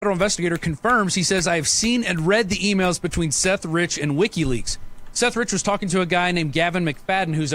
federal investigator confirms, he says, I have seen and read the emails between Seth Rich and WikiLeaks. Seth Rich was talking to a guy named Gavin McFadden, who's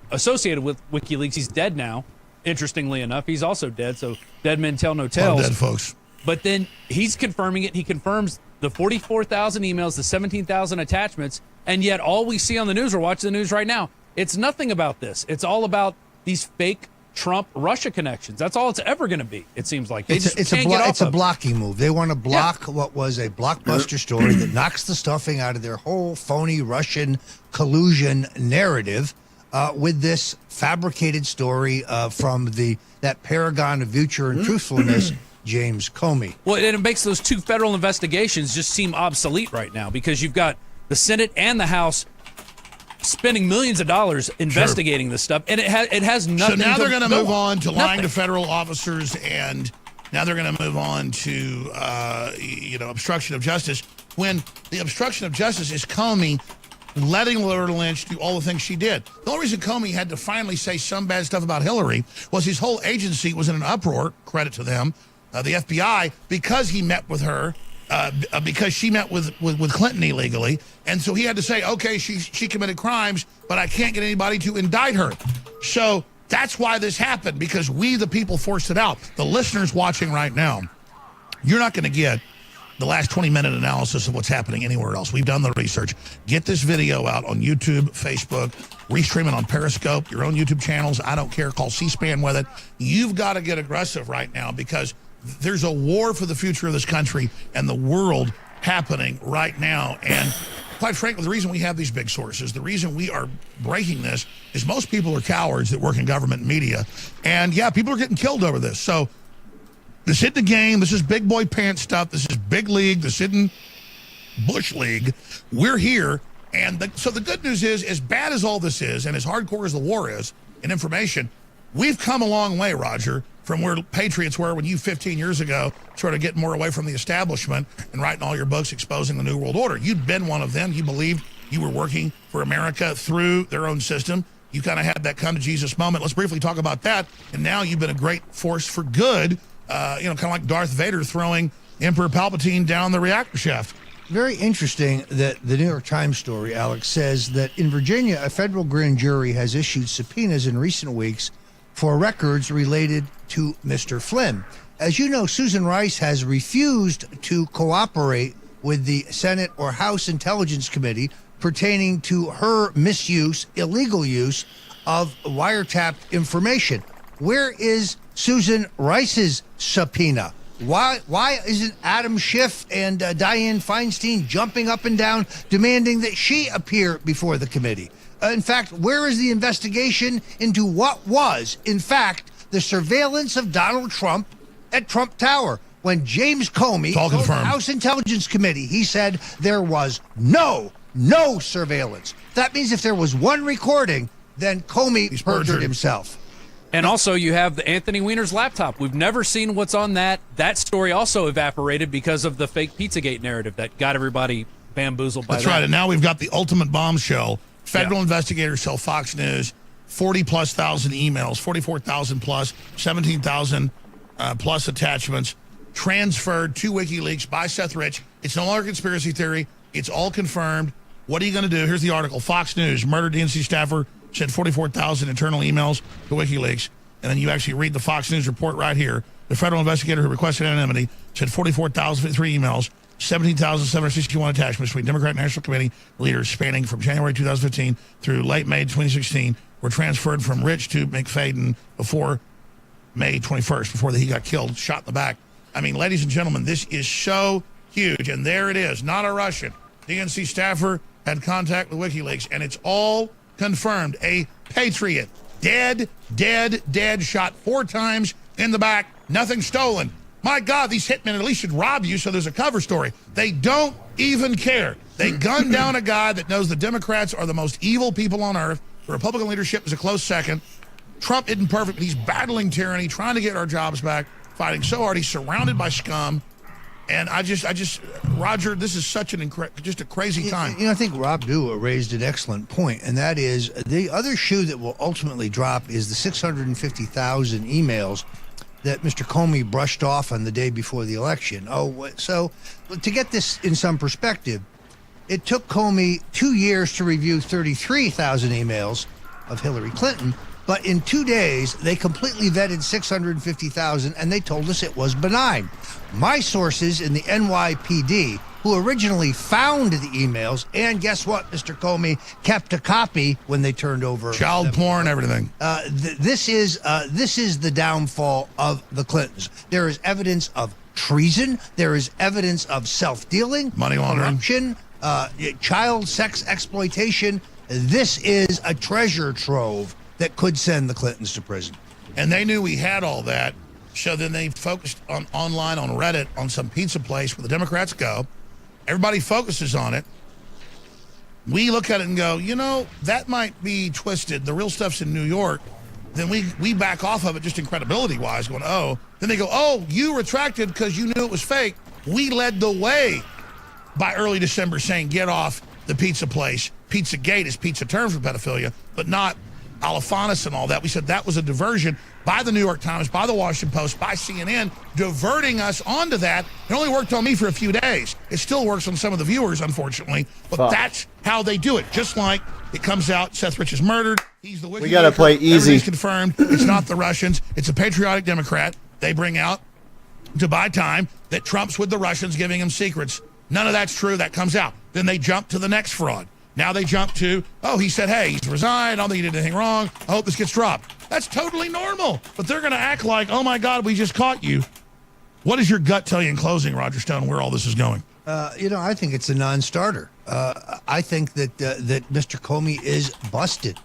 associated with WikiLeaks. He's dead now, interestingly enough. He's also dead, so dead men tell no tales. Dead folks. But then he's confirming it. He confirms the 44,000 emails, the 17,000 attachments, and yet all we see on the news, we're watching the news right now, it's nothing about this. It's all about these fake Trump-Russia connections. That's all it's ever going to be, it seems like. It's a blocking move. They want to block what was a blockbuster story that knocks the stuffing out of their whole phony Russian collusion narrative with this fabricated story from that paragon of virtue and truthfulness, James Comey. Well, and it makes those two federal investigations just seem obsolete right now because you've got the Senate and the House spending millions of dollars investigating this stuff, and it has nothing. So now they're going to move on to lying nothing. to federal officers, and now they're going to move on to obstruction of justice. When the obstruction of justice is Comey letting Loretta Lynch do all the things she did. The only reason Comey had to finally say some bad stuff about Hillary was his whole agency was in an uproar. Credit to them, the FBI, because he met with her. Because she met with Clinton illegally, and so he had to say, okay, she committed crimes, but I can't get anybody to indict her. So that's why this happened, because we, the people, forced it out. The listeners watching right now, you're not going to get the last 20-minute analysis of what's happening anywhere else. We've done the research. Get this video out on YouTube, Facebook, restream it on Periscope, your own YouTube channels. I don't care. Call C-SPAN with it. You've got to get aggressive right now because there's a war for the future of this country and the world happening right now. And quite frankly, the reason we have these big sources, the reason we are breaking this is most people are cowards that work in government and media. And yeah, people are getting killed over this. So this isn't a game. This is big boy pants stuff. This is big league. This isn't Bush League. We're here. And so the good news is, as bad as all this is and as hardcore as the war is in information, we've come a long way, Roger, from where patriots were when you 15 years ago started getting more away from the establishment and writing all your books exposing the New World Order. You'd been one of them. You believed you were working for America through their own system. You kind of had that come to Jesus moment. Let's briefly talk about that. And now you've been a great force for good, kind of like Darth Vader throwing Emperor Palpatine down the reactor shaft. Very interesting that the New York Times story, Alex, says that in Virginia, a federal grand jury has issued subpoenas in recent weeks for records related to Mr. Flynn. As you know, Susan Rice has refused to cooperate with the Senate or House Intelligence Committee pertaining to her misuse, illegal use of wiretapped information. Where is Susan Rice's subpoena? Why isn't Adam Schiff and Dianne Feinstein jumping up and down demanding that she appear before the committee? In fact, where is the investigation into what was, in fact, the surveillance of Donald Trump at Trump Tower? When James Comey told the House Intelligence Committee, he said there was no surveillance. That means if there was one recording, then Comey perjured himself. And also, you have the Anthony Weiner's laptop. We've never seen what's on that. That story also evaporated because of the fake Pizzagate narrative that got everybody bamboozled by that. That's right. And now we've got the ultimate bombshell. Federal investigators tell Fox News 40+ thousand emails, 44,000 plus, 17,000 plus attachments transferred to WikiLeaks by Seth Rich. It's no longer a conspiracy theory. It's all confirmed. What are you going to do? Here's the article. Fox News, murdered DNC staffer, sent 44,000 internal emails to WikiLeaks. And then you actually read the Fox News report right here. The federal investigator who requested anonymity sent 44,053 emails, 17,761 attachments between Democrat National Committee leaders spanning from January 2015 through late May 2016 were transferred from Rich to McFadden before May 21st, before he got killed, shot in the back. I mean, ladies and gentlemen, this is so huge. And there it is, not a Russian. DNC staffer had contact with WikiLeaks, and it's all confirmed. A patriot, dead, shot 4 times in the back, nothing stolen. My God, these hitmen at least should rob you so there's a cover story. They don't even care. They gunned down a guy that knows the Democrats are the most evil people on earth. The Republican leadership is a close second. Trump isn't perfect, but he's battling tyranny, trying to get our jobs back, fighting so hard. He's surrounded by scum. And I just, Roger, this is such just a crazy time. I think Rob Dua raised an excellent point, and that is the other shoe that will ultimately drop is the 650,000 emails that Mr. Comey brushed off on the day before the election. So to get this in some perspective, it took Comey 2 years to review 33,000 emails of Hillary Clinton, but in 2 days, they completely vetted 650,000, and they told us it was benign. My sources in the NYPD, who originally found the emails, and guess what, Mr. Comey, kept a copy when they turned over child porn, everything. This is the downfall of the Clintons. There is evidence of treason. There is evidence of self-dealing, money laundering, corruption, child sex exploitation. This is a treasure trove that could send the Clintons to prison. And they knew we had all that, so then they focused online on Reddit on some pizza place where the Democrats go. Everybody focuses on it. We look at it and go, that might be twisted. The real stuff's in New York. Then we back off of it just incredibility-wise, going, oh. Then they go, oh, you retracted because you knew it was fake. We led the way by early December saying, get off the pizza place. Pizzagate is pizza term for pedophilia, but not Alefantis and all that. We said that was a diversion by the New York Times, by the Washington Post, by CNN, diverting us onto that. It only worked on me for a few days. It still works on some of the viewers, unfortunately, but that's how they do it. Just like it comes out, Seth Rich is murdered. He's the we got to play easy. Everything's confirmed. It's not the Russians. It's a patriotic Democrat. They bring out to buy time that Trump's with the Russians giving him secrets. None of that's true. That comes out. Then they jump to the next fraud. Now they jump to, oh, he said, hey, he's resigned. I don't think he did anything wrong. I hope this gets dropped. That's totally normal. But they're going to act like, oh, my God, we just caught you. What does your gut tell you in closing, Roger Stone, where all this is going? I think it's a non-starter. I think that Mr. Comey is busted.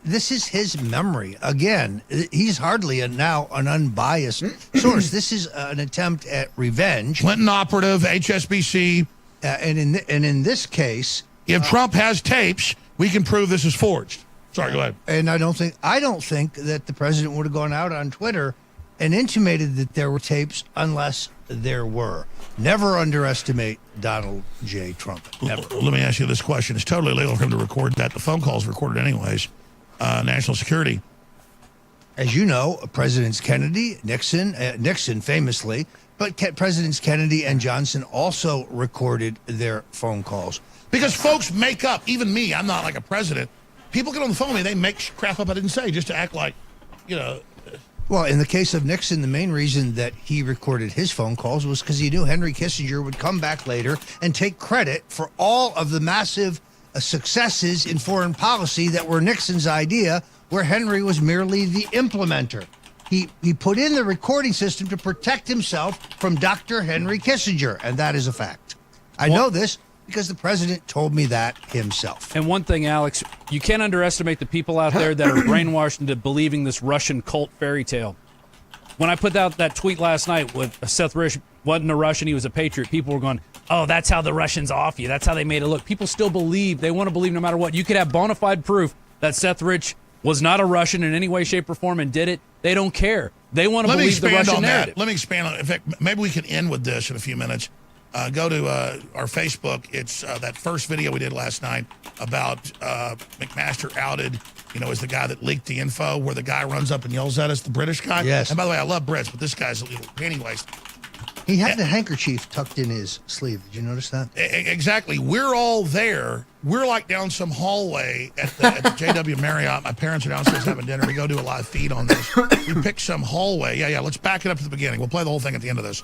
This is his memory. Again, he's hardly now an unbiased source. This is an attempt at revenge. Clinton operative, HSBC. And in this case, if Trump has tapes, we can prove this is forged. Sorry, go ahead. And I don't think that the president would have gone out on Twitter and intimated that there were tapes unless there were. Never underestimate Donald J. Trump. Never. Let me ask you this question. It's totally illegal for him to record that. The phone call's recorded anyways. National security. As you know, Presidents Kennedy, Nixon famously, but Presidents Kennedy and Johnson also recorded their phone calls. Because folks make up, even me, I'm not like a president. People get on the phone with me, they make crap up I didn't say just to act like, Well, in the case of Nixon, the main reason that he recorded his phone calls was because he knew Henry Kissinger would come back later and take credit for all of the massive successes in foreign policy that were Nixon's idea, where Henry was merely the implementer. He put in the recording system to protect himself from Dr. Henry Kissinger, and that is a fact. I know this because the president told me that himself. And one thing, Alex, you can't underestimate the people out there that are brainwashed into believing this Russian cult fairy tale. When I put out that tweet last night with Seth Rich wasn't a Russian, he was a patriot, people were going, oh, that's how the Russians off you. That's how they made it look. People still believe. They want to believe no matter what. You could have bona fide proof that Seth Rich was not a Russian in any way, shape, or form and did it. They don't care. They want to believe the Russian narrative. Let me expand on it. In fact, maybe we can end with this in a few minutes. Go to our Facebook. It's that first video we did last night about McMaster outed, as the guy that leaked the info, where the guy runs up and yells at us, the British guy. Yes. And by the way, I love Brits, but this guy's a little panty waist. He had the handkerchief tucked in his sleeve. Did you notice that? Exactly. We're all there. We're like down some hallway at the JW Marriott. My parents are downstairs having dinner. We go do a live feed on this. We pick some hallway. Yeah. Let's back it up to the beginning. We'll play the whole thing at the end of this.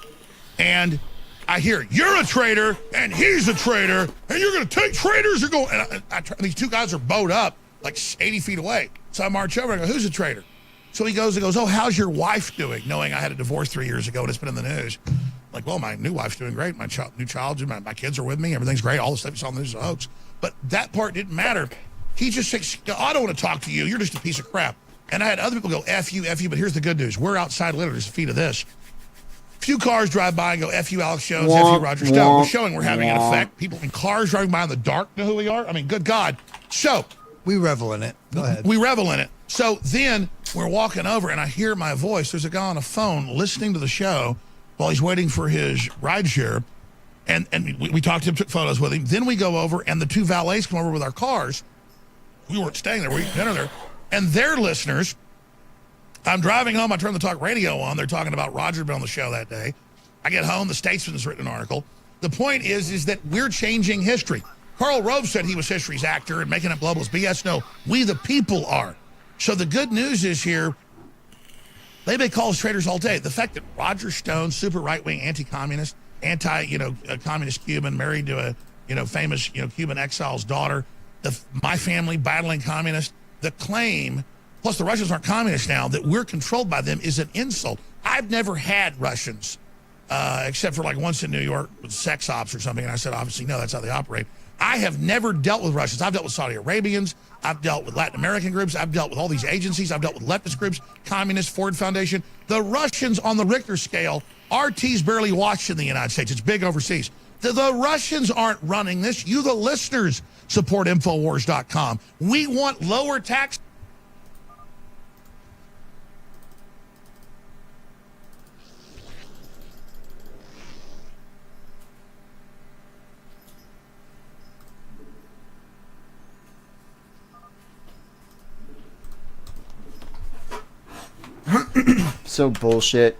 And I hear, you're a traitor, and he's a traitor, and you're going to take traitors or go. And these two guys are bowed up like 80 feet away. So I march over and I go, who's a traitor? So he goes, oh, how's your wife doing? Knowing I had a divorce 3 years ago and it's been in the news. Like, well, my new wife's doing great. My new child, my kids are with me. Everything's great. All the stuff you saw in the news is a hoax. But that part didn't matter. He just says, I don't want to talk to you. You're just a piece of crap. And I had other people go, F you. But here's the good news. We're outside literally just a feet of this. Few cars drive by and go, F you, Alex Jones, F you, Roger Stone. We're showing we're having an effect. People in cars driving by in the dark know who we are. I mean, good God. So we revel in it. Go ahead. We revel in it. So then we're walking over and I hear my voice. There's a guy on a phone listening to the show while he's waiting for his rideshare. And we talked to him, took photos with him. Then we go over and the two valets come over with our cars. We weren't staying there. We eating dinner there. And they're listeners. I'm driving home. I turn the talk radio on. They're talking about Roger been on the show that day. I get home. The Statesman's written an article. The point is that we're changing history. Karl Rove said he was history's actor and making up global is BS. No, we the people are. So the good news is here, they may call us traitors all day. The fact that Roger Stone, super right-wing, anti-communist, communist Cuban, married to a, famous, Cuban exile's daughter, my family battling communist, the claim, plus the Russians aren't communists now, that we're controlled by them is an insult. I've never had Russians, except for like once in New York with sex ops or something, and I said, obviously, no, that's how they operate. I have never dealt with Russians. I've dealt with Saudi Arabians. I've dealt with Latin American groups. I've dealt with all these agencies. I've dealt with leftist groups, communist, Ford Foundation. The Russians on the Richter scale, RT's barely watched in the United States. It's big overseas. The Russians aren't running this. You, the listeners, support Infowars.com. We want lower tax. So bullshit.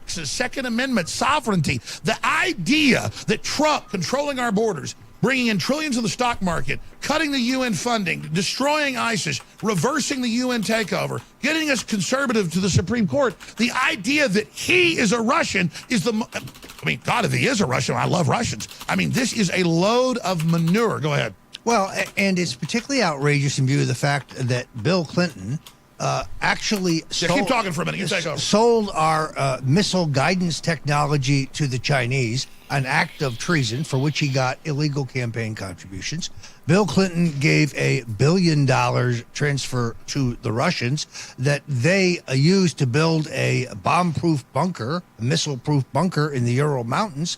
Second Amendment sovereignty. The idea that Trump controlling our borders, bringing in trillions of the stock market, cutting the UN funding, destroying ISIS, reversing the UN takeover, getting us conservative to the Supreme Court. The idea that he is a Russian is God, if he is a Russian, I love Russians. This is a load of manure. Go ahead. Well, and it's particularly outrageous in view of the fact that Bill Clinton actually keep talking for a minute. You take over. Sold our missile guidance technology to the Chinese, an act of treason for which he got illegal campaign contributions. Bill Clinton gave $1 billion transfer to the Russians that they used to build a bomb-proof bunker, a missile-proof bunker in the Ural Mountains,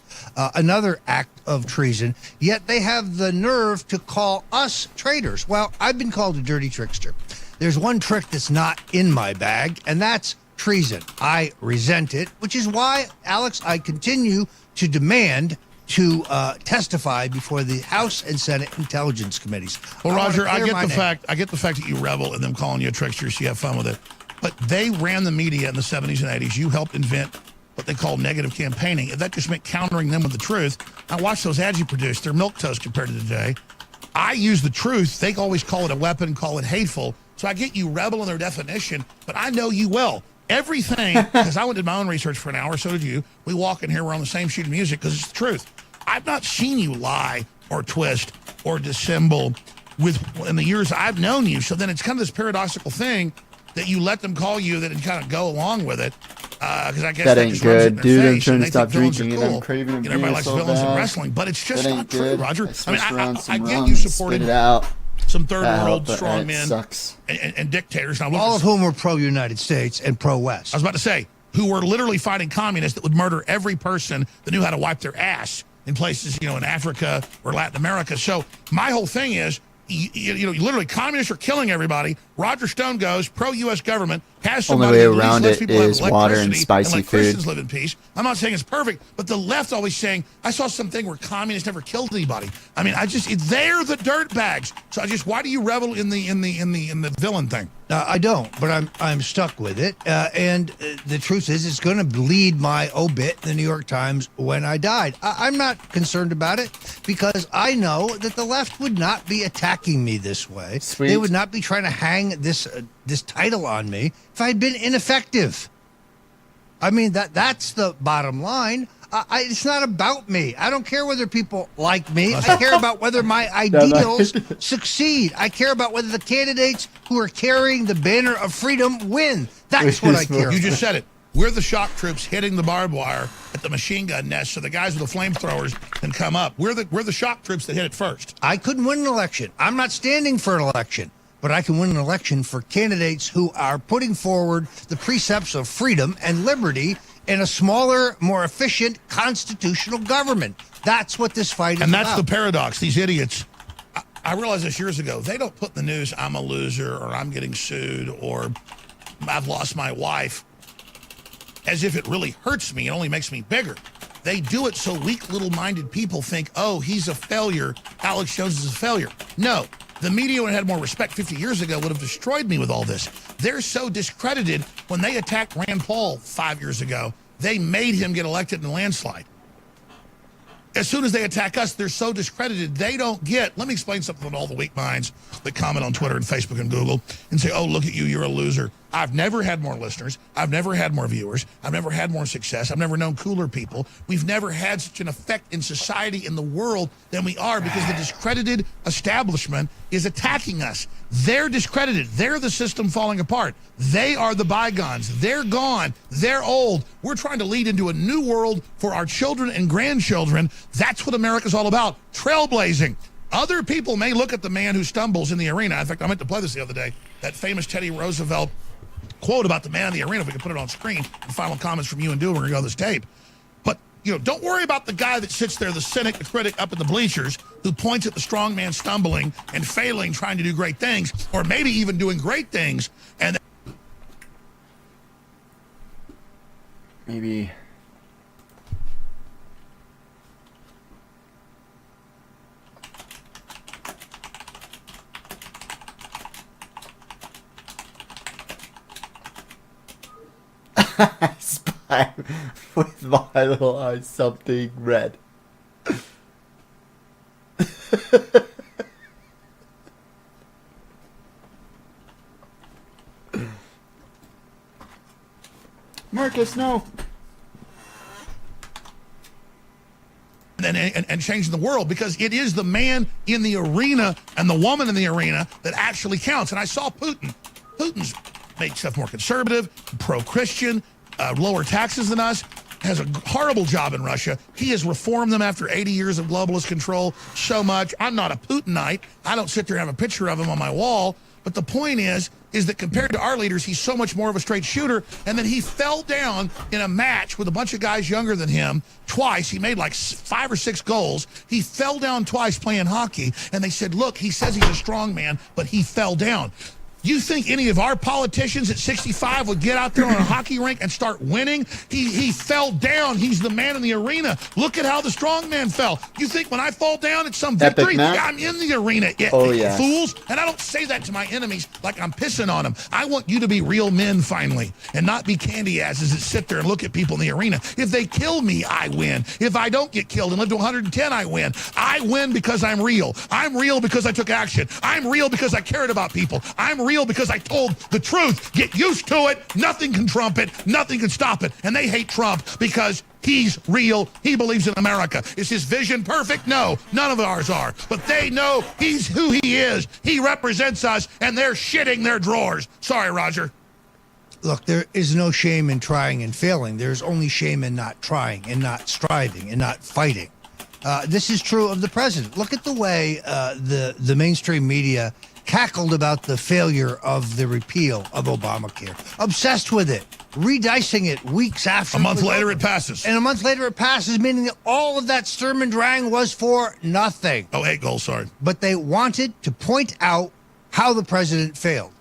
another act of treason. Yet they have the nerve to call us traitors. Well, I've been called a dirty trickster. There's one trick that's not in my bag, and that's treason. I resent it, which is why, Alex, I continue to demand to testify before the House and Senate Intelligence Committees. Well, Roger, I get the fact that you revel in them calling you a trickster, so you have fun with it. But they ran the media in the 70s and 80s. You helped invent what they call negative campaigning. That just meant countering them with the truth. I watched those ads you produced. They're milquetoast compared to today. I use the truth. They always call it a weapon, call it hateful. So I get you rebel in their definition, but I know you well. Everything, because I did my own research for an hour, so did you. We walk in here, we're on the same sheet of music because it's the truth. I've not seen you lie or twist or dissemble in the years I've known you. So then it's kind of this paradoxical thing that you let them call you that and kind of go along with it. Because I guess that that ain't just runs good, in dude. their I'm face, trying and to they stop think villains are drinking, and cool. I'm craving a beer Everybody likes so villains in bad. wrestling, but it's just That not ain't true, good. Roger. I I get you supporting spit it out. some third That world helped, but strong it men sucks. and dictators. Now, look, All of whom were pro-United States and pro-West. I was about to say, who were literally fighting communists that would murder every person that knew how to wipe their ass in places, in Africa or Latin America. So my whole thing is, literally communists are killing everybody. Roger Stone goes pro-U.S. government, has Only somebody way who around lets it people have is water and electricity spicy let food. Christians live in peace. I'm not saying it's perfect, but the left's always saying, I saw something where communists never killed anybody. They're the dirt bags. So why do you revel in the villain thing? I don't, but I'm stuck with it. And the truth is, it's going to lead my obit in the New York Times when I died. I'm not concerned about it because I know that the left would not be attacking me this way. Sweet. They would not be trying to hang this title on me if I'd been ineffective. That's the bottom line. It's not about me. I don't care whether people like me. I care about whether my ideals succeed. I care about whether the candidates who are carrying the banner of freedom win. That's what I care You about. just said it. We're the shock troops hitting the barbed wire at the machine gun nest so the guys with the flamethrowers can come up. We're the shock troops that hit it first. I couldn't win an election. I'm not standing for an election, but I can win an election for candidates who are putting forward the precepts of freedom and liberty in a smaller, more efficient constitutional government. That's what this fight is about. And that's the paradox. These idiots, I realized this years ago, they don't put in the news, I'm a loser, or I'm getting sued, or I've lost my wife, as if it really hurts me. It only makes me bigger. They do it so weak, little-minded people think, oh, he's a failure. Alex Jones is a failure. No. The media, when it had more respect 50 years ago, would have destroyed me with all this. They're so discredited. When they attacked Rand Paul 5 years ago, they made him get elected in a landslide. As soon as they attack us, they're so discredited, they don't get. Let me explain something to all the weak minds that comment on Twitter and Facebook and Google and say, oh, look at you, you're a loser. I've never had more listeners. I've never had more viewers. I've never had more success. I've never known cooler people. We've never had such an effect in society, in the world, than we are, because the discredited establishment is attacking us. They're discredited. They're the system falling apart. They are the bygones. They're gone. They're old. We're trying to lead into a new world for our children and grandchildren. That's what America's all about. Trailblazing. Other people may look at the man who stumbles in the arena. In fact, I meant to play this the other day. That famous Teddy Roosevelt quote about the man in the arena. If we could put it on screen. And final comments from you and we're going to go this tape. But, don't worry about the guy that sits there, the cynic, the critic up in the bleachers, who points at the strong man stumbling and failing, trying to do great things, or maybe even doing great things. And Maybe. I spy with my little eyes something red. Marcus, no. And changing the world, because it is the man in the arena and the woman in the arena that actually counts. And I saw Putin. Putin's made stuff more conservative, pro-Christian, lower taxes than us, has a horrible job in Russia. He has reformed them after 80 years of globalist control so much. I'm not a Putinite. I don't sit there and have a picture of him on my wall. But the point is that compared to our leaders, he's so much more of a straight shooter. And then he fell down in a match with a bunch of guys younger than him twice. He made like 5 or 6 goals. He fell down twice playing hockey. And they said, look, he says he's a strong man, but he fell down. You think any of our politicians at 65 would get out there on a hockey rink and start winning? He fell down. He's the man in the arena. Look at how the strong man fell. You think when I fall down, it's some victory? I'm in the arena, fools. And I don't say that to my enemies like I'm pissing on them. I want you to be real men finally and not be candy asses that sit there and look at people in the arena. If they kill me, I win. If I don't get killed and live to 110, I win. I win because I'm real. I'm real because I took action. I'm real because I cared about people. I'm real because I told the truth. Get used to it. Nothing can trump it. Nothing can stop it. And they hate Trump because he's real. He believes in America. Is his vision perfect? No, none of ours are. But they know he's who he is. He represents us, and they're shitting their drawers. Sorry, Roger. Look, there is no shame in trying and failing. There's only shame in not trying and not striving and not fighting. This is true of the president. Look at the way the mainstream media cackled about the failure of the repeal of Obamacare. Obsessed with it. Redicing it weeks after. A month later it passes. And a month later it passes, meaning that all of that Sturm and Drang was for nothing. Oh, 8 goals, sorry. But they wanted to point out how the president failed.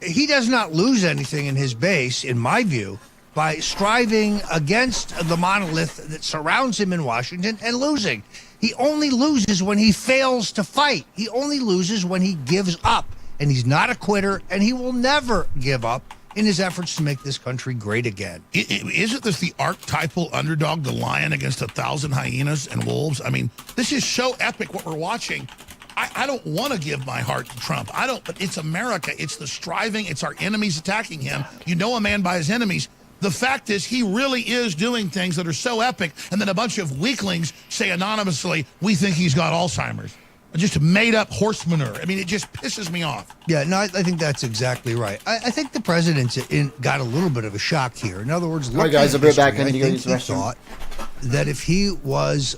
He does not lose anything in his base, in my view, by striving against the monolith that surrounds him in Washington and losing. He only loses when he fails to fight. He only loses when he gives up. And he's not a quitter, and he will never give up in his efforts to make this country great again. Isn't this the archetypal underdog, the lion against 1,000 hyenas and wolves? I mean, this is so epic what we're watching. I don't want to give my heart to Trump. I don't, but it's America. It's the striving. It's our enemies attacking him. You know a man by his enemies. The fact is, he really is doing things that are so epic, and then a bunch of weaklings say anonymously, we think he's got Alzheimer's. Just made up horse manure. I mean, it just pisses me off. Yeah, no, I think that's exactly right. I think the president's got a little bit of a shock here. In other words, all right, guys, I'll be right back. I think he thought that if he was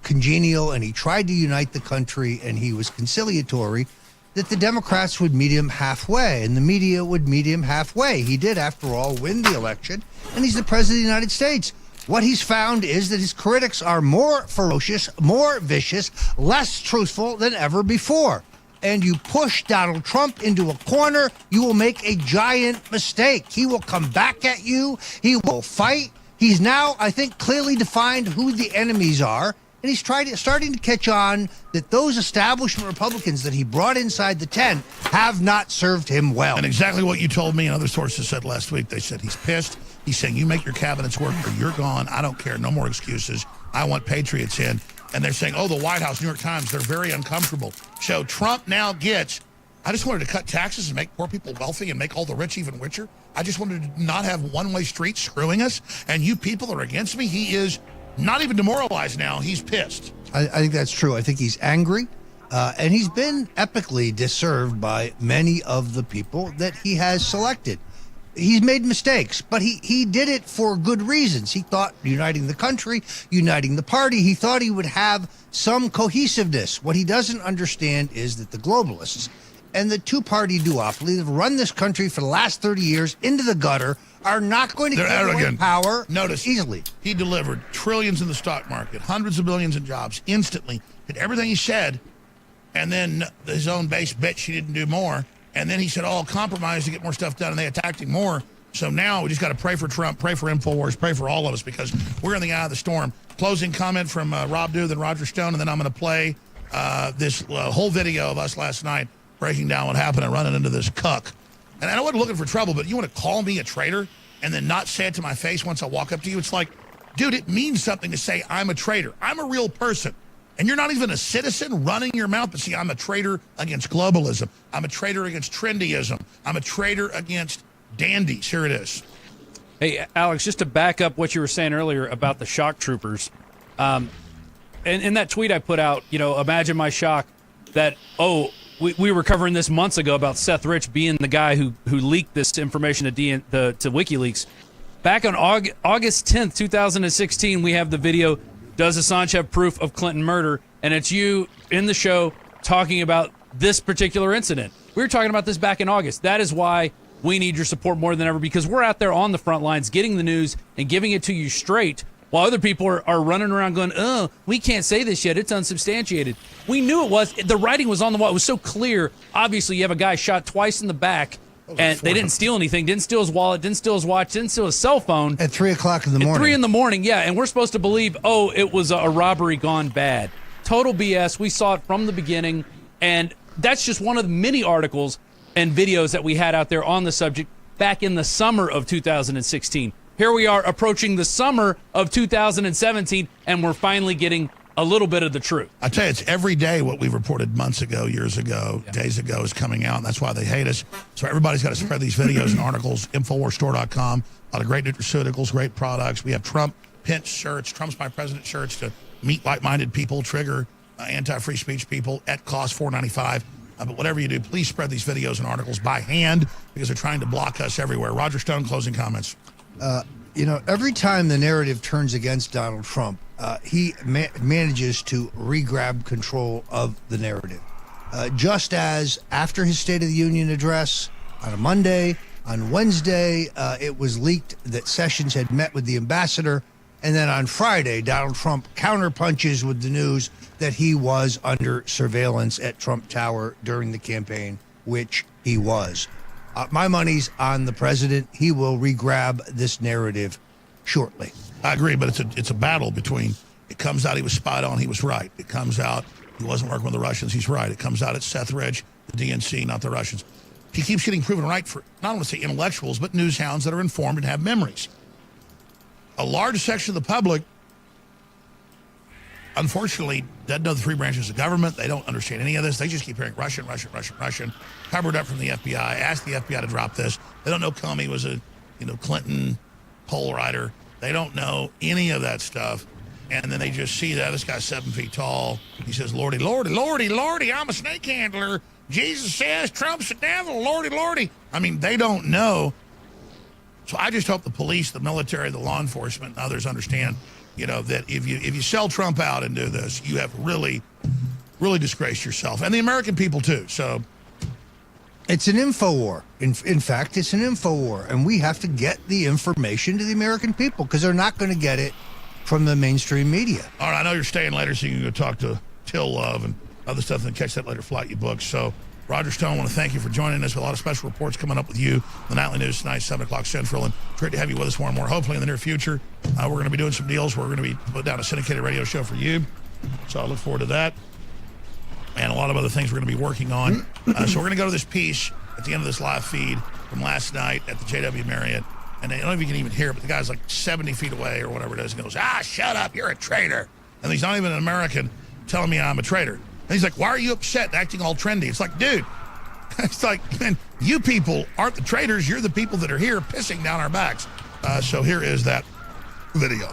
congenial and he tried to unite the country and he was conciliatory, that the Democrats would meet him halfway and the media would meet him halfway. He did, after all, win the election, and he's the president of the United States. What he's found is that his critics are more ferocious, more vicious, less truthful than ever before. And you push Donald Trump into a corner, you will make a giant mistake. He will come back at you. He will fight. He's now, I think, clearly defined who the enemies are. and he's starting to catch on that those establishment Republicans that he brought inside the tent have not served him well. And exactly what you told me and other sources said last week. They said he's pissed. He's saying, you make your cabinets work or you're gone. I don't care. No more excuses. I want patriots in. And they're saying, oh, the White House, New York Times, they're very uncomfortable. So Trump now gets, I just wanted to cut taxes and make poor people wealthy and make all the rich even richer. I just wanted to not have one-way streets screwing us. And you people are against me. He is not even demoralized now. He's pissed. I think that's true. I think he's angry. And he's been epically disserved by many of the people that he has selected. He's made mistakes, but he did it for good reasons. He thought uniting the country, uniting the party, he thought he would have some cohesiveness. What he doesn't understand is that the globalists and the two-party duopoly that have run this country for the last 30 years into the gutter are not going to give away power easily. He delivered trillions in the stock market, hundreds of billions in jobs instantly, did everything he said, and then his own base bitch he didn't do more. And then he said, oh, I'll compromise to get more stuff done, and they attacked him more. So now we just got to pray for Trump, pray for InfoWars, pray for all of us, because we're in the eye of the storm. Closing comment from Rob Dew, then Roger Stone, and then I'm going to play this whole video of us last night breaking down what happened and running into this cuck. And I wasn't looking for trouble, but you want to call me a traitor and then not say it to my face once I walk up to you? It's like, dude, it means something to say I'm a traitor. I'm a real person. And you're not even a citizen running your mouth, but see, I'm a traitor against globalism. I'm a traitor against trendyism. I'm a traitor against dandies. Here it is. Hey, Alex, just to back up what you were saying earlier about the shock troopers, and in that tweet I put out, imagine my shock that, we were covering this months ago about Seth Rich being the guy who leaked this information to WikiLeaks. Back on August 10th, 2016, we have the video, Does Assange Have Proof of Clinton Murder? And it's you in the show talking about this particular incident. We were talking about this back in August. That is why we need your support more than ever, because we're out there on the front lines getting the news and giving it to you straight, while other people are running around going, oh, we can't say this yet. It's unsubstantiated. We knew it was. The writing was on the wall. It was so clear. Obviously, you have a guy shot twice in the back, and they didn't steal anything. Didn't steal his wallet. Didn't steal his watch. Didn't steal his cell phone. At 3 o'clock in the morning. At 3 in the morning, yeah. And we're supposed to believe, it was a robbery gone bad. Total BS. We saw it from the beginning. And that's just one of the many articles and videos that we had out there on the subject back in the summer of 2016. Here we are approaching the summer of 2017, and we're finally getting a little bit of the truth. I tell you, it's every day what we reported months ago, years ago, days ago is coming out, and that's why they hate us. So everybody's got to spread these videos and articles, InfoWarsStore.com, a lot of great nutraceuticals, great products. We have Trump pinch shirts, Trump's My President shirts to meet like-minded people, trigger anti-free speech people at cost $4.95. But whatever you do, please spread these videos and articles by hand, because they're trying to block us everywhere. Roger Stone, closing comments. Every time the narrative turns against Donald Trump, he manages to re-grab control of the narrative. Just as after his State of the Union address on a Monday, on Wednesday, it was leaked that Sessions had met with the ambassador. And then on Friday, Donald Trump counterpunches with the news that he was under surveillance at Trump Tower during the campaign, which he was. My money's on the president. He will re-grab this narrative shortly. I agree, but it's a battle between, it comes out he was spied on, he was right. It comes out he wasn't working with the Russians, he's right. It comes out it's Seth Rich, the DNC, not the Russians. He keeps getting proven right for, not only say intellectuals, but news hounds that are informed and have memories. A large section of the public, unfortunately, doesn't know the three branches of government. They don't understand any of this. They just keep hearing Russian, covered up from the FBI, asked the FBI to drop this. They don't know Comey was a, Clinton poll writer. They don't know any of that stuff. And then they just see that this guy's 7 feet tall. He says, Lordy, Lordy, Lordy, Lordy, I'm a snake handler. Jesus says Trump's the devil, Lordy, Lordy. I mean, they don't know. So I just hope the police, the military, the law enforcement, and others understand, that if you sell Trump out and do this, you have really, really disgraced yourself. And the American people, too. So it's an info war. In fact, it's an info war. And we have to get the information to the American people, because they're not going to get it from the mainstream media. All right, I know you're staying later, so you can go talk to Till Love and other stuff and catch that later flight you booked. So Roger Stone, I want to thank you for joining us. A lot of special reports coming up with you. The Nightly News tonight, 7 o'clock Central. And great to have you with us more and more. Hopefully in the near future, we're going to be doing some deals where we're going to be putting down a syndicated radio show for you. So I look forward to that. And a lot of other things we're going to be working on. So we're going to go to this piece at the end of this live feed from last night at the JW Marriott. And I don't know if you can even hear it, but the guy's like 70 feet away or whatever it is. And goes, shut up, you're a traitor. And he's not even an American telling me I'm a traitor. And he's like, why are you upset and acting all trendy? It's like, dude, it's like, man, you people aren't the traitors. You're the people that are here pissing down our backs. So here is that video.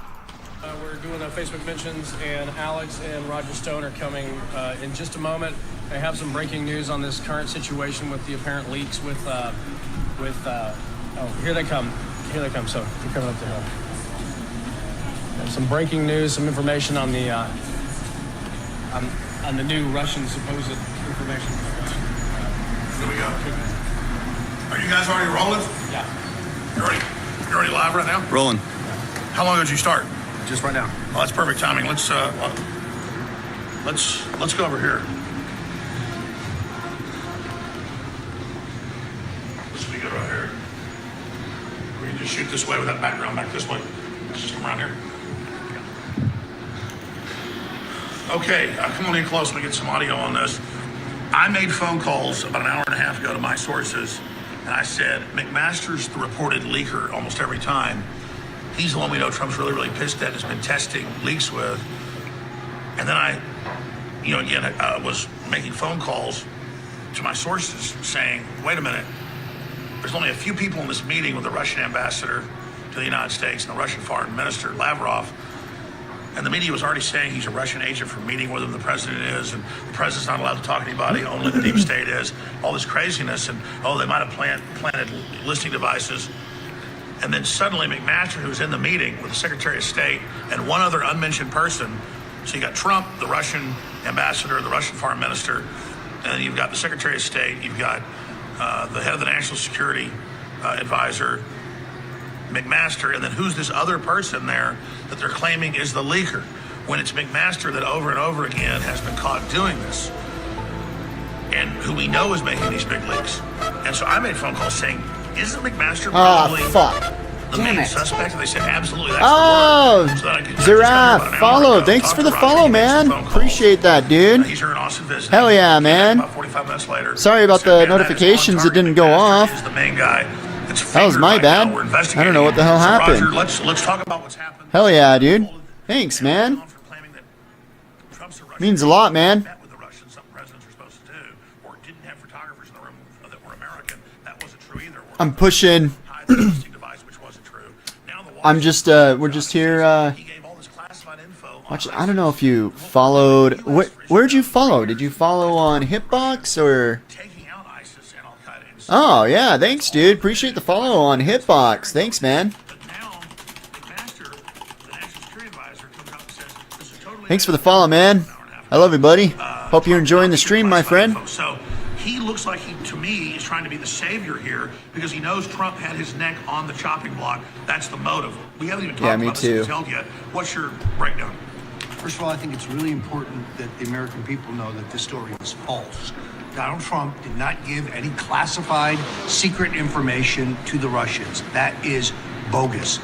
We're doing Facebook mentions, and Alex and Roger Stone are coming in just a moment. I have some breaking news on this current situation with the apparent leaks with oh, here they come. Here they come. So they're coming up the hill. There's some breaking news, some information on the new Russian supposed information. Here we go. Are you guys already rolling? Yeah. You're already live right now? Rolling. How long ago did you start? Just right now. Oh, that's perfect timing. Let's go over here. This will be good right here. We can just shoot this way with that background back this way. Let's just come around here. Okay, come on in close. Let me get some audio on this. I made phone calls about an hour and a half ago to my sources, and I said, McMaster's the reported leaker almost every time. He's the one we know Trump's really, really pissed at, has been testing leaks with. And then I was making phone calls to my sources saying, wait a minute, there's only a few people in this meeting with the Russian ambassador to the United States and the Russian foreign minister, Lavrov. And the media was already saying he's a Russian agent for meeting with him, the president is, and the president's not allowed to talk to anybody, only the deep state is. All this craziness, and they might have planted listening devices. And then suddenly McMaster, who's in the meeting with the Secretary of State and one other unmentioned person, so you got Trump, the Russian ambassador, the Russian foreign minister, and then you've got the Secretary of State, you've got the head of the National Security Advisor, McMaster, and then who's this other person there that they're claiming is the leaker, when it's McMaster that over and over again has been caught doing this, and who we know is making these big leaks. And so I made phone calls saying, isn't McMaster probably the main suspect? And they said, absolutely, that's the word. So that I could Giraffe, follow. Thanks for the follow, man. Appreciate that, dude. He's here in Austin visiting. Hell yeah, man. About 45 minutes later. Sorry about the notifications that didn't go off. Is the main guy. That was my bad. I don't know what the hell happened. Roger, let's talk about what's happened. Hell yeah, dude. Thanks, man. Means a lot, man. I'm pushing. I'm just, we're just here, watch. I don't know if you followed. Where'd you follow? Did you follow on Hitbox or? Oh, yeah. Thanks, dude. Appreciate the follow on Hitbox. Thanks, man. Thanks for the follow, man. I love you, buddy. Hope you're enjoying the stream, my friend. So he looks like he, to me, is trying to be the savior here because he knows Trump had his neck on the chopping block. That's the motive. We haven't even talked about this detailed yet. What's your breakdown? First of all, I think it's really important that the American people know that this story is false. Donald Trump did not give any classified secret information to the Russians. That is bogus.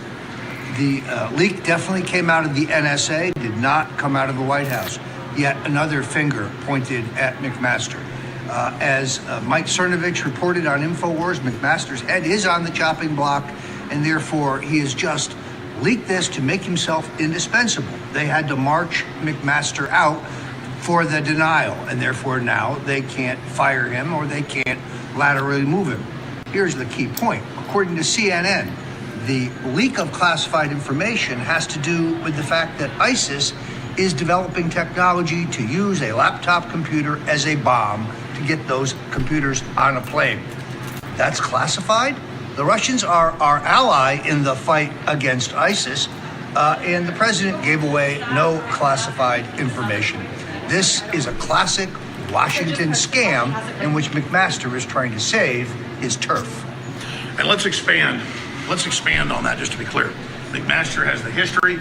The leak definitely came out of the NSA, did not come out of the White House. Yet another finger pointed at McMaster. As Mike Cernovich reported on InfoWars, McMaster's head is on the chopping block, and therefore he has just leaked this to make himself indispensable. They had to march McMaster out for the denial, and therefore now they can't fire him or they can't laterally move him. Here's the key point. According to CNN, the leak of classified information has to do with the fact that ISIS is developing technology to use a laptop computer as a bomb to get those computers on a plane. That's classified? The Russians are our ally in the fight against ISIS, and the president gave away no classified information. This is a classic Washington scam in which McMaster is trying to save his turf. And let's expand on that, just to be clear. McMaster has the history,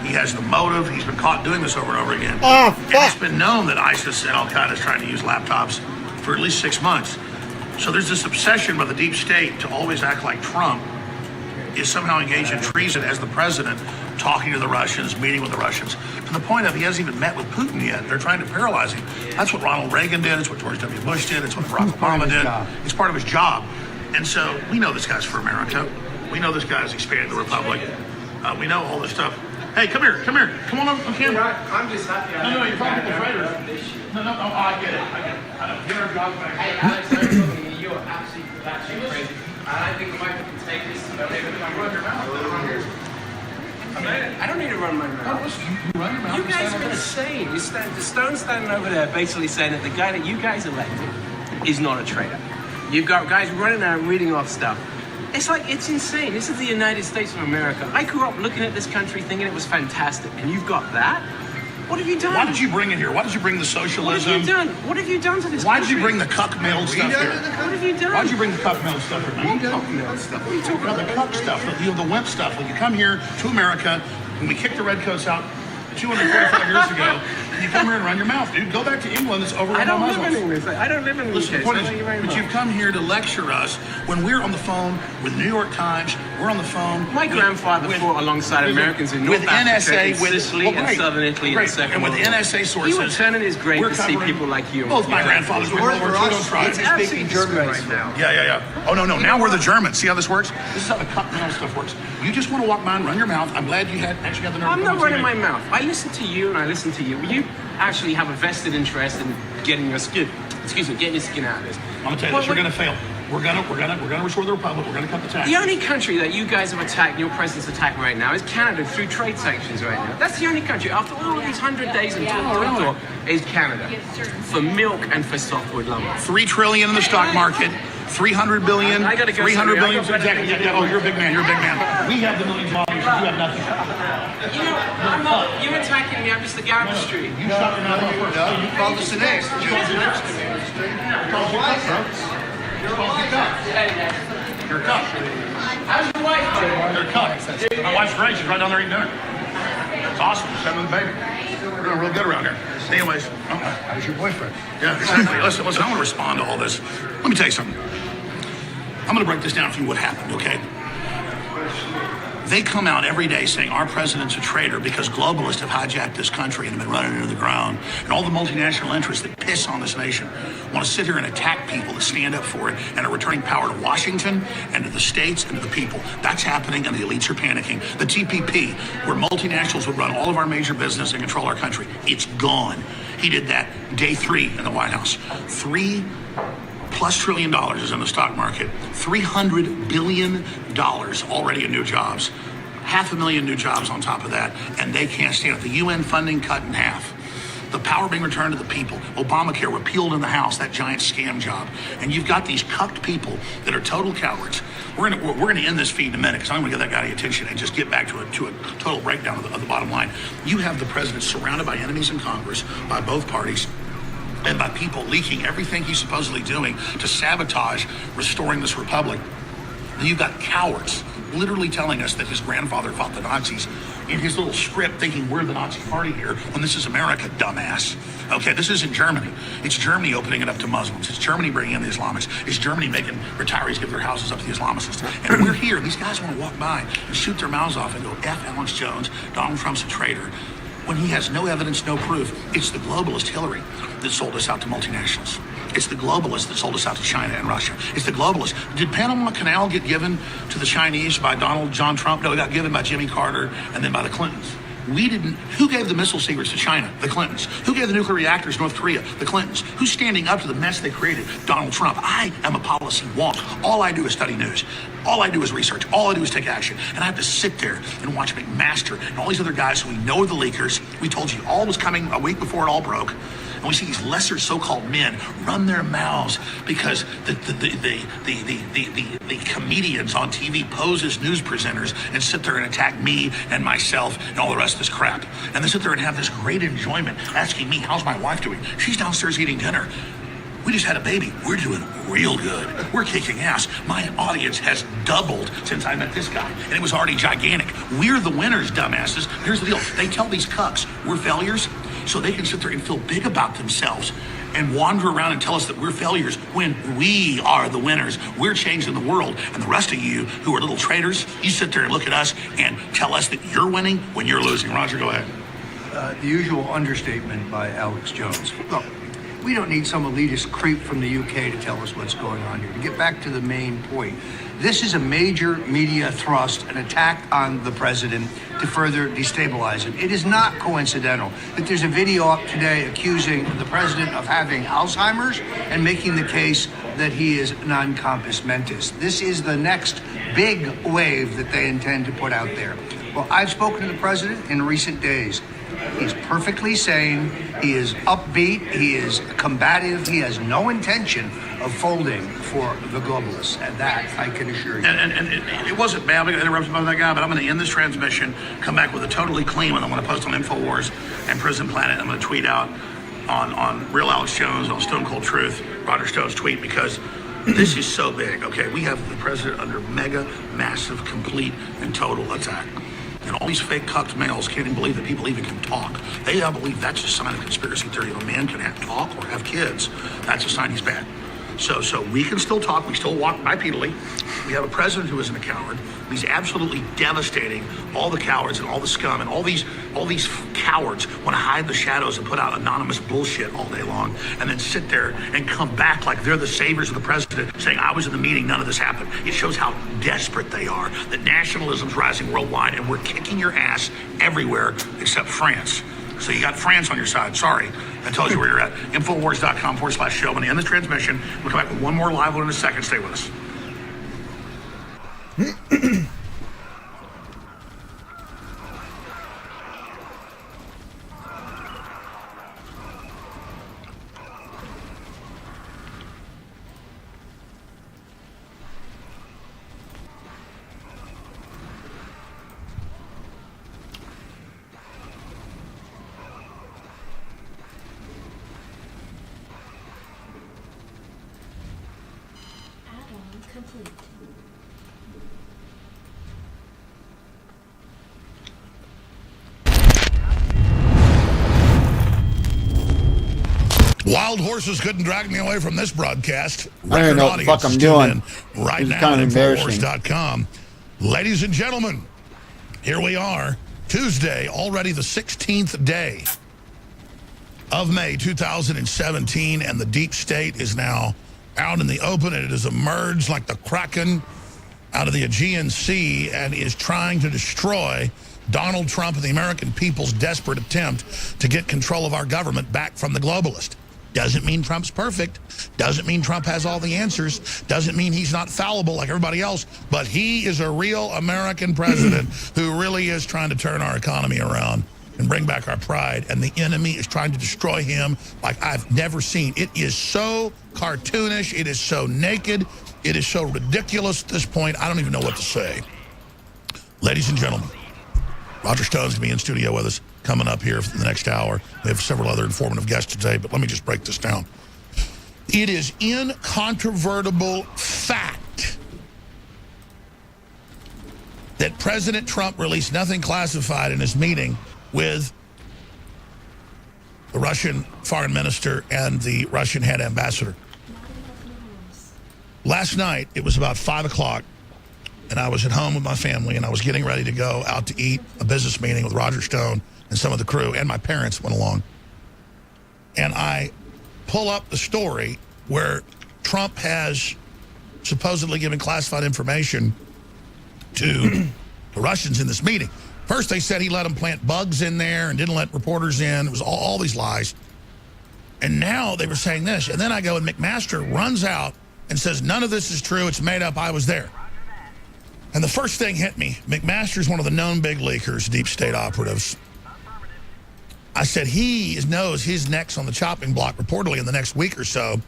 he has the motive, he's been caught doing this over and over again. And it's been known that ISIS and Al-Qaeda is trying to use laptops for at least 6 months. So there's this obsession by the deep state to always act like Trump is somehow engaged in treason as the president talking to the Russians, meeting with the Russians, to the point of he hasn't even met with Putin yet. They're trying to paralyze him. That's what Ronald Reagan did. It's what George W. Bush did. It's what Barack Obama did. It's part of his job. And so we know this guy's for America. We know this guy's expanding the republic. We know all this stuff. Hey, come here. Come on on camera. I'm just happy. No, you're talking to the traitors. No, I get it. I know. Get our jobs back. Hey, Alex, I'm talking to you. You're absolutely crazy. And I think we might have to take this. Run your mouth. I don't need to run my mouth. Listen, you run your mouth. You guys are insane. The Stone's standing over there basically saying that the guy that you guys elected is not a traitor. You've got guys running around reading off stuff. It's insane. This is the United States of America. I grew up looking at this country thinking it was fantastic, and you've got that? What have you done? Why did you bring it here? Why did you bring the socialism? What have you done? What have you done to this Why country? did you bring the cuck mail stuff here? What have you done? Why did you bring the cuck mail stuff here? What cuck mail stuff? What are you talking about? The cuck stuff, the wimp stuff. When you come here to America, when we kicked the redcoats out 245 years ago, and you come here and run your mouth, dude. Go back to England. It's over. I don't live in England. I don't live in the Listen, UK. the point is, but you've come here to lecture us when we're on the phone with the New York Times. We're on the phone. My grandfather fought alongside Americans in North Africa, in Sicily, and Southern Italy in the Second World War. And with NSA sources, he would turn in his grave to see people like you. Both my grandfathers were World War II. Don't try it. It's absolutely German right now. Yeah. Oh, no. Now we're the Germans. See how this works? This is how the cup mail stuff works. You just want to walk by and run your mouth. I'm glad you actually had the nerve. I'm not running my mouth. I listen to you and I listen to you. You actually have a vested interest in getting your skin. Getting your skin out of this. I'm gonna tell you this. You're gonna fail. We're gonna restore the republic. We're gonna cut the tax. The only country that you guys have attacked, your president's attacked right now, is Canada through trade sanctions right now. That's the only country. After all of these 100 days in talk, is Canada for milk and for softwood lumber. $3 trillion in the stock market. 300 billion. I gotta go. 300 billion. Exactly. Yeah. Oh, you're a big man. We have the millions of dollars. You have nothing. You know, I'm not. You're attacking me. I'm just the guy on the street. You shot your mouth first. No, you called us an ex. You're a cuck. How's your wife doing? You're a cuck. My wife's great. She's right down there eating dinner. It's awesome. She's having the baby. We're doing real good around here. Anyways, How's your boyfriend? yeah, exactly. Listen, I want to respond to all this. Let me tell you something. I'm going to break this down for you what happened, okay? They come out every day saying our president's a traitor because globalists have hijacked this country and have been running into the ground. And all the multinational interests that piss on this nation want to sit here and attack people that stand up for it and are returning power to Washington and to the states and to the people. That's happening and the elites are panicking. The TPP, where multinationals would run all of our major business and control our country, it's gone. He did that day 3 in the White House. $3+ trillion is in the stock market. $300 billion already in new jobs. 500,000 new jobs on top of that, and they can't stand it. The UN funding cut in half. The power being returned to the people. Obamacare repealed in the House, that giant scam job. And you've got these cucked people that are total cowards. We're gonna end this feed in a minute because I'm gonna give that guy the attention and just get back to a total breakdown of the bottom line. You have the president surrounded by enemies in Congress, by both parties, and by people leaking everything he's supposedly doing to sabotage restoring this republic. And you've got cowards literally telling us that his grandfather fought the Nazis in his little script, thinking we're the Nazi party here, when this is America, dumbass. Okay, this isn't Germany. It's Germany opening it up to Muslims. It's Germany bringing in the Islamics. It's Germany making retirees give their houses up to the Islamicists. And we're here. These guys want to walk by and shoot their mouths off and go, F. Alex Jones, Donald Trump's a traitor, when he has no evidence, no proof. It's the globalist Hillary that sold us out to multinationals. It's the globalists that sold us out to China and Russia. It's the globalists. Did Panama Canal get given to the Chinese by Donald John Trump? No, it got given by Jimmy Carter and then by the Clintons. We didn't. Who gave the missile secrets to China? The Clintons. Who gave the nuclear reactors to North Korea? The Clintons. Who's standing up to the mess they created? Donald Trump. I am a policy wonk. All I do is study news. All I do is research. All I do is take action. And I have to sit there and watch McMaster and all these other guys who we know are the leakers. We told you all was coming a week before it all broke. And we see these lesser so-called men run their mouths because the comedians on TV pose as news presenters and sit there and attack me and myself and all the rest of this crap. And they sit there and have this great enjoyment asking me, how's my wife doing? She's downstairs eating dinner. We just had a baby. We're doing real good. We're kicking ass. My audience has doubled since I met this guy, and it was already gigantic. We're the winners, dumbasses. Here's the deal. They tell these cucks we're failures so they can sit there and feel big about themselves and wander around and tell us that we're failures when we are the winners. We're changing the world. And the rest of you who are little traitors, you sit there and look at us and tell us that you're winning when you're losing. Roger, go ahead. The usual understatement by Alex Jones. Look, we don't need some elitist creep from the UK to tell us what's going on here. To get back to the main point, this is a major media thrust, an attack on the president to further destabilize him. It is not coincidental that there's a video up today accusing the president of having Alzheimer's and making the case that he is non-compos mentis. This is the next big wave that they intend to put out there. Well, I've spoken to the president in recent days. He's perfectly sane. He is upbeat. He is combative. He has no intention of folding for the globalists. And that I can assure you. And it wasn't bad. We got interrupted by that guy, but I'm going to end this transmission, come back with a totally clean one. I'm going to post on InfoWars and Prison Planet. I'm going to tweet out on Real Alex Jones, on Stone Cold Truth, Roger Stone's tweet, because this is so big, okay? We have the president under mega, massive, complete, and total attack. And all these fake cucked males can't even believe that people even can talk. They don't believe that's a sign of conspiracy theory. If a man can talk or have kids, that's a sign he's bad. So we can still talk. We still walk bipedally. We have a president who isn't a coward. He's absolutely devastating all the cowards and all the scum and all these cowards want to hide the shadows and put out anonymous bullshit all day long and then sit there and come back like they're the saviors of the president saying, I was in the meeting, none of this happened. It shows how desperate they are, that nationalism's rising worldwide and we're kicking your ass everywhere except France. So you got France on your side. Sorry. I told you where you're at. Infowars.com/show. I'm going to end the transmission. We'll come back with one more live one in a second. Stay with us. Wild horses couldn't drag me away from this broadcast. I don't know what the fuck I'm doing. Right It's now kind at of embarrassing. Infowars.com. Ladies and gentlemen, here we are. Tuesday, already the 16th day of May 2017, and the deep state is now out in the open, and it has emerged like the Kraken out of the Aegean Sea and is trying to destroy Donald Trump and the American people's desperate attempt to get control of our government back from the globalist. Doesn't mean Trump's perfect. Doesn't mean Trump has all the answers. Doesn't mean he's not fallible like everybody else. But he is a real American president who really is trying to turn our economy around and bring back our pride. And the enemy is trying to destroy him like I've never seen. It is so cartoonish. It is so naked. It is so ridiculous at this point. I don't even know what to say. Ladies and gentlemen, Roger Stone's going to be in studio with us coming up here for the next hour. We have several other informative guests today, but let me just break this down. It is incontrovertible fact that President Trump released nothing classified in his meeting with the Russian foreign minister and the Russian head ambassador. Last night, it was about 5 o'clock, and I was at home with my family, and I was getting ready to go out to eat a business meeting with Roger Stone and some of the crew, and my parents went along. And I pull up the story where Trump has supposedly given classified information to the Russians in this meeting. First, they said he let them plant bugs in there and didn't let reporters in. It was all these lies. And now they were saying this. And then I go, and McMaster runs out and says, none of this is true. It's made up. I was there. And the first thing hit me. McMaster's one of the known big leakers, deep state operatives. I said he knows his neck's on the chopping block reportedly in the next week or so.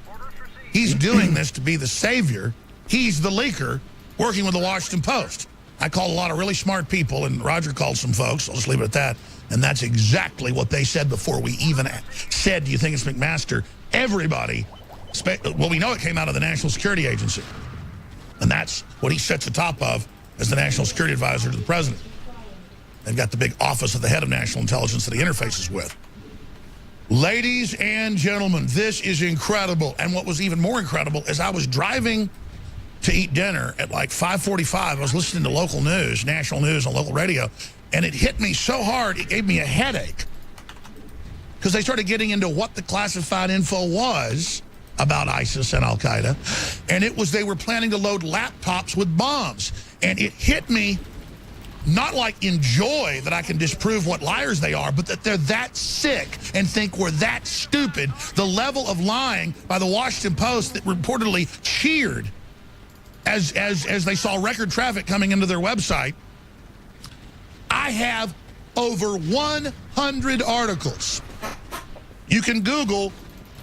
He's doing this to be the savior. He's the leaker working with the Washington Post. I called a lot of really smart people, and Roger called some folks. I'll just leave it at that. And that's exactly what they said before we even said, do you think it's McMaster? Everybody, well, we know it came out of the National Security Agency. And that's what he sits atop of as the National Security Advisor to the president. They've got the big office of the head of national intelligence that he interfaces with. Ladies and gentlemen, this is incredible. And what was even more incredible is I was driving to eat dinner at like 5:45. I was listening to local news, national news on local radio, and it hit me so hard it gave me a headache. Because they started getting into what the classified info was about ISIS and Al-Qaeda. And it was they were planning to load laptops with bombs. And it hit me, not like in joy that I can disprove what liars they are, but that they're that sick and think we're that stupid. The level of lying by the Washington Post that reportedly cheered as they saw record traffic coming into their website. I have over 100 articles. You can Google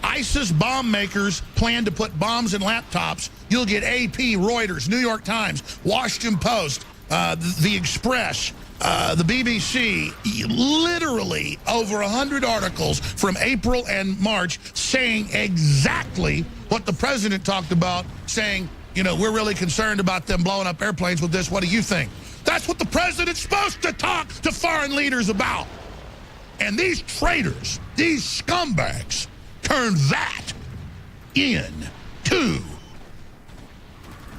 ISIS bomb makers plan to put bombs in laptops. You'll get AP, Reuters, New York Times, Washington Post, The Express, the BBC, literally over 100 articles from April and March saying exactly what the president talked about, saying, you know, we're really concerned about them blowing up airplanes with this. What do you think? That's what the president's supposed to talk to foreign leaders about. And these traitors, these scumbags, turned that into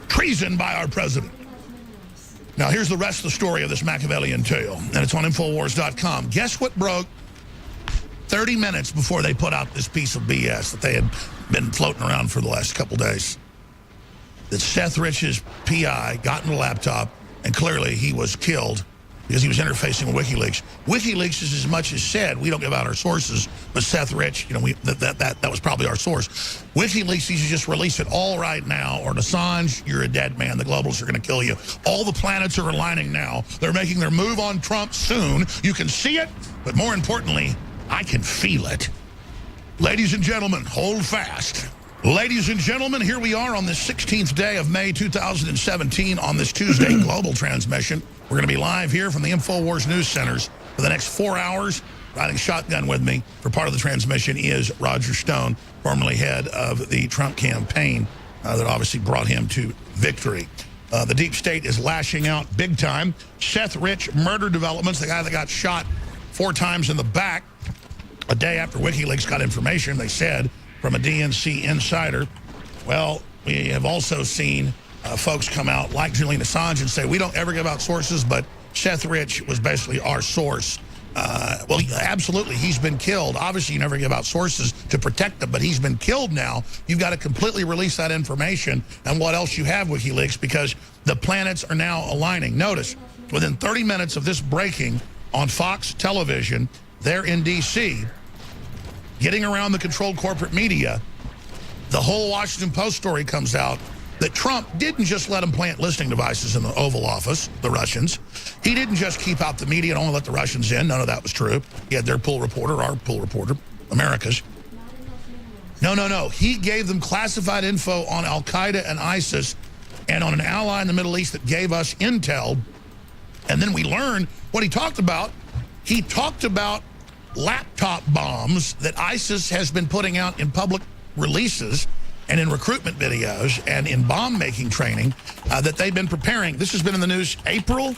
treason by our president. Now, here's the rest of the story of this Machiavellian tale, and it's on Infowars.com. Guess what broke 30 minutes before they put out this piece of BS that they had been floating around for the last couple days? That Seth Rich's PI got in the laptop, and clearly he was killed because he was interfacing with WikiLeaks. WikiLeaks is as much as said, we don't give out our sources, but Seth Rich, you know, that was probably our source. WikiLeaks needs to just release it all right now, or Assange, you're a dead man. The globalists are going to kill you. All the planets are aligning now. They're making their move on Trump soon. You can see it, but more importantly, I can feel it. Ladies and gentlemen, hold fast. Ladies and gentlemen, here we are on the 16th day of May 2017 on this Tuesday global transmission. We're going to be live here from the InfoWars News Centers for the next 4 hours. Riding shotgun with me for part of the transmission is Roger Stone, formerly head of the Trump campaign that obviously brought him to victory. The deep state is lashing out big time. Seth Rich murder developments, the guy that got shot 4 times in the back a day after WikiLeaks got information, they said, from a DNC insider. Well, we have also seen folks come out like Julian Assange and say, we don't ever give out sources, but Seth Rich was basically our source. Well, absolutely, he's been killed. Obviously, you never give out sources to protect them, but he's been killed now. You've got to completely release that information and what else you have, WikiLeaks, because the planets are now aligning. Notice, within 30 minutes of this breaking on Fox television, they're in D.C., getting around the controlled corporate media, the whole Washington Post story comes out that Trump didn't just let them plant listening devices in the Oval Office, the Russians. He didn't just keep out the media and only let the Russians in. None of that was true. He had their pool reporter, our pool reporter, America's. No. He gave them classified info on Al-Qaeda and ISIS and on an ally in the Middle East that gave us intel. And then we learned what he talked about. He talked about laptop bombs that ISIS has been putting out in public releases and in recruitment videos and in bomb-making training that they've been preparing. This has been in the news April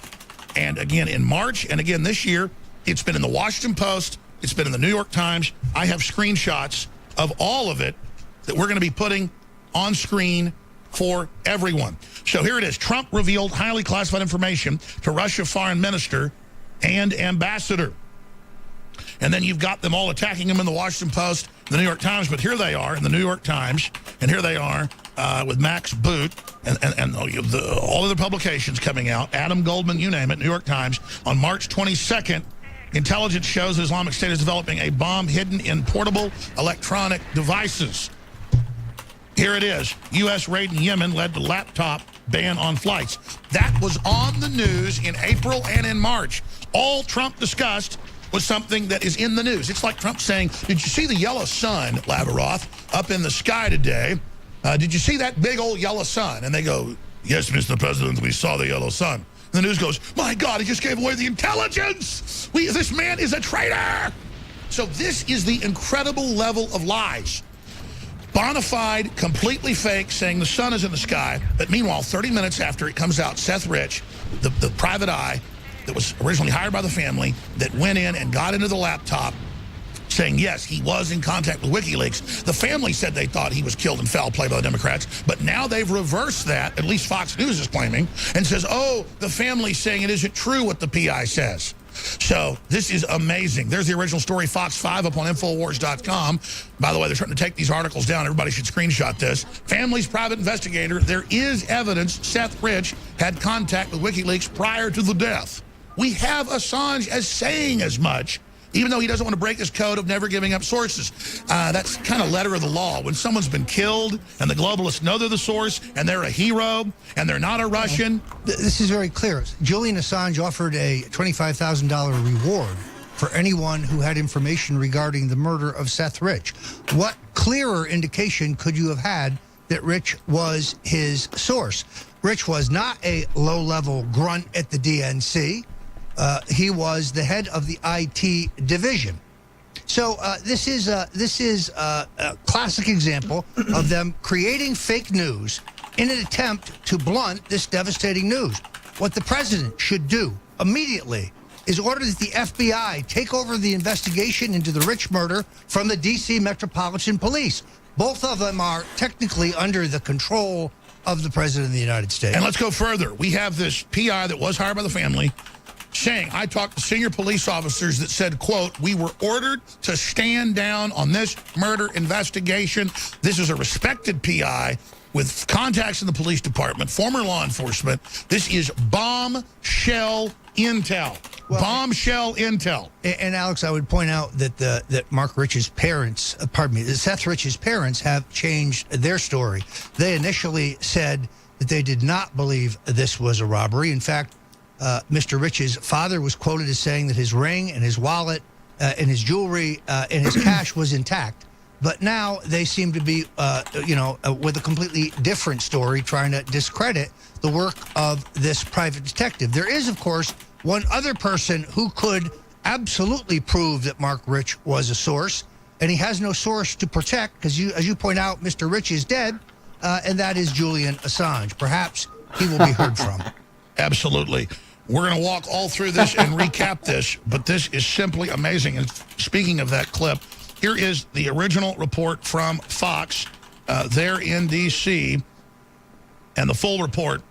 and again in March and again this year. It's been in the Washington Post. It's been in the New York Times. I have screenshots of all of it that we're going to be putting on screen for everyone. So here it is. Trump revealed highly classified information to Russia foreign minister and ambassador. And then you've got them all attacking him in the Washington Post, the New York Times, but here they are in the New York Times, and here they are with Max Boot and all other publications coming out, Adam Goldman, you name it, New York Times. On March 22nd, intelligence shows Islamic State is developing a bomb hidden in portable electronic devices. Here it is. U.S. raid in Yemen led to laptop ban on flights. That was on the news in April and in March. All Trump discussed was something that is in the news. It's like Trump saying, did you see the yellow sun, Lavrov, up in the sky today? Did you see that big old yellow sun? And they go, yes, Mr. President, we saw the yellow sun. And the news goes, my God, he just gave away the intelligence. This man is a traitor. So this is the incredible level of lies. Bonafide, completely fake, saying the sun is in the sky. But meanwhile, 30 minutes after it comes out, Seth Rich, the private eye, that was originally hired by the family, that went in and got into the laptop, saying, yes, he was in contact with WikiLeaks. The family said they thought he was killed in foul play by the Democrats, but now they've reversed that, at least Fox News is claiming, and says, oh, the family's saying it isn't true what the PI says. So this is amazing. There's the original story, Fox 5, up on Infowars.com. By the way, they're starting to take these articles down. Everybody should screenshot this. Family's private investigator. There is evidence Seth Rich had contact with WikiLeaks prior to the death. We have Assange as saying as much, even though he doesn't want to break his code of never giving up sources. That's kind of letter of the law. When someone's been killed and the globalists know they're the source and they're a hero and they're not a Russian. This is very clear. Julian Assange offered a $25,000 reward for anyone who had information regarding the murder of Seth Rich. What clearer indication could you have had that Rich was his source? Rich was not a low-level grunt at the DNC. He was the head of the IT division. So this is a classic example of them creating fake news in an attempt to blunt this devastating news. What the president should do immediately is order that the FBI take over the investigation into the Rich murder from the D.C. Metropolitan Police. Both of them are technically under the control of the President of the United States. And let's go further. We have this PI that was hired by the family saying, I talked to senior police officers that said, quote, we were ordered to stand down on this murder investigation. This is a respected PI with contacts in the police department, former law enforcement. This is bombshell intel. Bombshell intel. And Alex, I would point out that that Mark Rich's parents, Seth Rich's parents have changed their story. They initially said that they did not believe this was a robbery. In fact, Mr. Rich's father was quoted as saying that his ring and his wallet and his jewelry and his cash was intact. But now they seem to be, with a completely different story, trying to discredit the work of this private detective. There is, of course, one other person who could absolutely prove that Mark Rich was a source, and he has no source to protect because, as you point out, Mr. Rich is dead, and that is Julian Assange. Perhaps he will be heard from. Absolutely. We're going to walk all through this and recap this, but this is simply amazing. And speaking of that clip, here is the original report from Fox there in D.C., and the full report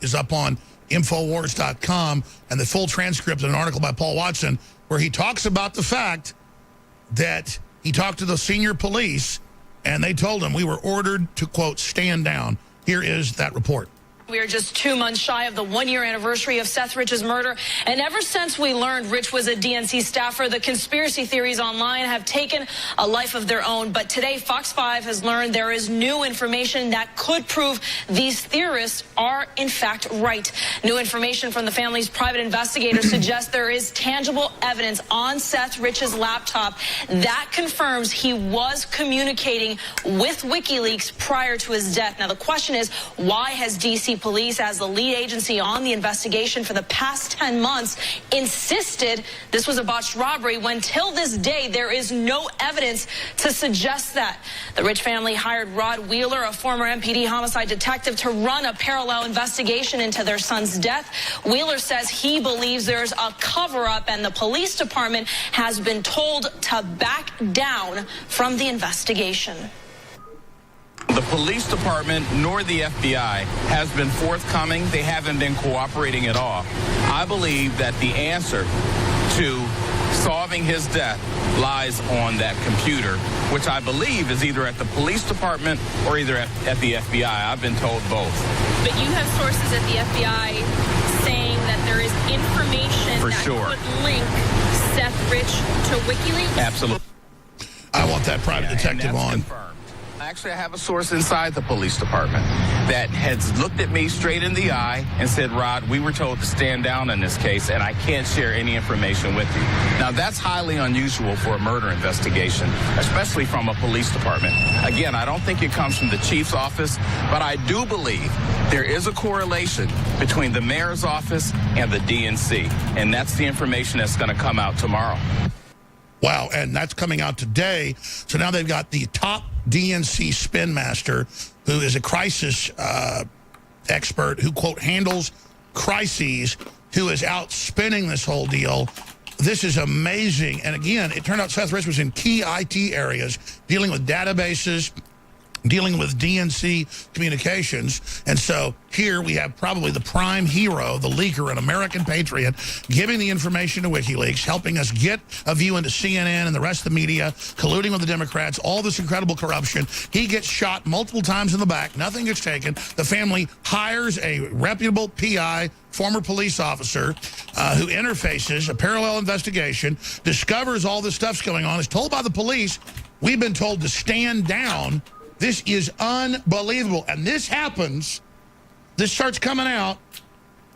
is up on Infowars.com, and the full transcript of an article by Paul Watson where he talks about the fact that he talked to the senior police, and they told him we were ordered to, quote, stand down. Here is that report. We are just 2 months shy of the 1-year anniversary of Seth Rich's murder. And ever since we learned Rich was a DNC staffer, the conspiracy theories online have taken a life of their own. But today, Fox 5 has learned there is new information that could prove these theorists are, in fact, right. New information from the family's private investigator suggests there is tangible evidence on Seth Rich's laptop that confirms he was communicating with WikiLeaks prior to his death. Now, the question is, why has D.C. Police, as the lead agency on the investigation for the past 10 months, insisted this was a botched robbery when till this day there is no evidence to suggest that? The Rich family hired Rod Wheeler, a former MPD homicide detective, to run a parallel investigation into their son's death. Wheeler says he believes there's a cover-up and the police department has been told to back down from the investigation. The police department nor the FBI has been forthcoming. They haven't been cooperating at all. I believe that the answer to solving his death lies on that computer, which I believe is either at the police department or either at the FBI. I've been told both. But you have sources at the FBI saying that there is information For that sure. could link Seth Rich to WikiLeaks? Absolutely. I want that private detective on. Confirmed. Actually, I have a source inside the police department that has looked at me straight in the eye and said, Rod, we were told to stand down in this case, and I can't share any information with you. Now, that's highly unusual for a murder investigation, especially from a police department. Again, I don't think it comes from the chief's office, but I do believe there is a correlation between the mayor's office and the DNC, and that's the information that's going to come out tomorrow. Wow, and that's coming out today. So now they've got the top DNC spin master, who is a crisis expert who, quote, handles crises, who is out spinning this whole deal. This is amazing. And again, it turned out Seth Rich was in key IT areas, dealing with databases, dealing with DNC communications. And so here we have probably the prime hero, the leaker, an American patriot, giving the information to WikiLeaks, helping us get a view into CNN and the rest of the media, colluding with the Democrats, all this incredible corruption. He gets shot multiple times in the back. Nothing gets taken. The family hires a reputable PI, former police officer, who interfaces a parallel investigation, discovers all this stuff's going on, is told by the police, we've been told to stand down. This is unbelievable. And this happens, this starts coming out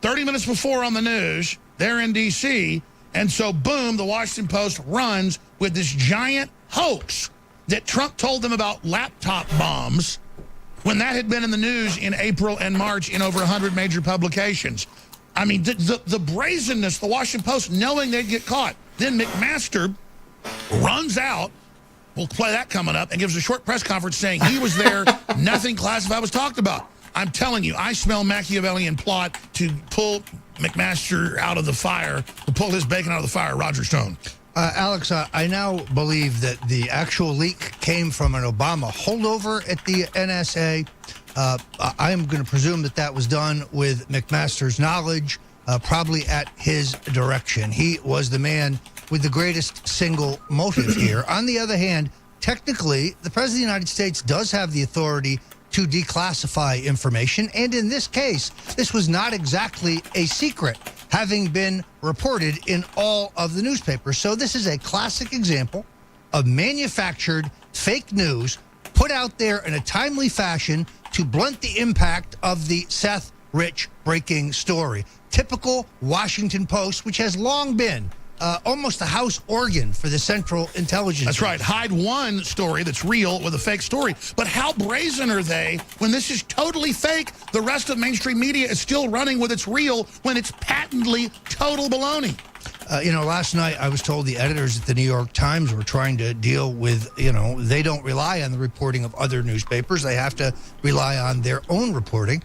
30 minutes before on the news. They're in D.C. And so, boom, the Washington Post runs with this giant hoax that Trump told them about laptop bombs when that had been in the news in April and March in over 100 major publications. I mean, the brazenness, the Washington Post, knowing they'd get caught. Then McMaster runs out. We'll play that coming up, and gives a short press conference saying he was there, nothing classified was talked about. I'm telling you, I smell Machiavellian plot to pull McMaster out of the fire, to pull his bacon out of the fire, Roger Stone. Alex, I now believe that the actual leak came from an Obama holdover at the NSA. I am going to presume that that was done with McMaster's knowledge, probably at his direction. He was the man with the greatest single motive here. On the other hand, technically, the President of the United States does have the authority to declassify information. And in this case, this was not exactly a secret, having been reported in all of the newspapers. So this is a classic example of manufactured fake news put out there in a timely fashion to blunt the impact of the Seth Rich breaking story. Typical Washington Post, which has long been almost a house organ for the Central Intelligence. That's right. Hide one story that's real with a fake story. But how brazen are they when this is totally fake? The rest of mainstream media is still running with it's real when it's patently total baloney. Last night I was told the editors at the New York Times were trying to deal with, they don't rely on the reporting of other newspapers. They have to rely on their own reporting.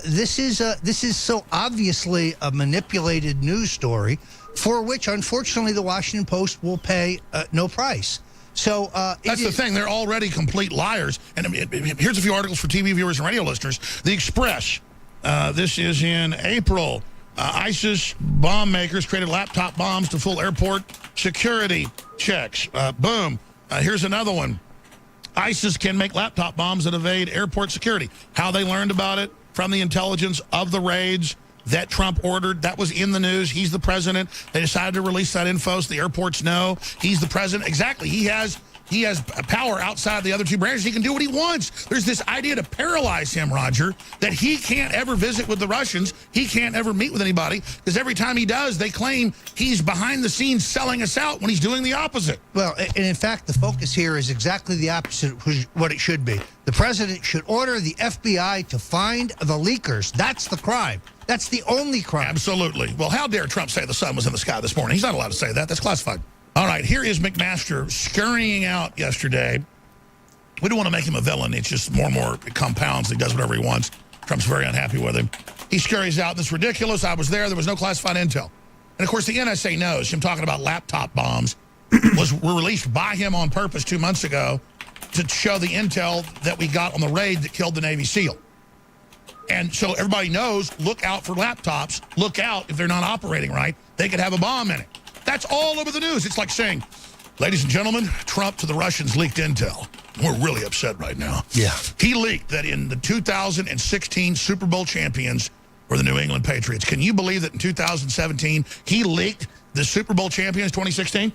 This is so obviously a manipulated news story for which, unfortunately, the Washington Post will pay no price. So that's the thing. They're already complete liars. And here's a few articles for TV viewers and radio listeners. The Express. This is in April. ISIS bomb makers created laptop bombs to fool airport security checks. Boom. Here's another one. ISIS can make laptop bombs that evade airport security. How they learned about it? From the intelligence of the raids that Trump ordered. That was in the news. He's the president. They decided to release that info so the airports know he's the president. Exactly. He has power outside the other two branches. He can do what he wants. There's this idea to paralyze him, Roger, that he can't ever visit with the Russians. He can't ever meet with anybody because every time he does, they claim he's behind the scenes selling us out when he's doing the opposite. Well, and in fact, the focus here is exactly the opposite of what it should be. The president should order the FBI to find the leakers. That's the crime. That's the only crime. Absolutely. Well, how dare Trump say the sun was in the sky this morning? He's not allowed to say that. That's classified. All right, here is McMaster scurrying out yesterday. We don't want to make him a villain. It's just more and more it compounds. He does whatever he wants. Trump's very unhappy with him. He scurries out. This is ridiculous. I was there. There was no classified intel. And, of course, the NSA knows. Him talking about laptop bombs were released by him on purpose 2 months ago to show the intel that we got on the raid that killed the Navy SEAL. And so everybody knows, look out for laptops. Look out if they're not operating right. They could have a bomb in it. That's all over the news. It's like saying, ladies and gentlemen, Trump to the Russians leaked intel. We're really upset right now. Yeah. He leaked that in the 2016 Super Bowl champions were the New England Patriots. Can you believe that in 2017 he leaked the Super Bowl champions 2016?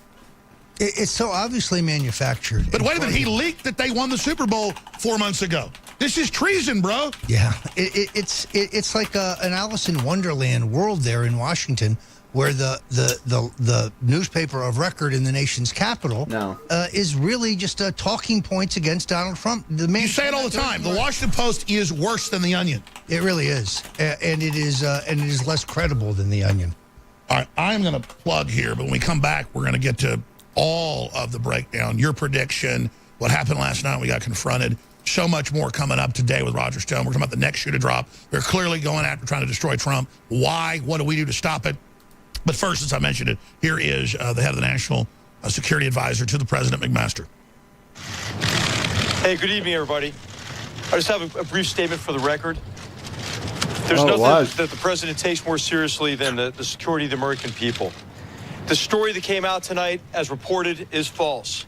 It's so obviously manufactured. But wait a minute, he leaked that they won the Super Bowl 4 months ago. This is treason, bro. Yeah, it's like an Alice in Wonderland world there in Washington, where the newspaper of record in the nation's capital is really just talking points against Donald Trump. You say it all the time. The Washington Post is worse than the Onion. It really is, and it is less credible than the Onion. All right, I'm going to plug here, but when we come back, we're going to get to all of the breakdown, your prediction, what happened last night. We got confronted. So much more coming up today with Roger Stone. We're talking about the next shoe to drop. They're clearly going after trying to destroy Trump. Why? What do we do to stop it? But first, as I mentioned it, here is the head of the National Security Advisor to the President, McMaster. Hey, good evening, everybody. I just have a brief statement for the record. There's nothing that the president takes more seriously than the security of the American people. The story that came out tonight, as reported, is false.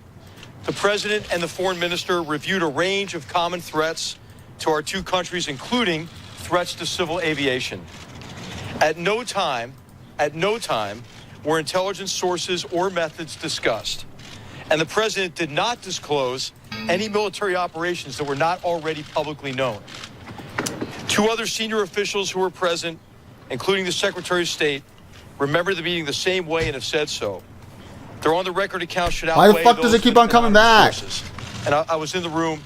The president and the foreign minister reviewed a range of common threats to our two countries, including threats to civil aviation. At no time were intelligence sources or methods discussed. And the president did not disclose any military operations that were not already publicly known. Two other senior officials who were present, including the Secretary of State, remember the meeting the same way and have said so. Their on-the-record account should outweigh. Why the fuck does it keep on coming back? And I was in the room.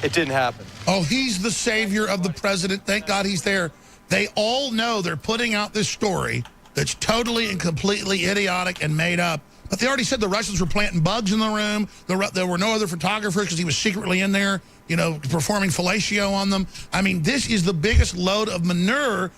It didn't happen. Oh, he's the savior of the president. Thank God he's there. They all know they're putting out this story that's totally and completely idiotic and made up. But they already said the Russians were planting bugs in the room. There were no other photographers because he was secretly in there, you know, performing fellatio on them. I mean, this is the biggest load of manure.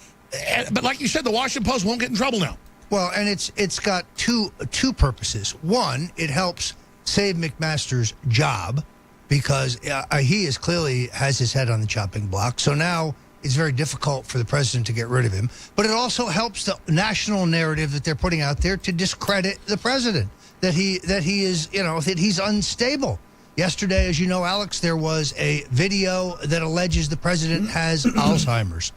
But like you said, the Washington Post won't get in trouble now. Well, and it's got two purposes. One, it helps save McMaster's job because he is clearly has his head on the chopping block. So now it's very difficult for the president to get rid of him. But it also helps the national narrative that they're putting out there to discredit the president, that he is, you know, that he's unstable. Yesterday, as you know, Alex, there was a video that alleges the president has Alzheimer's.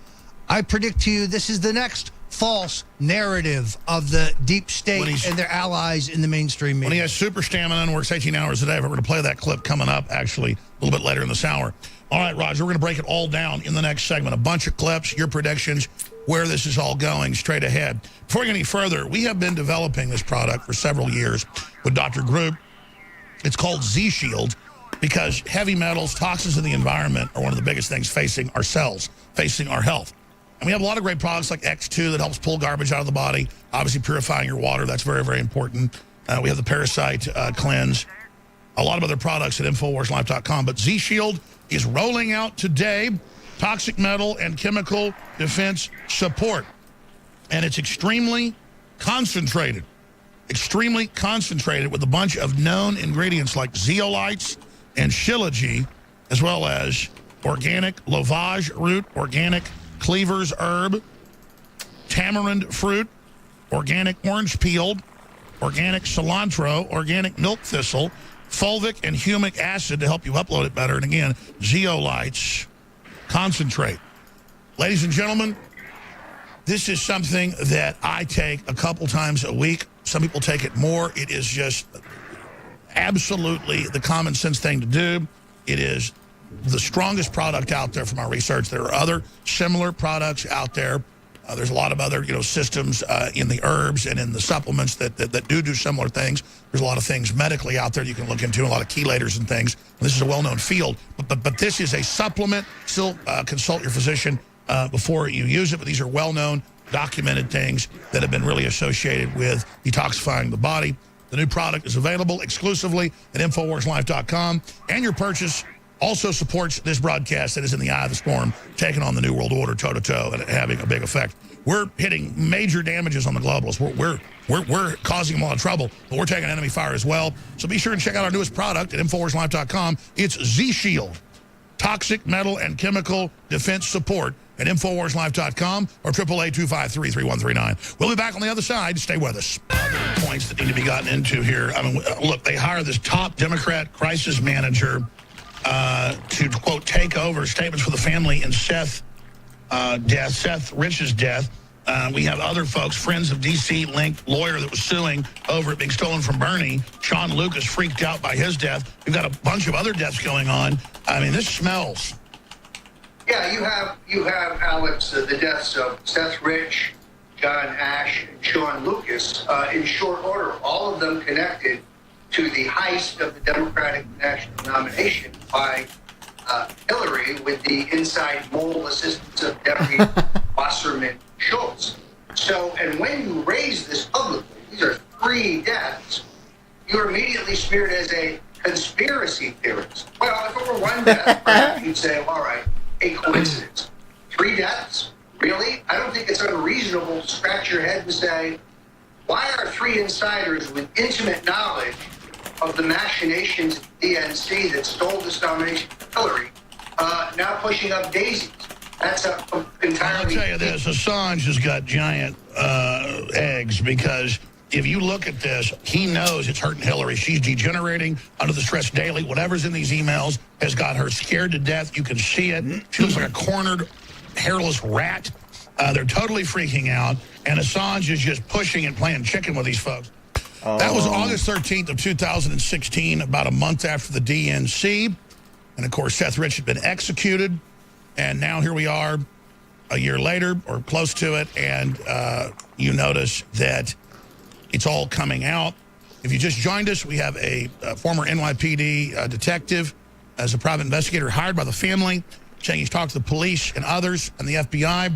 I predict to you this is the next false narrative of the deep state and their allies in the mainstream media. When he has super stamina and works 18 hours a day, we're going to play that clip coming up, actually, a little bit later in this hour. All right, Roger, we're going to break it all down in the next segment. A bunch of clips, your predictions, where this is all going straight ahead. Before we get any further, we have been developing this product for several years with Dr. Group. It's called Z-Shield because heavy metals, toxins in the environment are one of the biggest things facing our cells, facing our health. And we have a lot of great products like X2 that helps pull garbage out of the body, obviously purifying your water. That's very, very important. We have the Parasite Cleanse, a lot of other products at InfoWarsLife.com. But Z-Shield is rolling out today toxic metal and chemical defense support. And it's extremely concentrated with a bunch of known ingredients like zeolites and shilajit, as well as organic lavage root, organic cleaver's herb, tamarind fruit, organic orange peel, organic cilantro, organic milk thistle, fulvic and humic acid to help you upload it better. And again, zeolites concentrate. Ladies and gentlemen, this is something that I take a couple times a week. Some people take it more. It is just absolutely the common sense thing to do. It is the strongest product out there from our research. There are other similar products out there. There's a lot of other, systems in the herbs and in the supplements that do similar things. There's a lot of things medically out there you can look into, a lot of chelators and things. This is a well-known field, but this is a supplement. Still consult your physician before you use it, but these are well-known, documented things that have been really associated with detoxifying the body. The new product is available exclusively at InfoWarsLife.com, and your purchase also supports this broadcast that is in the eye of the storm, taking on the New World Order toe-to-toe and having a big effect. We're hitting major damages on the globalists. We're causing them a lot of trouble, but we're taking enemy fire as well. So be sure and check out our newest product at InfoWarsLife.com. It's Z-Shield, toxic metal and chemical defense support at InfoWarsLife.com or 888-253-3139. We'll be back on the other side. Stay with us. Other points that need to be gotten into here. I mean, look, they hired this top Democrat crisis manager to, quote, take over statements for the family in Seth Rich's death. We have other folks, friends of D.C. linked lawyer that was suing over it being stolen from Bernie. Sean Lucas freaked out by his death. We've got a bunch of other deaths going on. I mean, this smells. Yeah, you have Alex, the deaths of Seth Rich, John Ash, and Sean Lucas in short order, all of them connected to the heist of the Democratic national nomination by Hillary with the inside mole assistance of Deputy Wasserman Schultz. So, and when you raise this publicly, these are 3 deaths, you're immediately smeared as a conspiracy theorist. Well, if it were 1 death, perhaps you'd say, all right, a coincidence. 3 deaths? Really? I don't think it's unreasonable to scratch your head and say, Why are 3 insiders with intimate knowledge of the machinations of the DNC that stole this nomination from Hillary now pushing up daisies? That's entirely... I'll tell you this, Assange has got giant eggs, because if you look at this, he knows it's hurting Hillary. She's degenerating under the stress daily. Whatever's in these emails has got her scared to death. You can see it. She looks like a cornered, hairless rat. They're totally freaking out, and Assange is just pushing and playing chicken with these folks. That was August 13th of 2016, about a month after the DNC. And, of course, Seth Rich had been executed. And now here we are a year later, or close to it, and you notice that it's all coming out. If you just joined us, we have a former NYPD detective as a private investigator hired by the family, saying he's talked to the police and others and the FBI.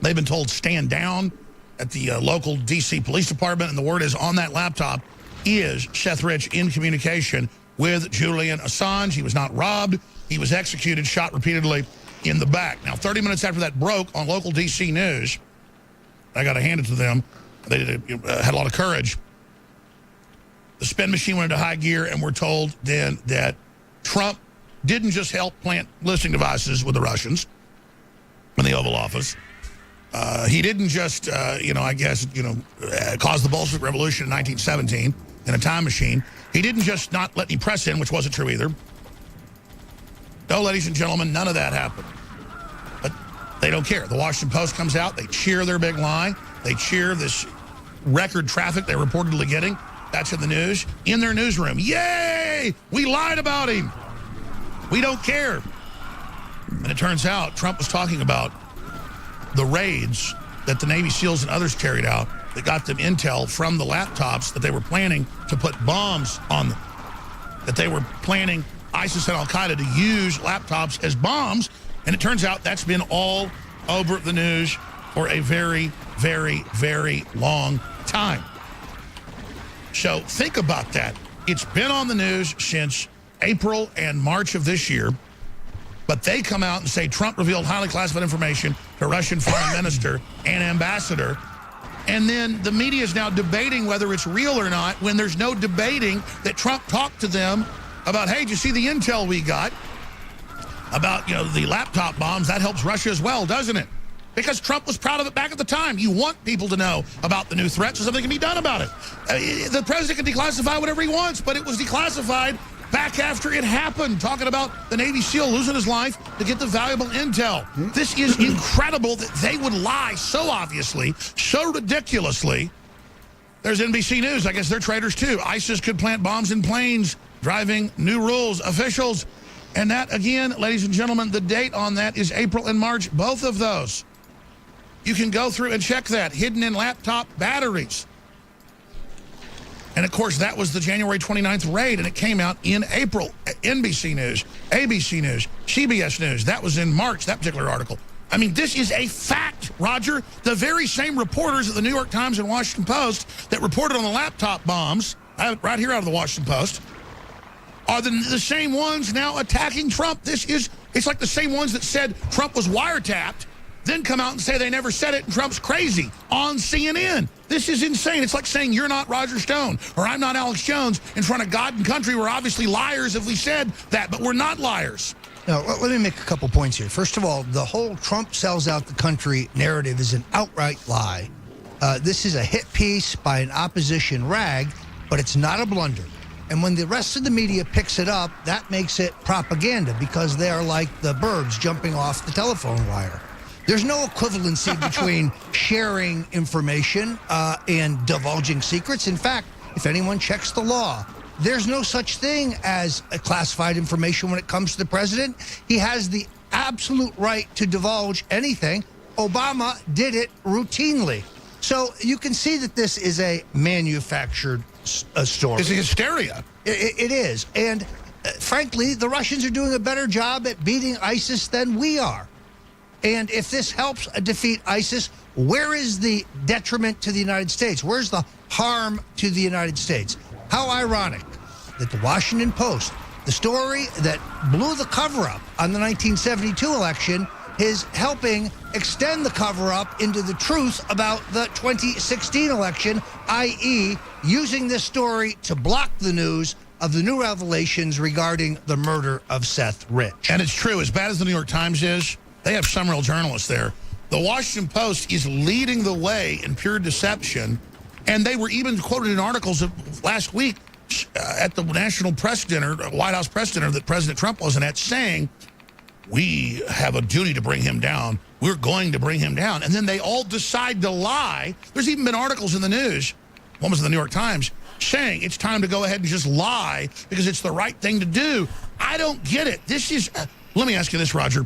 They've been told stand down at the local D.C. Police Department, and the word is on that laptop is Seth Rich in communication with Julian Assange. He was not robbed. He was executed, shot repeatedly in the back. Now, 30 minutes after that broke on local D.C. news, I got to hand it to them. They had a lot of courage. The spin machine went into high gear, and we're told then that Trump didn't just help plant listening devices with the Russians in the Oval Office. He didn't just, cause the Bolshevik Revolution in 1917 in a time machine. He didn't just not let any press in, which wasn't true either. No, ladies and gentlemen, none of that happened. But they don't care. The Washington Post comes out. They cheer their big lie. They cheer this record traffic they're reportedly getting. That's in the news. In their newsroom. Yay! We lied about him. We don't care. And it turns out Trump was talking about the raids that the Navy SEALs and others carried out that got them intel from the laptops that they were planning to put bombs on them. That they were planning, ISIS and Al-Qaeda, to use laptops as bombs. And it turns out that's been all over the news for a very, very, very long time. So think about that. It's been on the news since April and March of this year. But they come out and say Trump revealed highly classified information to Russian foreign minister and ambassador. And then the media is now debating whether it's real or not, when there's no debating that Trump talked to them about, hey, did you see the intel we got about, the laptop bombs? That helps Russia as well, doesn't it? Because Trump was proud of it back at the time. You want people to know about the new threats so something can be done about it. The president can declassify whatever he wants, but it was declassified back after it happened, talking about the Navy SEAL losing his life to get the valuable intel. This is incredible that they would lie so obviously, so ridiculously. There's NBC News. I guess they're traitors too. ISIS could plant bombs in planes, driving new rules, officials. And that, again, ladies and gentlemen, the date on that is April and March, both of those. You can go through and check that, hidden in laptop batteries. And, of course, that was the January 29th raid, and it came out in April. NBC News, ABC News, CBS News. That was in March, that particular article. I mean, this is a fact, Roger. The very same reporters at the New York Times and Washington Post that reported on the laptop bombs, I have it right here out of the Washington Post, are the same ones now attacking Trump. It's like the same ones that said Trump was wiretapped, then come out and say they never said it and Trump's crazy on CNN. This is insane. It's like saying you're not Roger Stone or I'm not Alex Jones in front of God and country. We're obviously liars if we said that, but we're not liars. Now, let me make a couple points here. First of all, the whole Trump sells out the country narrative is an outright lie. This is a hit piece by an opposition rag, but it's not a blunder. And when the rest of the media picks it up, that makes it propaganda because they're like the birds jumping off the telephone wire. There's no equivalency between sharing information and divulging secrets. In fact, if anyone checks the law, there's no such thing as a classified information when it comes to the president. He has the absolute right to divulge anything. Obama did it routinely. So you can see that this is a manufactured story. It's a hysteria. It is. And frankly, the Russians are doing a better job at beating ISIS than we are. And if this helps defeat ISIS, where is the detriment to the United States? Where's the harm to the United States? How ironic that the Washington Post, the story that blew the cover up on the 1972 election, is helping extend the cover-up into the truth about the 2016 election, i.e. using this story to block the news of the new revelations regarding the murder of Seth Rich. And it's true, as bad as the New York Times is, they have some real journalists there. The Washington Post is leading the way in pure deception, and they were even quoted in articles last week at the National Press Dinner, White House Press Dinner that President Trump wasn't at, saying, we have a duty to bring him down. We're going to bring him down. And then they all decide to lie. There's even been articles in the news, one was in the New York Times, saying it's time to go ahead and just lie because it's the right thing to do. I don't get it. This is, let me ask you this, Roger.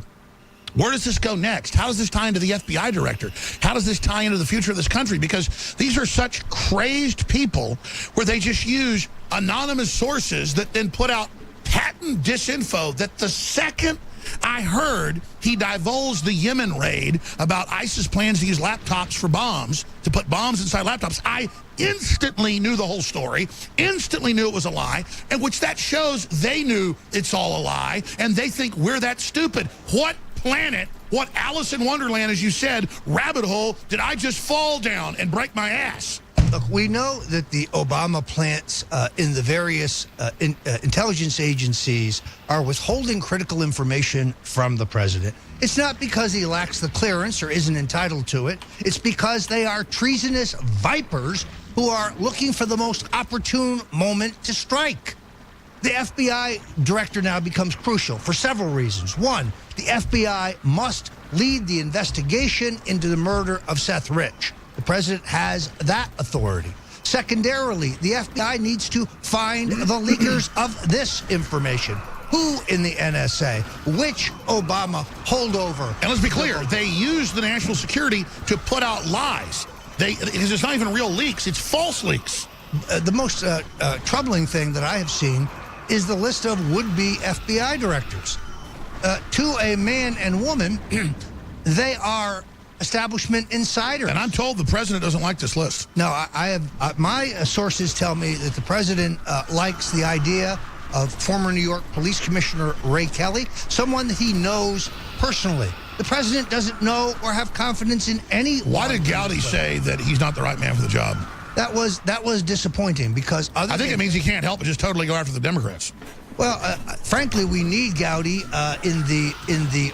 Where does this go next? How does this tie into the FBI director? How does this tie into the future of this country? Because these are such crazed people where they just use anonymous sources that then put out patent disinfo that the second I heard he divulged the Yemen raid about ISIS plans to use laptops for bombs, to put bombs inside laptops, I instantly knew the whole story, instantly knew it was a lie, and which that shows they knew it's all a lie, and they think we're that stupid. What planet, what Alice in Wonderland, as you said, rabbit hole did I just fall down and break my ass? Look, we know that the Obama plants in the various intelligence agencies are withholding critical information from the president. It's not because he lacks the clearance or isn't entitled to it. It's because they are treasonous vipers who are looking for the most opportune moment to strike. The FBI director now becomes crucial for several reasons. One, the FBI must lead the investigation into the murder of Seth Rich. The president has that authority. Secondarily, the FBI needs to find the leakers of this information. Who in the NSA? Which Obama holdover? And let's be clear, they use the national security to put out lies. Because it's not even real leaks, it's false leaks. The most troubling thing that I have seen is the list of would-be FBI directors. To a man and woman, they are establishment insiders. And I'm told the president doesn't like this list. No, I have my sources tell me that the president likes the idea of former New York Police Commissioner Ray Kelly, someone that he knows personally. The president doesn't know or have confidence in any. Why did Gowdy say that he's not the right man for the job? That was disappointing because I think it means he can't help but just totally go after the Democrats. Well, frankly, we need Gowdy in the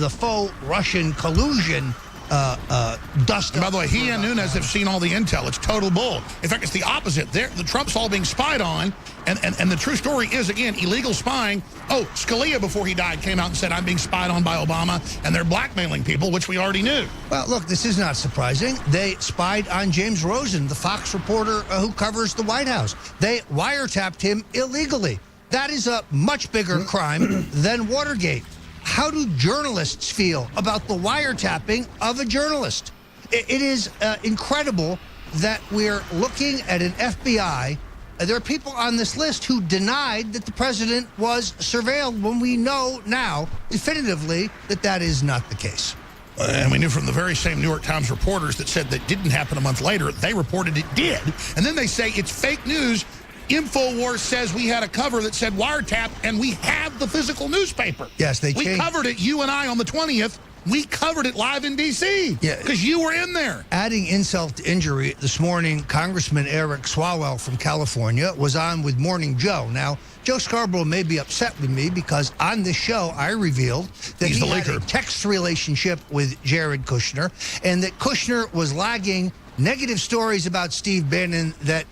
faux Russian collusion dust. And by the way, he and Nunes have seen all the intel. It's total bull. In fact, it's the opposite. The Trump's all being spied on, and the true story is, again, illegal spying. Oh, Scalia, before he died, came out and said, I'm being spied on by Obama, and they're blackmailing people, which we already knew. Well, look, this is not surprising. They spied on James Rosen, the Fox reporter who covers the White House. They wiretapped him illegally. That is a much bigger crime than Watergate. How do journalists feel about the wiretapping of a journalist? It is incredible that we're looking at an FBI. There are people on this list who denied that the president was surveilled when we know now definitively that that is not the case. And we knew from the very same New York Times reporters that said that didn't happen a month later, they reported it did. And then they say it's fake news. InfoWars says we had a cover that said wiretap, and we have the physical newspaper. Yes, we covered it, you and I, on the 20th. We covered it live in D.C. Yeah, because you were in there. Adding insult to injury, this morning, Congressman Eric Swalwell from California was on with Morning Joe. Now, Joe Scarborough may be upset with me because on this show, I revealed that he had a text relationship with Jared Kushner, and that Kushner was lagging negative stories about Steve Bannon that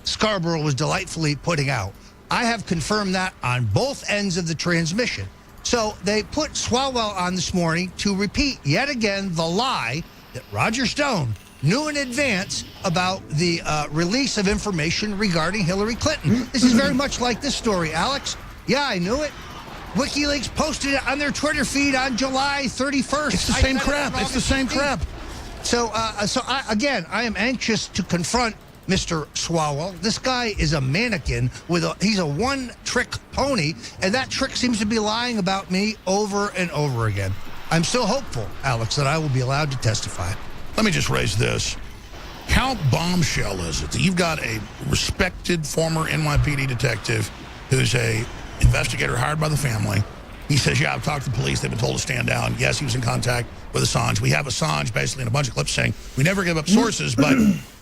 Scarborough was delightfully putting out. I have confirmed that on both ends of the transmission. So they put Swalwell on this morning to repeat yet again the lie that Roger Stone knew in advance about the release of information regarding Hillary Clinton. This is very much like this story, Alex. Yeah, I knew it. WikiLeaks posted it on their Twitter feed on July 31st. It's the same crap. It's the same crap. So I am anxious to confront Mr. Swalwell. This guy is a mannequin he's a one-trick pony, and that trick seems to be lying about me over and over again. I'm still hopeful, Alex, that I will be allowed to testify. Let me just raise this. How bombshell is it that you've got a respected former NYPD detective who's a investigator hired by the family He says, yeah, I've talked to the police. They've been told to stand down. Yes, he was in contact with Assange. We have Assange basically in a bunch of clips saying, we never give up sources, but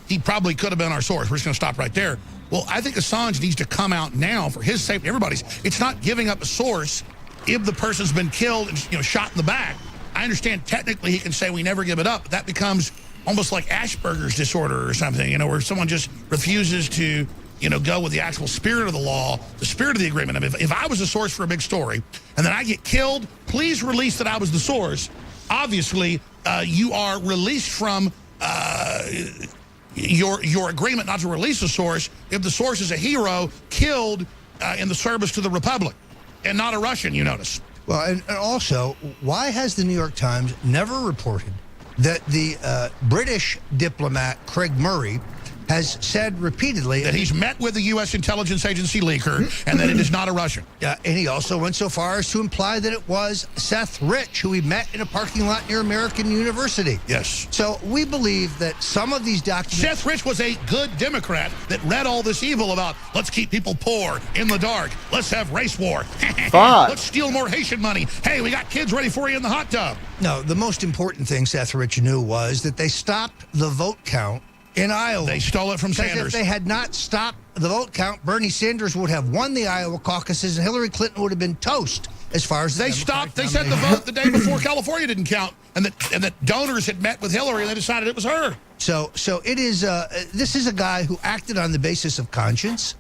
he probably could have been our source. We're just going to stop right there. Well, I think Assange needs to come out now for his safety, everybody's. It's not giving up a source if the person's been killed and shot in the back. I understand technically he can say we never give it up, but that becomes almost like Asperger's disorder or something, where someone just refuses to go with the actual spirit of the law, the spirit of the agreement. I mean, if I was the source for a big story and then I get killed, please release that I was the source. Obviously, you are released from your agreement not to release the source if the source is a hero killed in the service to the Republic and not a Russian, you notice. Well, and also, why has the New York Times never reported that the British diplomat Craig Murray has said repeatedly that he's met with the U.S. intelligence agency leaker and that it is not a Russian. And he also went so far as to imply that it was Seth Rich, who he met in a parking lot near American University. Yes. So we believe that some of these documents... Seth Rich was a good Democrat that read all this evil about let's keep people poor, in the dark, let's have race war, let's steal more Haitian money, hey, we got kids ready for you in the hot tub. No, the most important thing Seth Rich knew was that they stopped the vote count in Iowa. They stole it from Sanders. If they had not stopped the vote count, Bernie Sanders would have won the Iowa caucuses and Hillary Clinton would have been toast as far as they stopped. They said the vote the day before California didn't count, and that donors had met with Hillary and they decided it was her. So it is. This is a guy who acted on the basis of conscience,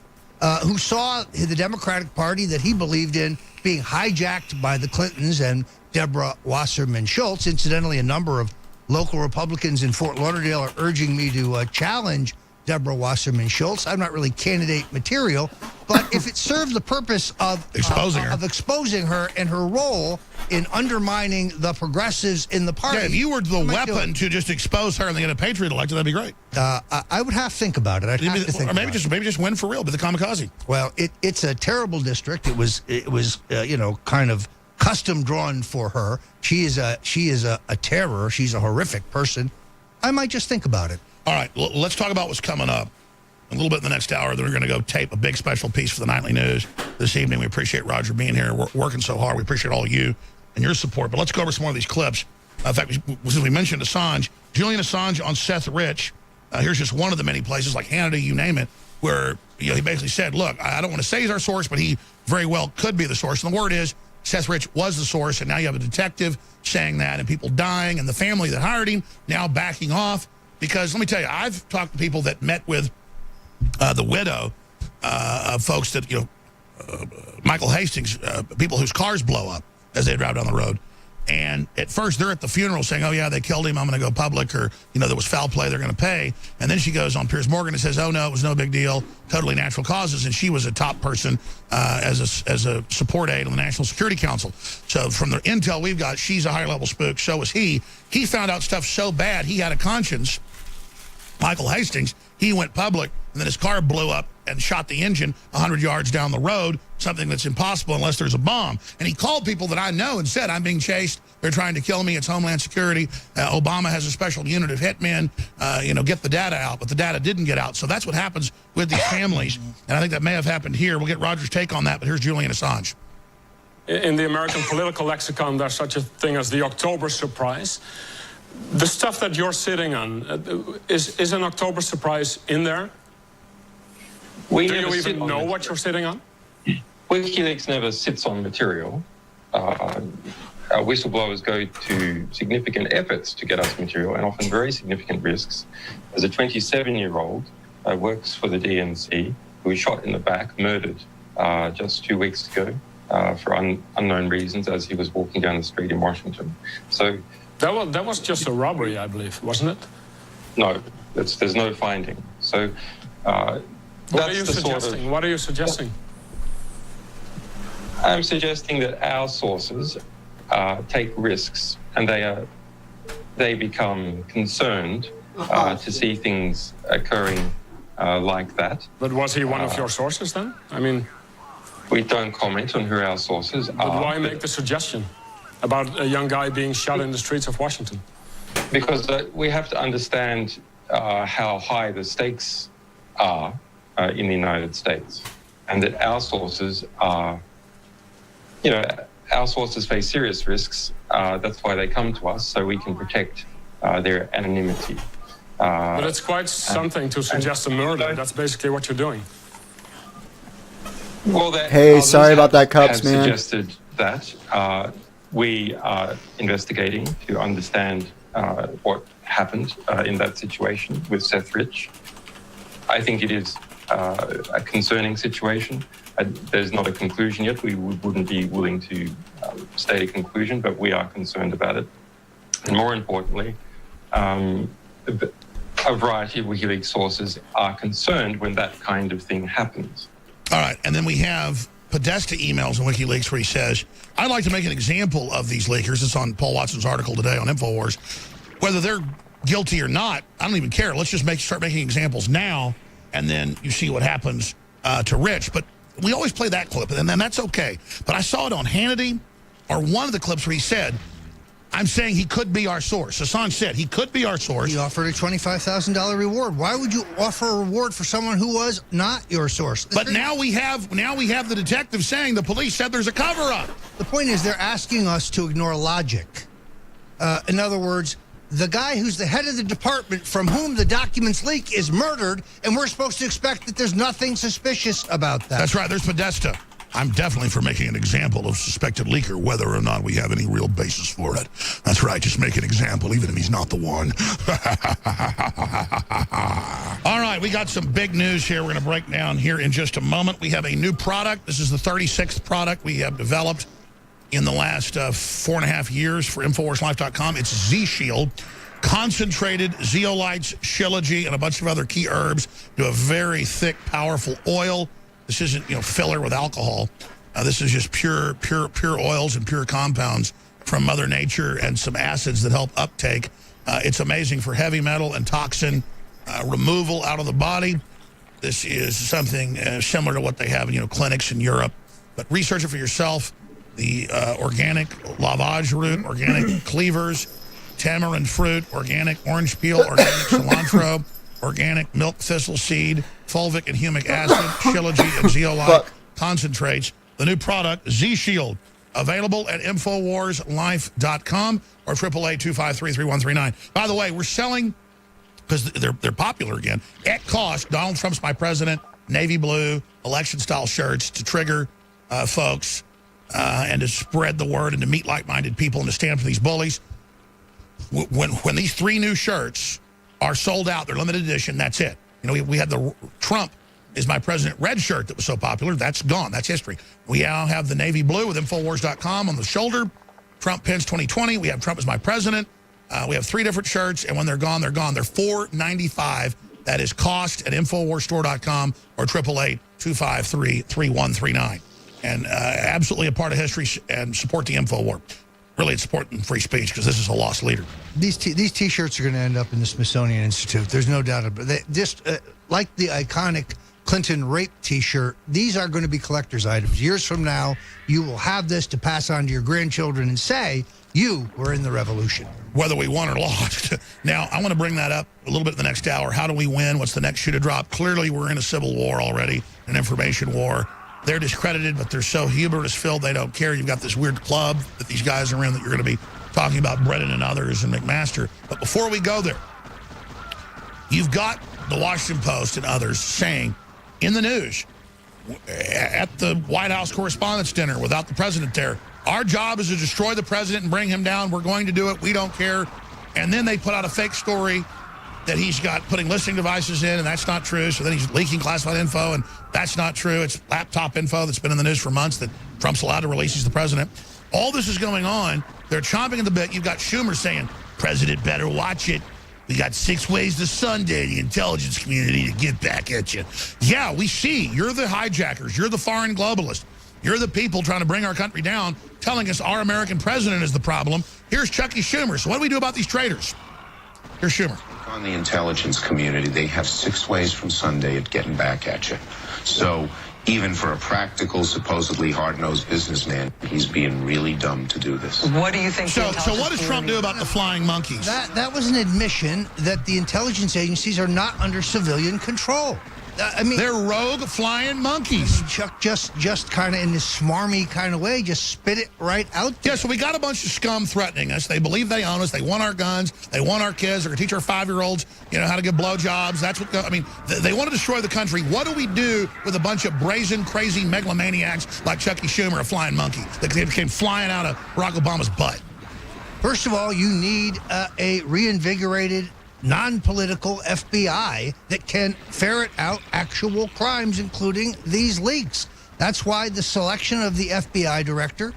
who saw the Democratic Party that he believed in being hijacked by the Clintons and Deborah Wasserman Schultz. Incidentally, a number of local Republicans in Fort Lauderdale are urging me to challenge Deborah Wasserman Schultz. I'm not really candidate material, but if it served the purpose of exposing her and her role in undermining the progressives in the party. Yeah, if you were the weapon to just expose her and they get a patriot elected, that'd be great. I would have to think about it. I'd have to think or maybe just win for real, be the kamikaze. Well, it's a terrible district. It was kind of custom drawn for her. She is a terror. She's a horrific person. I might just think about it. All right, let's talk about what's coming up. A little bit in the next hour, then we're going to go tape a big special piece for the Nightly News this evening. We appreciate Roger being here. We're working so hard. We appreciate all of you and your support. But let's go over some more of these clips. In fact, since we mentioned Assange, Julian Assange on Seth Rich, here's just one of the many places, like Hannity, you name it, where he basically said, look, I don't want to say he's our source, but he very well could be the source. And the word is, Seth Rich was the source, and now you have a detective saying that, and people dying, and the family that hired him now backing off. Because let me tell you, I've talked to people that met with the widow of folks that, Michael Hastings, people whose cars blow up as they drive down the road. And at first, they're at the funeral saying, oh, yeah, they killed him. I'm going to go public. Or, there was foul play. They're going to pay. And then she goes on Piers Morgan and says, oh, no, it was no big deal. Totally natural causes. And she was a top person as a support aide on the National Security Council. So from the intel we've got, she's a high-level spook. So was he. He found out stuff so bad he had a conscience. Michael Hastings, he went public, and then his car blew up and shot the engine 100 yards down the road, something that's impossible unless there's a bomb. And he called people that I know and said, I'm being chased. They're trying to kill me. It's Homeland Security. Obama has a special unit of hitmen, get the data out. But the data didn't get out. So that's what happens with these families. And I think that may have happened here. We'll get Roger's take on that, but here's Julian Assange. In the American political lexicon, there's such a thing as the October surprise. The stuff that you're sitting on, is an October surprise in there? Do you even know what you're sitting on? WikiLeaks never sits on material. Our whistleblowers go to significant efforts to get us material and often very significant risks. As a 27-year-old works for the DNC, who was shot in the back, murdered just 2 weeks ago for unknown reasons as he was walking down the street in Washington. So that was just a robbery, I believe, wasn't it? No, there's no finding. So what are you suggesting? What are you suggesting? I'm suggesting that our sources take risks, and they become concerned to see things occurring like that. But was he one of your sources then? I mean, we don't comment on who our sources are. But why make the suggestion about a young guy being shot in the streets of Washington? Because we have to understand how high the stakes are in the United States, and that our sources are, our sources face serious risks. That's why they come to us, so we can protect their anonymity. But it's quite something to suggest a murder. That's basically what you're doing. Well, hey, sorry about that, Cups, man. Suggested that we are investigating to understand what happened in that situation with Seth Rich. I think it is a concerning situation. There's not a conclusion yet. We wouldn't be willing to state a conclusion, but we are concerned about it. And more importantly, a variety of WikiLeaks sources are concerned when that kind of thing happens. All right, and then we have Podesta emails in WikiLeaks where he says, I'd like to make an example of these leakers. It's on Paul Watson's article today on InfoWars. Whether they're guilty or not, I don't even care. Let's just start making examples now, and then you see what happens to Rich. But we always play that clip, and then that's okay. But I saw it on Hannity, or one of the clips where he said, I'm saying he could be our source. Assange said he could be our source. He offered a $25,000 reward. Why would you offer a reward for someone who was not your source? But now we have the detective saying the police said there's a cover-up. The point is they're asking us to ignore logic. In other words, the guy who's the head of the department from whom the documents leak is murdered, and we're supposed to expect that there's nothing suspicious about that. That's right. There's Podesta. I'm definitely for making an example of suspected leaker, whether or not we have any real basis for it. That's right, just make an example, even if he's not the one. All right, we got some big news here we're going to break down here in just a moment. We have a new product. This is the 36th product we have developed in the last 4.5 years for InfoWarsLife.com. It's Z-Shield. Concentrated zeolites, shilajit, and a bunch of other key herbs to a very thick, powerful oil. This isn't, filler with alcohol. This is just pure oils and pure compounds from Mother Nature and some acids that help uptake. It's amazing for heavy metal and toxin removal out of the body. This is something similar to what they have in clinics in Europe. But research it for yourself. The organic lavage root, organic cleavers, tamarind fruit, organic orange peel, organic cilantro, organic milk thistle seed, fulvic and humic acid, shilajit and zeolite concentrates. The new product, Z-Shield, available at InfoWarsLife.com or 888-253-3139. By the way, we're selling, because they're popular again, at cost, Donald Trump's My President, navy blue, election-style shirts to trigger folks and to spread the word and to meet like-minded people and to stand up to these bullies. When these 3 new shirts are sold out, they're limited edition, that's it. We had the Trump is My President red shirt that was so popular. That's gone. That's history. We now have the navy blue with Infowars.com on the shoulder. Trump pins 2020. We have Trump is My President. We have 3 different shirts, and when they're gone, they're gone. They're $4.95. That is cost at InfoWarsStore.com or 888-253-3139. And absolutely a part of history and support the InfoWar. Really, it's supporting free speech because this is a lost leader. These T-shirts are going to end up in the Smithsonian Institute. There's no doubt about it. Just like the iconic Clinton rape T-shirt, these are going to be collector's items. Years from now, you will have this to pass on to your grandchildren and say, you were in the revolution. Whether we won or lost. Now, I want to bring that up a little bit in the next hour. How do we win? What's the next shoe to drop? Clearly, we're in a civil war already, an information war. They're discredited, but they're so hubris-filled they don't care. You've got this weird club that these guys are in that you're going to be talking about Brennan and others and McMaster. But before we go there, you've got the Washington Post and others saying in the news at the White House Correspondents' Dinner without the president there, our job is to destroy the president and bring him down. We're going to do it. We don't care. And then they put out a fake story that he's got putting listening devices in, and that's not true. So then he's leaking classified info, and that's not true. It's laptop info that's been in the news for months that Trump's allowed to release. He's the president. All this is going on. They're chomping at the bit. You've got Schumer saying, President better watch it. We got 6 ways to Sunday the intelligence community to get back at you. Yeah, we see. You're the hijackers. You're the foreign globalists. You're the people trying to bring our country down, telling us our American president is the problem. Here's Chucky Schumer. So what do we do about these traitors? Here's Schumer. On the intelligence community, they have 6 ways from Sunday at getting back at you. So even for a practical, supposedly hard-nosed businessman, he's being really dumb to do this. What do you think? So what does Trump do about the flying monkeys? That was an admission that the intelligence agencies are not under civilian control. I mean, they're rogue flying monkeys. Chuck just kind of in this smarmy kind of way, just spit it right out there. Yeah, so we got a bunch of scum threatening us. They believe they own us. They want our guns. They want our kids. They're going to teach our 5-year-olds, how to give blowjobs. That's what, they want to destroy the country. What do we do with a bunch of brazen, crazy megalomaniacs like Chucky Schumer, a flying monkey, that came flying out of Barack Obama's butt? First of all, you need a reinvigorated, non-political FBI that can ferret out actual crimes, including these leaks. That's why the selection of the FBI director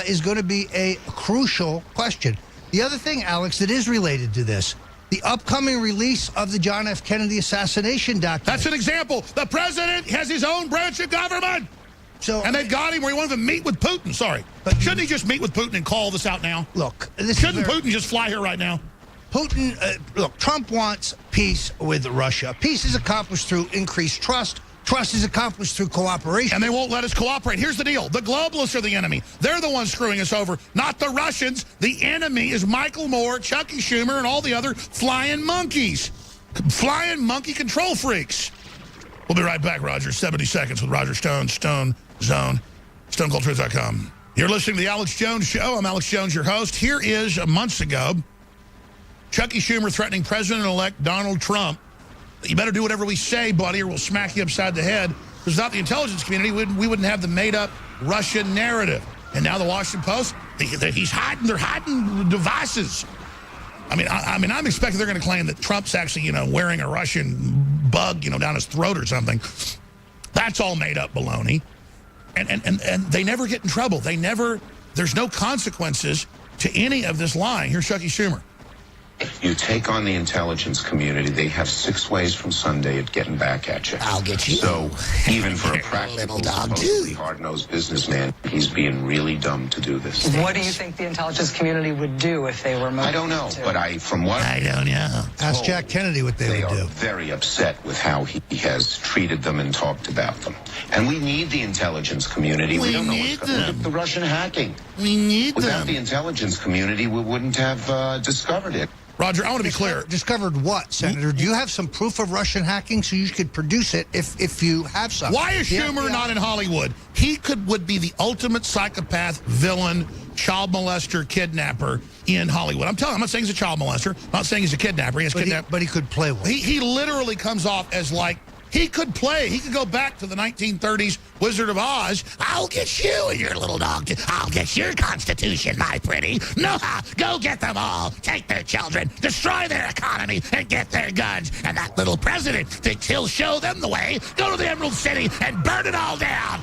is going to be a crucial question. The other thing, Alex, that is related to this, the upcoming release of the John F. Kennedy assassination document. That's an example. The president has his own branch of government. And they've got him where he wants to meet with Putin. Sorry. But shouldn't he just meet with Putin and call this out now? Look. Shouldn't Putin just fly here right now? Putin, look, Trump wants peace with Russia. Peace is accomplished through increased trust. Trust is accomplished through cooperation. And they won't let us cooperate. Here's the deal. The globalists are the enemy. They're the ones screwing us over, not the Russians. The enemy is Michael Moore, Chucky Schumer, and all the other flying monkeys. Flying monkey control freaks. We'll be right back, Roger. 70 seconds with Roger Stone, Stone Zone, StoneColdTruth.com. You're listening to The Alex Jones Show. I'm Alex Jones, your host. Here is, months ago, Chucky Schumer threatening President-elect Donald Trump. You better do whatever we say, buddy, or we'll smack you upside the head. Because without the intelligence community, we wouldn't have the made-up Russian narrative. And now the Washington Post, they're hiding devices. I mean, I'm expecting they're going to claim that Trump's actually, wearing a Russian bug, down his throat or something. That's all made-up baloney. And they never get in trouble. There's no consequences to any of this lying. Here's Chucky Schumer. You take on the intelligence community, they have 6 ways from Sunday at getting back at you. I'll get you. So, even for a practical, supposedly hard-nosed businessman, he's being really dumb to do this. What do you think the intelligence community would do if they were motivated? I don't know, but I don't know. Ask Jack Kennedy what they would do. They are very upset with how he has treated them and talked about them. And we need the intelligence community. We don't know what's going on. The Russian hacking. We need Without them. the intelligence community, we wouldn't have discovered it. Roger, I want to be clear. Discovered what, Senator? Do you have some proof of Russian hacking so you could produce it if you have some? Why is Schumer not in Hollywood? He would be the ultimate psychopath, villain, child molester, kidnapper in Hollywood. I'm not saying he's a child molester. I'm not saying he's a kidnapper. But he could play one. He literally comes off as like, he could play. He could go back to the 1930s Wizard of Oz. I'll get you and your little dog. I'll get your Constitution, my pretty. No, go get them all. Take their children, destroy their economy, and get their guns. And that little president thinks he'll show them the way. Go to the Emerald City and burn it all down.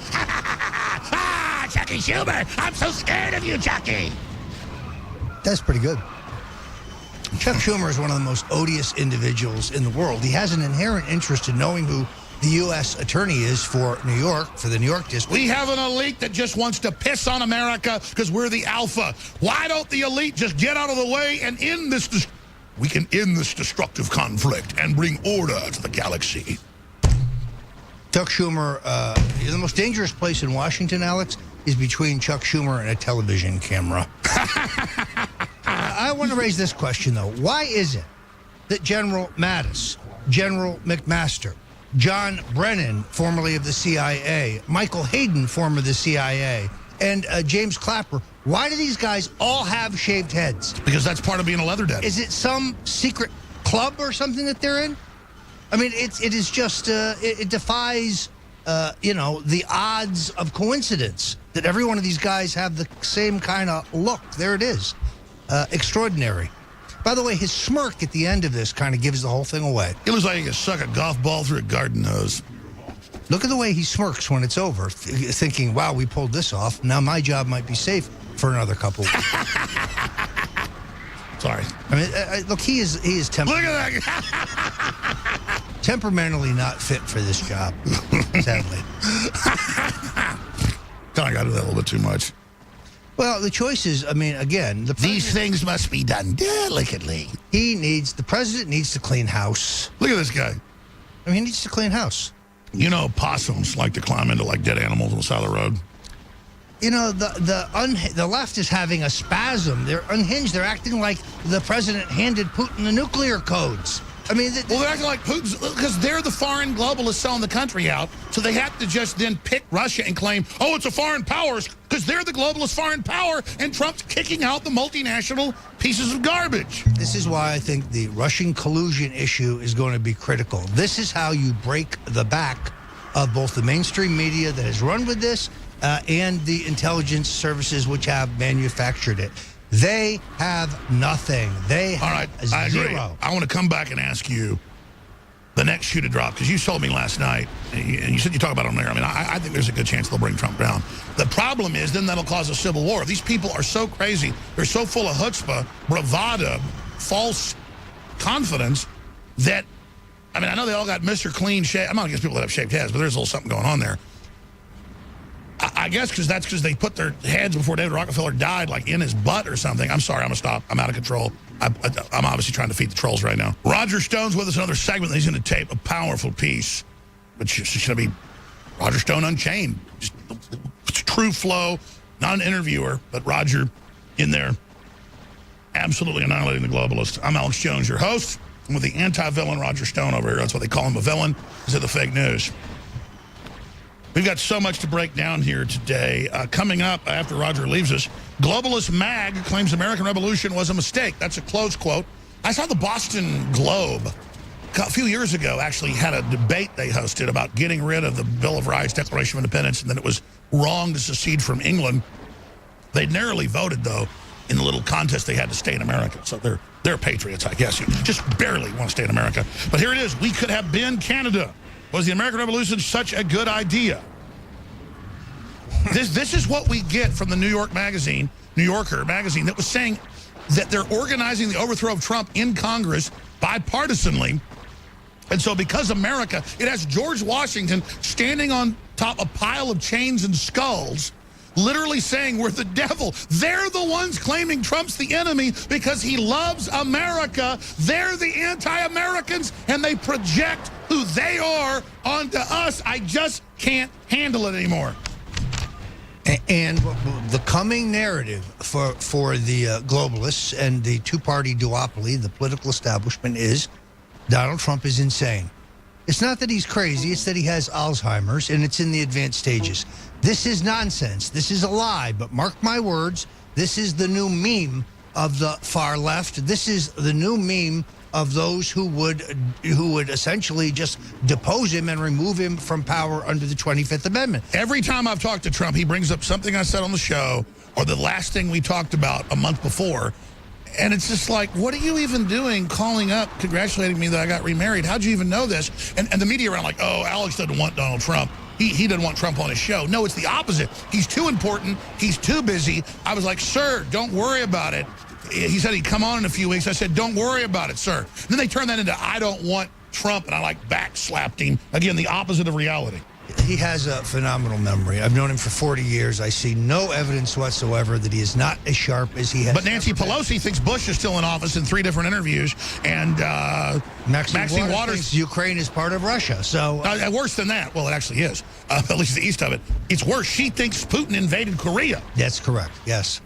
Chucky Schumer, I'm so scared of you, Chucky. That's pretty good. Chuck Schumer is one of the most odious individuals in the world. He has an inherent interest in knowing who the U.S. attorney is for New York, for the New York district. We have an elite that just wants to piss on America because we're the alpha. Why don't the elite just get out of the way and end this? We can end this destructive conflict and bring order to the galaxy. Chuck Schumer, the most dangerous place in Washington, Alex, is between Chuck Schumer and a television camera. I want to raise this question, though. Why is it that General Mattis, General McMaster, John Brennan, formerly of the CIA, Michael Hayden, former of the CIA, and James Clapper, why do these guys all have shaved heads? Because that's part of being a leather daddy. Is it some secret club or something that they're in? I mean, it is just, it defies, the odds of coincidence that every one of these guys have the same kind of look. There it is. Extraordinary. By the way, his smirk at the end of this kind of gives the whole thing away. It looks like he could suck a golf ball through a garden hose. Look at the way he smirks when it's over, thinking, wow, we pulled this off. Now my job might be safe for another couple weeks. Sorry. I mean, look, he is Look at that. Temperamentally not fit for this job, sadly. I got to do that a little bit too much. Well, the choice is, I mean, again, these things must be done delicately. The president needs to clean house. Look at this guy. I mean, he needs to clean house. You know, possums like to climb into like dead animals on the side of the road. You know, the left is having a spasm. They're unhinged. They're acting like the president handed Putin the nuclear codes. I mean, well, they're acting like Putin's, because they're the foreign globalists selling the country out, so they have to just then pick Russia and claim, oh, it's a foreign power, because they're the globalist foreign power, and Trump's kicking out the multinational pieces of garbage. This is why I think the Russian collusion issue is going to be critical. This is how you break the back of both the mainstream media that has run with this and the intelligence services which have manufactured it. They have nothing. They have all right, I agree. Zero. I want to come back and ask you the next shoe to drop, because you told me last night, and you said you talk about it on there. I mean, I think there's a good chance they'll bring Trump down. The problem is then that'll cause a civil war. These people are so crazy. They're so full of chutzpah, bravado, false confidence that, I mean, I know they all got Mr. Clean shave. I'm not against people that have shaved heads, but there's a little something going on there. I guess because they put their heads before David Rockefeller died, like in his butt or something. I'm sorry, I'm going to stop. I'm out of control. I'm obviously trying to feed the trolls right now. Roger Stone's with us, another segment that he's going to tape, a powerful piece. Which is going to be Roger Stone Unchained. Just true flow, not an interviewer, but Roger in there absolutely annihilating the globalists. I'm Alex Jones, your host. I'm with the anti-villain Roger Stone over here. That's why they call him a villain, because of the fake news. We've got so much to break down here today. Coming up after Roger leaves us, Globalist Mag claims American Revolution was a mistake. That's a close quote. I saw the Boston Globe a few years ago actually had a debate they hosted about getting rid of the Bill of Rights, Declaration of Independence, and that it was wrong to secede from England. They narrowly voted, though, in the little contest they had to stay in America. So they're patriots, I guess. You just barely want to stay in America. But here it is. We could have been Canada. Was the American Revolution such a good idea? This is what we get from the New Yorker magazine that was saying that they're organizing the overthrow of Trump in Congress bipartisanly. And so because America, it has George Washington standing on top of a pile of chains and skulls, literally saying we're the devil. They're the ones claiming Trump's the enemy because he loves America. They're the anti-Americans, and they project who they are onto us. I just can't handle it anymore. And the coming narrative for the globalists and the two-party duopoly, the political establishment, is Donald Trump is insane. It's not that he's crazy, it's that he has Alzheimer's, and it's in the advanced stages. This is nonsense. This is a lie, but mark my words, this is the new meme of the far left. This is the new meme of those who would essentially just depose him and remove him from power under the 25th Amendment. Every time I've talked to Trump, he brings up something I said on the show or the last thing we talked about a month before. And it's just like, what are you even doing calling up, congratulating me that I got remarried? How'd you even know this? And the media around like, oh, Alex doesn't want Donald Trump. He doesn't want Trump on his show. No, it's the opposite. He's too important. He's too busy. I was like, sir, don't worry about it. He said he'd come on in a few weeks. I said, don't worry about it, sir. And then they turned that into, I don't want Trump, and I like backslapped him. Again, the opposite of reality. He has a phenomenal memory. I've known him for 40 years. I see no evidence whatsoever that he is not as sharp as he has. But Nancy Pelosi thinks Bush is still in office in 3 different interviews, and Maxine Waters thinks Ukraine is part of Russia. So worse than that. Well, it actually is, at least the east of it. It's worse. She thinks Putin invaded Korea. That's correct. Yes.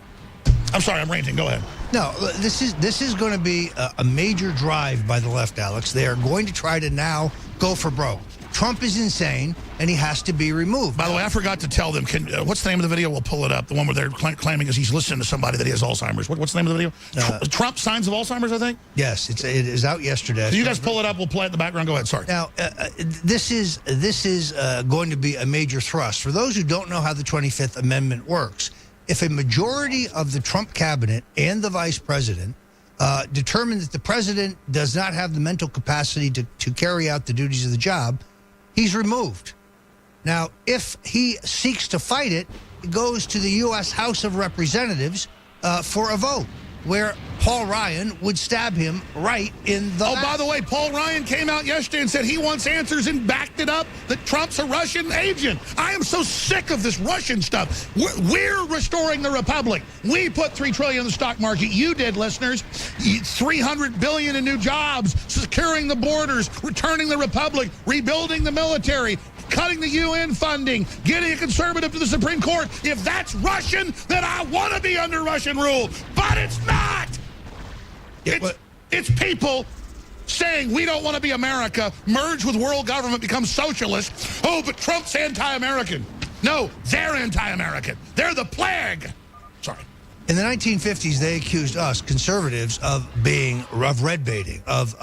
I'm sorry, I'm ranting. Go ahead. No, this is going to be a major drive by the left, Alex. They are going to try to now go for broke. Trump is insane, and he has to be removed. By the way, I forgot to tell them, what's the name of the video? We'll pull it up. The one where they're claiming is he's listening to somebody that he has Alzheimer's. What's the name of the video? Trump Signs of Alzheimer's, I think? Yes, it is out yesterday. So you guys pull it up. We'll play it in the background. Go ahead. Sorry. Now, this is going to be a major thrust. For those who don't know how the 25th Amendment works, if a majority of the Trump cabinet and the vice president determine that the president does not have the mental capacity to carry out the duties of the job, he's removed. Now, if he seeks to fight it, it goes to the U.S. House of Representatives for a vote, where Paul Ryan would stab him right in the by the way, Paul Ryan came out yesterday and said he wants answers and backed it up that Trump's a Russian agent. I am so sick of this Russian stuff. We're restoring the republic. We put $3 trillion in the stock market. You did, listeners. $300 billion in new jobs, securing the borders, returning the republic, rebuilding the military, cutting the UN funding, getting a conservative to the Supreme Court. If that's Russian, then I want to be under Russian rule. But it's not. It's people saying we don't want to be America, merge with world government, become socialist. Oh, but Trump's anti-American. No, they're anti-American. They're the plague. Sorry. In the 1950s, they accused us, conservatives, of red baiting, of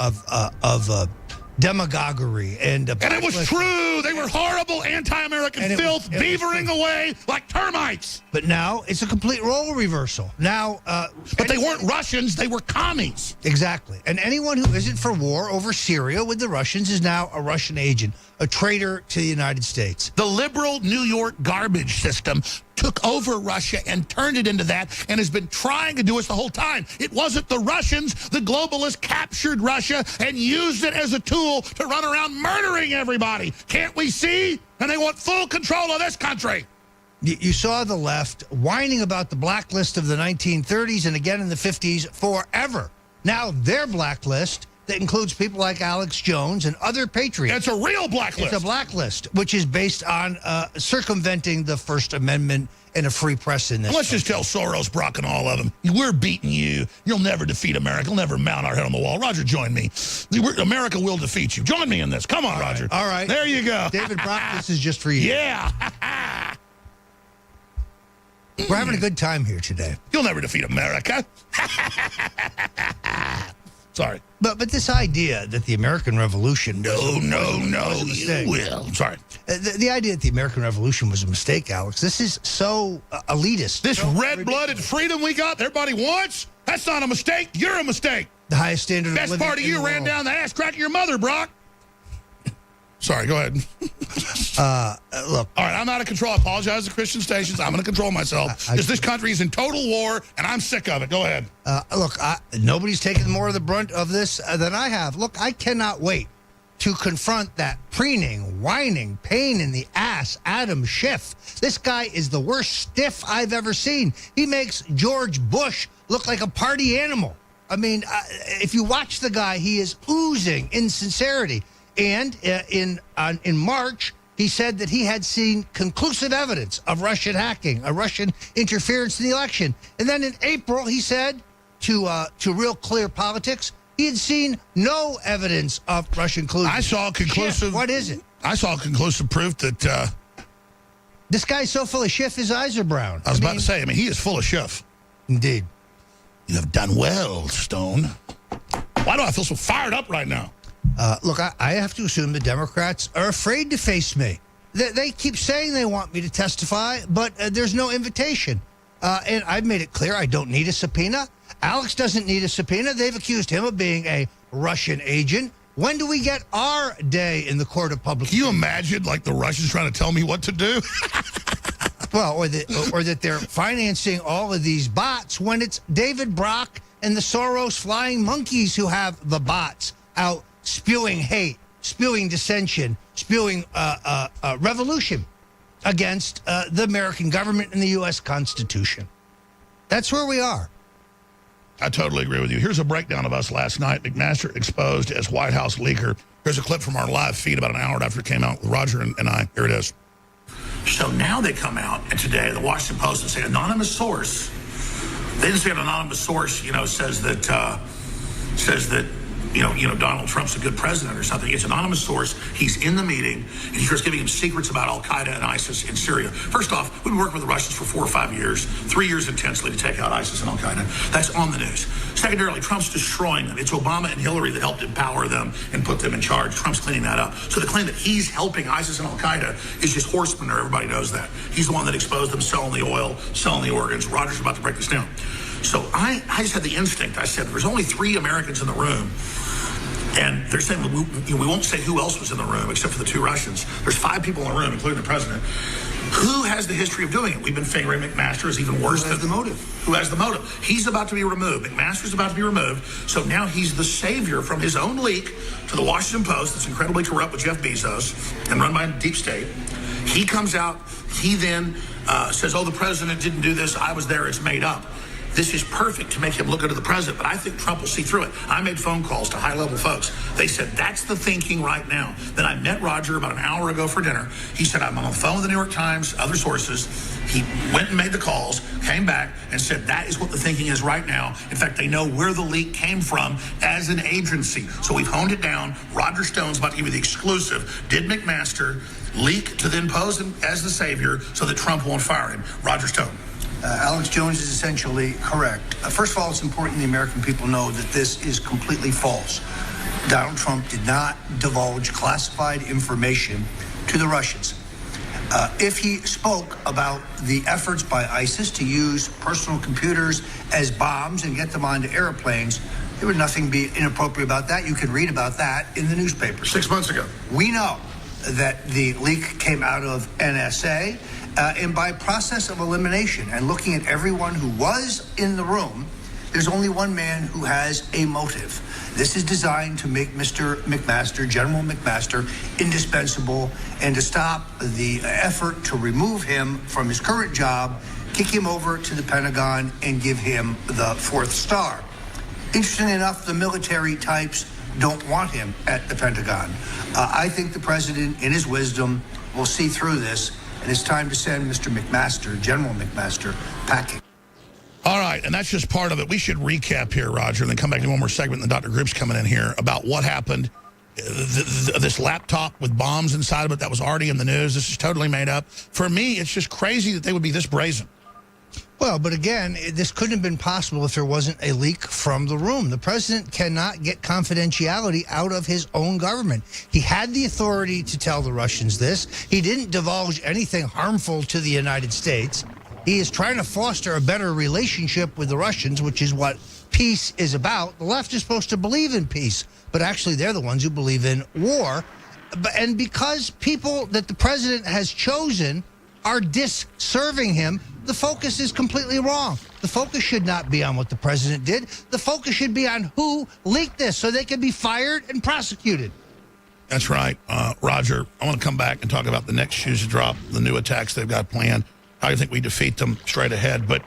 demagoguery, and it was true. They were horrible anti-American filth, beavering away like termites. But now it's a complete role reversal. Now, but they weren't Russians; they were commies. Exactly. And anyone who isn't for war over Syria with the Russians is now a Russian agent, a traitor to the United States. The liberal New York garbage system took over Russia and turned it into that and has been trying to do us the whole time. It wasn't the Russians. The globalists captured Russia and used it as a tool to run around murdering everybody. Can't we see? And they want full control of this country. You saw the left whining about the blacklist of the 1930s and again in the 50s forever. Now their blacklist that includes people like Alex Jones and other patriots. It's a real blacklist. It's a blacklist, which is based on circumventing the First Amendment and a free press in this. Let's just tell Soros, Brock, and all of them, we're beating you. You'll never defeat America. You'll never mount our head on the wall. Roger, join me. America will defeat you. Join me in this. Come on, Roger. All right. There you go. David Brock, this is just for you. Yeah. We're having a good time here today. You'll never defeat America. Sorry. But this idea that the American Revolution... No, you will. Sorry. The idea that the American Revolution was a mistake, Alex, this is so elitist. This red-blooded freedom we got, everybody wants, that's not a mistake. You're a mistake. The highest standard of living. Best part of you ran down the ass crack of your mother, Brock. Sorry, go ahead. Look. All right, I'm out of control. I apologize to Christian stations. I'm going to control myself because this country is in total war, and I'm sick of it. Go ahead. Look, nobody's taken more of the brunt of this than I have. Look, I cannot wait to confront that preening, whining, pain in the ass Adam Schiff. This guy is the worst stiff I've ever seen. He makes George Bush look like a party animal. I mean, if you watch the guy, he is oozing insincerity. And in March, he said that he had seen conclusive evidence of Russian hacking, a Russian interference in the election. And then in April, he said to Real Clear Politics, he had seen no evidence of Russian collusion. I saw conclusive. Schiff, what is it? I saw conclusive proof that this guy's so full of Schiff, his eyes are brown. I was about to say, he is full of Schiff. Indeed. You have done well, Stone. Why do I feel so fired up right now? Look, I have to assume the Democrats are afraid to face me. They keep saying they want me to testify, but there's no invitation. And I've made it clear I don't need a subpoena. Alex doesn't need a subpoena. They've accused him of being a Russian agent. When do we get our day in the court of public? Can you imagine, like, the Russians trying to tell me what to do? Well, or that they're financing all of these bots when it's David Brock and the Soros flying monkeys who have the bots out spewing hate, spewing dissension, spewing revolution against the American government and the U.S. Constitution. That's where we are. I totally agree with you. Here's a breakdown of us last night. McMaster exposed as White House leaker. Here's a clip from our live feed about an hour after it came out with Roger and I. Here it is. So now they come out, and today the Washington Post and say anonymous source. They didn't say an anonymous source, says that Donald Trump's a good president or something. It's an anonymous source. He's in the meeting, and he starts giving him secrets about Al-Qaeda and ISIS in Syria. First off, we've been working with the Russians for 4 or 5 years, 3 years intensely to take out ISIS and Al-Qaeda. That's on the news. Secondarily, Trump's destroying them. It's Obama and Hillary that helped empower them and put them in charge. Trump's cleaning that up. So the claim that he's helping ISIS and Al-Qaeda is just horse manure. Everybody knows that. He's the one that exposed them selling the oil, selling the organs. Roger's about to break this down. So I just had the instinct. I said, there's only 3 Americans in the room. And they're saying we won't say who else was in the room except for the 2 Russians. There's 5 people in the room, including the president. Who has the history of doing it? We've been fingering McMaster as even worse. Who has the motive? Who has the motive? He's about to be removed. McMaster's about to be removed. So now he's the savior from his own leak to the Washington Post that's incredibly corrupt with Jeff Bezos and run by deep state. He comes out. He then says, oh, the president didn't do this. I was there. It's made up. this is perfect to make him look into the president, but I think Trump will see through it. I made phone calls to high-level folks. They said, that's the thinking right now. Then I met Roger about an hour ago for dinner. He said, I'm on the phone with the New York Times, other sources. He went and made the calls, came back, and said that is what the thinking is right now. In fact, they know where the leak came from as an agency. So we've honed it down. Roger Stone's about to give you the exclusive. Did McMaster leak to then pose him as the savior so that Trump won't fire him? Roger Stone. Alex Jones is essentially correct. First of all, it's important the American people know that this is completely false. Donald Trump did not divulge classified information to the Russians. If he spoke about the efforts by ISIS to use personal computers as bombs and get them onto airplanes, there would nothing be inappropriate about that. You can read about that in the newspapers. 6 months ago. We know that the leak came out of NSA. And by process of elimination and looking at everyone who was in the room, there's only one man who has a motive. This is designed to make Mr. McMaster, General McMaster, indispensable and to stop the effort to remove him from his current job, kick him over to the Pentagon, and give him the fourth star. Interestingly enough, the military types don't want him at the Pentagon. I think the president, in his wisdom, will see through this. And it's time to send Mr. McMaster, General McMaster, packing. All right, and that's just part of it. We should recap here, Roger, and then come back to one more segment, and Dr. Group's coming in here about what happened. This laptop with bombs inside of it that was already in the news. This is totally made up. For me, it's just crazy that they would be this brazen. Well, but again, this couldn't have been possible if there wasn't a leak from the room. The president cannot get confidentiality out of his own government. He had the authority to tell the Russians this. He didn't divulge anything harmful to the United States. He is trying to foster a better relationship with the Russians, which is what peace is about. The left is supposed to believe in peace, but actually they're the ones who believe in war. And because people that the president has chosen are disserving him, the focus is completely wrong. The focus should not be on what the president did. The focus should be on who leaked this so they can be fired and prosecuted. That's right. Roger, I want to come back and talk about the next shoes to drop, the new attacks they've got planned. How do you think we defeat them straight ahead? But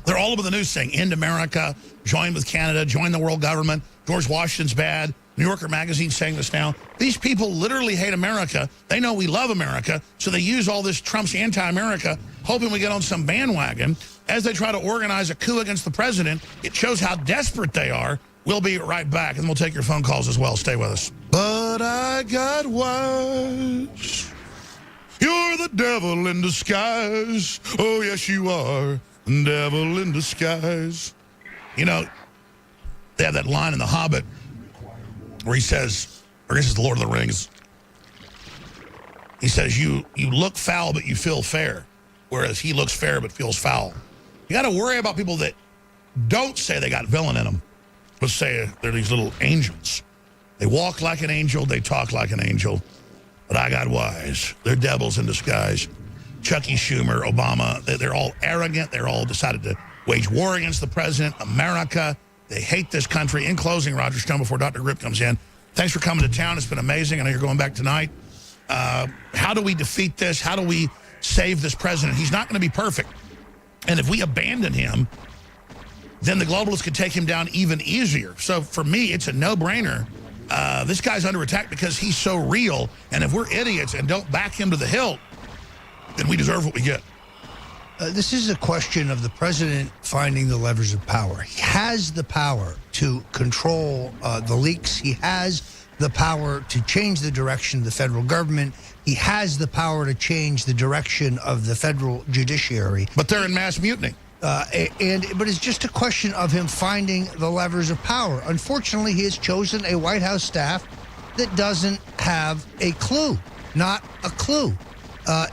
they're all over the news saying, end America, join with Canada, join the world government, George Washington's bad. New Yorker magazine saying this now. These people literally hate America. They know we love America, so they use all this Trump's anti-America, hoping we get on some bandwagon. As they try to organize a coup against the president, it shows how desperate they are. We'll be right back, and we'll take your phone calls as well. Stay with us. But I got wise. You're the devil in disguise. Oh, yes, you are. Devil in disguise. You know, they have that line in The Hobbit where he says, or this is The Lord of the Rings, he says, you look foul, but you feel fair, whereas he looks fair, but feels foul. You got to worry about people that don't say they got villain in them, but say they're these little angels. They walk like an angel, they talk like an angel, but I got wise. They're devils in disguise. Chuck E. Schumer, Obama, they're all arrogant. They're all decided to wage war against the president, America. They hate this country. In closing, Roger Stone, before Dr. Grip comes in, thanks for coming to town. It's been amazing. I know you're going back tonight. How do we defeat this? How do we save this president? He's not going to be perfect. And if we abandon him, then the globalists could take him down even easier. So for me, it's a no-brainer. This guy's under attack because he's so real. And if we're idiots and don't back him to the hilt, then we deserve what we get. This is a question of the president finding the levers of power. He has the power to control the leaks. He has the power to change the direction of the federal government. He has the power to change the direction of the federal judiciary. But they're in mass mutiny. But it's just a question of him finding the levers of power. Unfortunately, he has chosen a White House staff that doesn't have a clue, not a clue.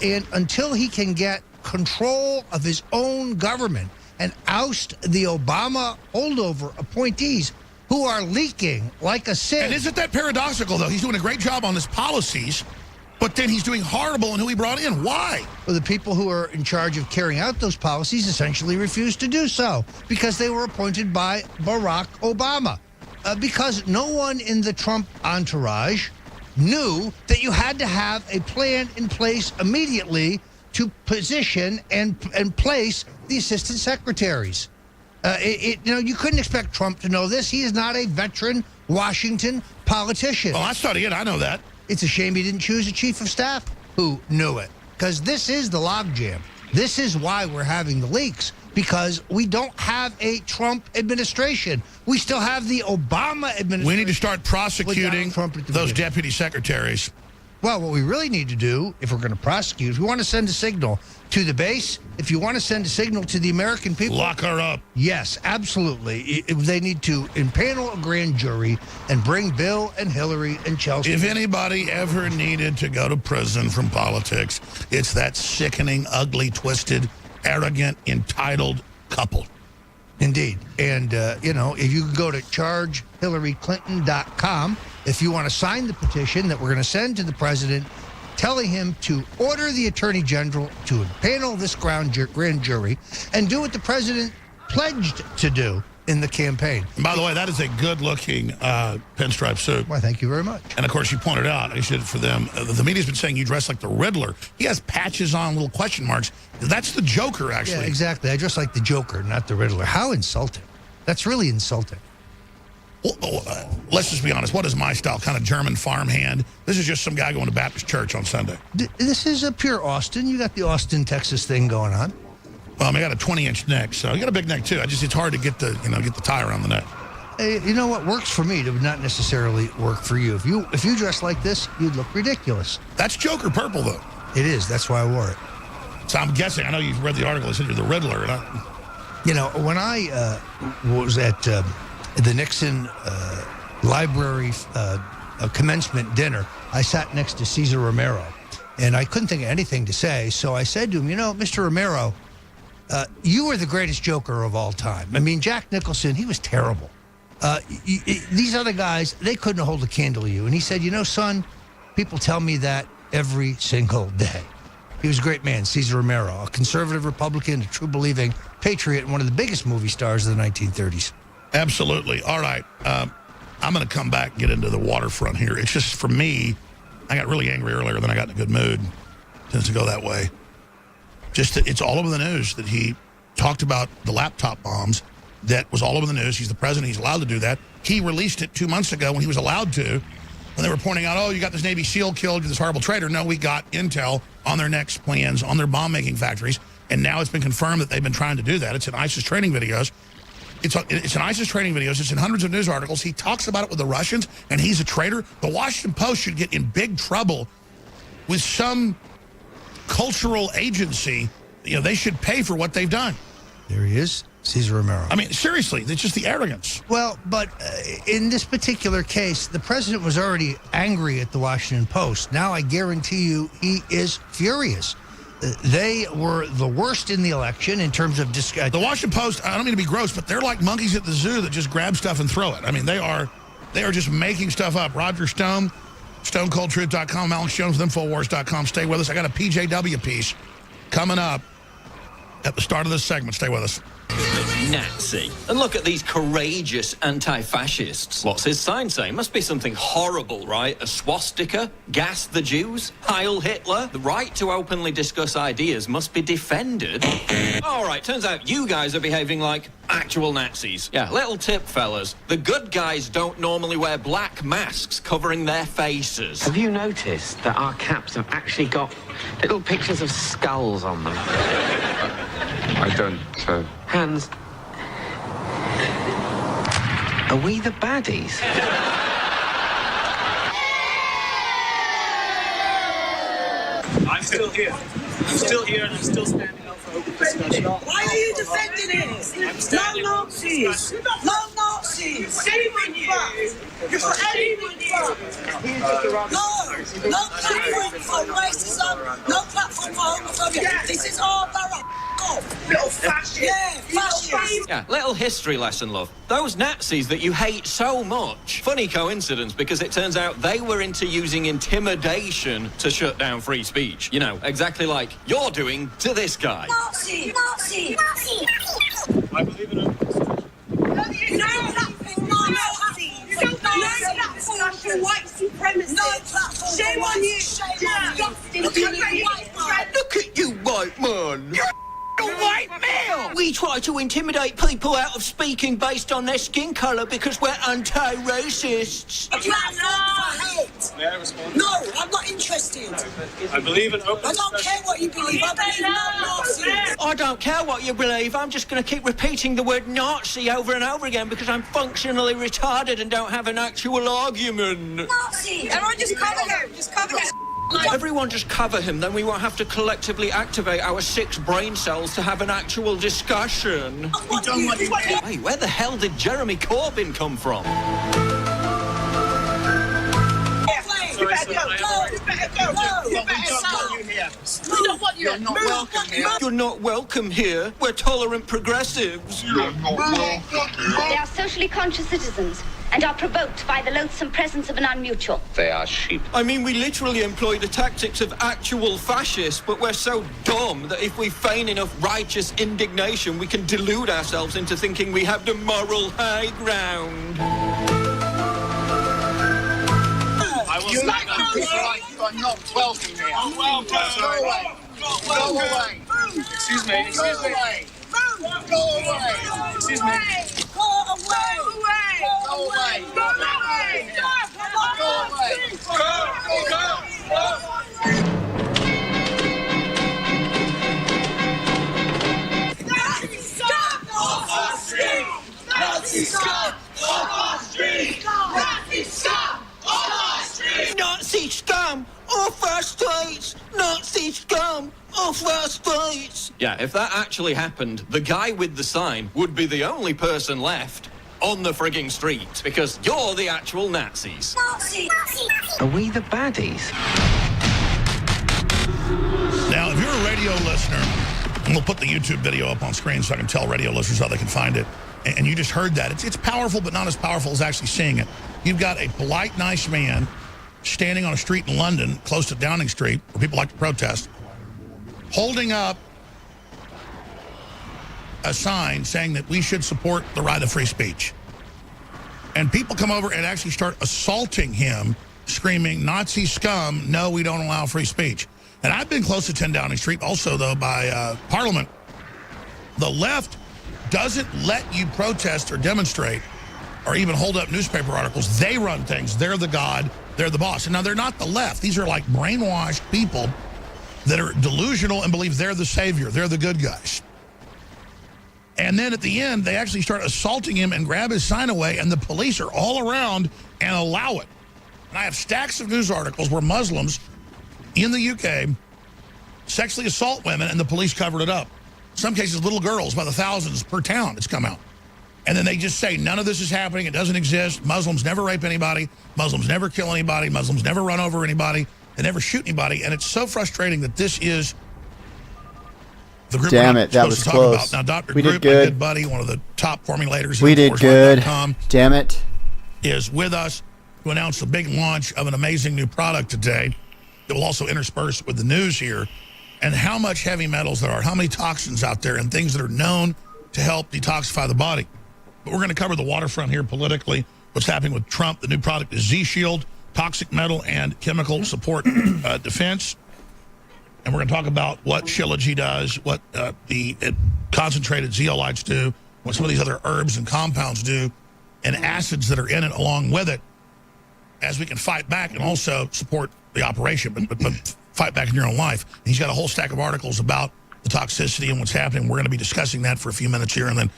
And until he can get control of his own government and oust the Obama holdover appointees who are leaking like a sieve. And isn't that paradoxical, though? He's doing a great job on his policies, but then he's doing horrible in who he brought in. Why? Well, the people who are in charge of carrying out those policies essentially refused to do so because they were appointed by Barack Obama. Because no one in the Trump entourage knew that you had to have a plan in place immediately to position and place the assistant secretaries. You couldn't expect Trump to know this. He is not a veteran Washington politician. Well, I studied it. I know that. It's a shame he didn't choose a chief of staff who knew it, because this is the logjam. This is why we're having the leaks, because we don't have a Trump administration. We still have the Obama administration. We need to start prosecuting those deputy secretaries. Well, what we really need to do, if we're going to prosecute, if we want to send a signal to the base, if you want to send a signal to the American people... Lock her up. Yes, absolutely. They need to impanel a grand jury and bring Bill and Hillary and Chelsea... If anybody ever needed to go to prison from politics, it's that sickening, ugly, twisted, arrogant, entitled couple. Indeed. And, if you could go to chargehillaryclinton.com, if you want to sign the petition that we're going to send to the president, telling him to order the attorney general to impanel this grand jury and do what the president pledged to do in the campaign. And by the way, that is a good-looking pinstripe suit. Why, thank you very much. And, of course, you pointed out, I should for them, the media's been saying you dress like the Riddler. He has patches on, little question marks. That's the Joker, actually. Yeah, exactly. I dress like the Joker, not the Riddler. How insulting. That's really insulting. Well, let's just be honest. What is my style? Kind of German farmhand. This is just some guy going to Baptist church on Sunday. This is a pure Austin. You got the Austin, Texas thing going on. Well, I got a 20-inch neck, so you got a big neck too. It's hard to get the tie around the neck. Hey, you know what works for me? It would not necessarily work for you. If you dress like this, you'd look ridiculous. That's Joker purple, though. It is. That's why I wore it. So I'm guessing. I know you've read the article. It said you're the Riddler. When I was at the Nixon Library commencement dinner, I sat next to Cesar Romero, and I couldn't think of anything to say. So I said to him, Mr. Romero, you are the greatest Joker of all time. I mean, Jack Nicholson, he was terrible. These other guys, they couldn't hold a candle to you. And he said, son, people tell me that every single day. He was a great man, Cesar Romero, a conservative Republican, a true believing patriot, and one of the biggest movie stars of the 1930s. Absolutely. All right. I'm going to come back and get into the waterfront here. It's just, for me, I got really angry earlier, then I got in a good mood. Tends to go that way. Just that it's all over the news that he talked about the laptop bombs. That was all over the news. He's the president. He's allowed to do that. He released it 2 months ago when he was allowed to. When they were pointing out, you got this Navy SEAL killed, this horrible traitor. No, we got intel on their next plans, on their bomb-making factories. And now it's been confirmed that they've been trying to do that. It's in ISIS training videos. It's in ISIS training videos. It's in hundreds of news articles. He talks about it with the Russians, and he's a traitor. The Washington Post should get in big trouble with some cultural agency. They should pay for what they've done. There he is, Cesar Romero. I mean, seriously, it's just the arrogance. Well, but in this particular case, the president was already angry at the Washington Post. Now I guarantee you he is furious. They were the worst in the election in terms of... The Washington Post, I don't mean to be gross, but they're like monkeys at the zoo that just grab stuff and throw it. I mean, they are just making stuff up. Roger Stone, StoneColdTruth.com, Alex Jones with Infowars.com. Stay with us. I got a PJW piece coming up at the start of this segment. Stay with us. Nazi. And look at these courageous anti-fascists. What's his sign say? Must be something horrible, right? A swastika? Gas the Jews? Heil Hitler? The right to openly discuss ideas must be defended. All right, turns out you guys are behaving like actual Nazis. Yeah, little tip, fellas. The good guys don't normally wear black masks covering their faces. Have you noticed that our caps have actually got little pictures of skulls on them? I don't. Hans, are we the baddies? I'm still here. I'm still here and I'm still standing up for open discussion. Why are you defending it? No Nazis! No Nazis! Anyone you! You're for anyone you! No platform for racism, no platform for homophobia. This is our borough. Little fascist! Yeah, fascist! Yeah, little history lesson, love. Those Nazis that you hate so much. Funny coincidence, because it turns out they were into using intimidation to shut down free speech. Exactly like you're doing to this guy. Nazi! Nazi! Nazi! I believe in a... No platform for white supremacy. No platform. Shame on you. Shame on you. Look at you, white man. You're white male! We try to intimidate people out of speaking based on their skin colour because we're anti-racists. A platform for hate. May I respond? No, I'm not interested. I believe in open I don't care what you believe. I believe in non-Nazis. I don't care what you believe. I'm just going to keep repeating the word Nazi over and over again because I'm functionally retarded and don't have an actual argument. Nazi. Everyone just cover him. Just cover him. Everyone just cover him, then we won't have to collectively activate our 6 brain cells to have an actual discussion. Hey, where the hell did Jeremy Corbyn come from? You better go. You better go. You better You're not welcome here. You're not welcome here. We're tolerant progressives. They are socially conscious citizens and are provoked by the loathsome presence of an unmutual. They are sheep. I mean, we literally employ the tactics of actual fascists, but we're so dumb that if we feign enough righteous indignation, we can delude ourselves into thinking we have the moral high ground. I will stand up. You are not welcome here. Oh, well, go away. Go away. Excuse me. Excuse me. Go away. Excuse me. Go away. Go away. Go away. Go away. Nazi scum off our street. Nazi scum off our street. Nazi scum off our street. Nazi scum off our streets! Nazi scum off our streets! Yeah, if that actually happened, the guy with the sign would be the only person left on the frigging street, because you're the actual Nazis. Nazi. Are we the baddies? Now, if you're a radio listener, and we'll put the YouTube video up on screen so I can tell radio listeners how they can find it, and you just heard that. It's powerful, but not as powerful as actually seeing it. You've got a polite, nice man standing on a street in London, close to Downing Street, where people like to protest, holding up a sign saying that we should support the right of free speech. And people come over and actually start assaulting him, screaming, Nazi scum, no, we don't allow free speech. And I've been close to 10 Downing Street, also, though, by Parliament. The left doesn't let you protest or demonstrate or even hold up newspaper articles. They run things. They're the god. They're the boss. And now they're not the left. These are like brainwashed people that are delusional and believe they're the savior. They're the good guys. And then at the end, they actually start assaulting him and grab his sign away, and the police are all around and allow it. And I have stacks of news articles where Muslims in the UK sexually assault women, and the police covered it up. In some cases, little girls by the thousands per town, it's come out. And then they just say, none of this is happening. It doesn't exist. Muslims never rape anybody. Muslims never kill anybody. Muslims never run over anybody. They never shoot anybody. And it's so frustrating that this is the group Damn we're it, that supposed was to talk close. about. Now, Dr. We Group, did my good. good buddy, one of the top formulators We did good. InfoWarsLive.com, Damn it. is with us to announce the big launch of an amazing new product today that will also intersperse with the news here, and how much heavy metals there are, how many toxins out there, and things that are known to help detoxify the body. But we're going to cover the waterfront here politically, what's happening with Trump. The new product is Z-Shield, toxic metal and chemical support defense. And we're going to talk about what Shilajit does, what the concentrated zeolites do, what some of these other herbs and compounds do, and acids that are in it along with it, as we can fight back and also support the operation, but fight back in your own life. And he's got a whole stack of articles about the toxicity and what's happening. We're going to be discussing that for a few minutes here and then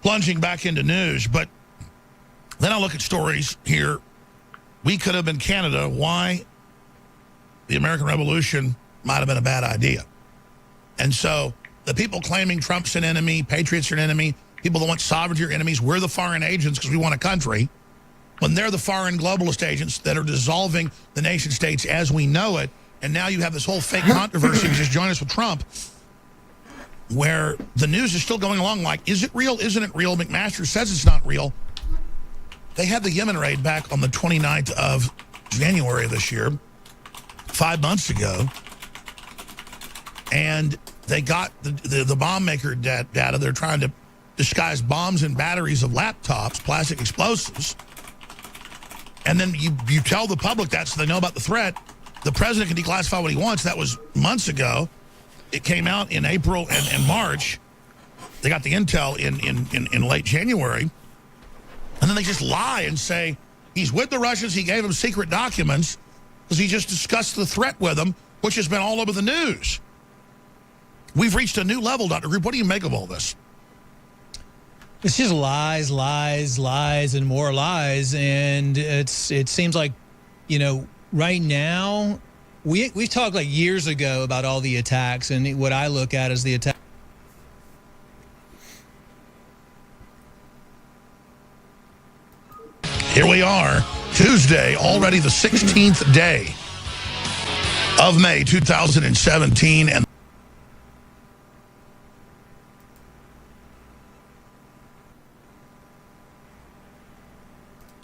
plunging back into news. But then I look at stories here. We could have been Canada. Why the American Revolution might have been a bad idea. And so the people claiming Trump's an enemy, patriots are an enemy, people that want sovereignty are enemies, we're the foreign agents because we want a country, when they're the foreign globalist agents that are dissolving the nation states as we know it. And now you have this whole fake controversy, just join us with Trump, where the news is still going along like, is it real? Isn't it real? McMaster says it's not real. They had the Yemen raid back on the 29th of January this year, 5 months ago, and they got the bomb maker data. They're trying to disguise bombs and batteries of laptops, plastic explosives, and then you tell the public that so they know about the threat. The president can declassify what he wants. That was months ago. it came out in April and March. They got the intel in late January. And then they just lie and say he's with the Russians. He gave them secret documents because he just discussed the threat with them, which has been all over the news. We've reached a new level, Dr. Group. What do you make of all this? It's just lies, lies, lies, and more lies. And it seems like, right now, we've talked like years ago about all the attacks, and what I look at is the attack. Here we are, Tuesday, already the 16th day of May 2017, and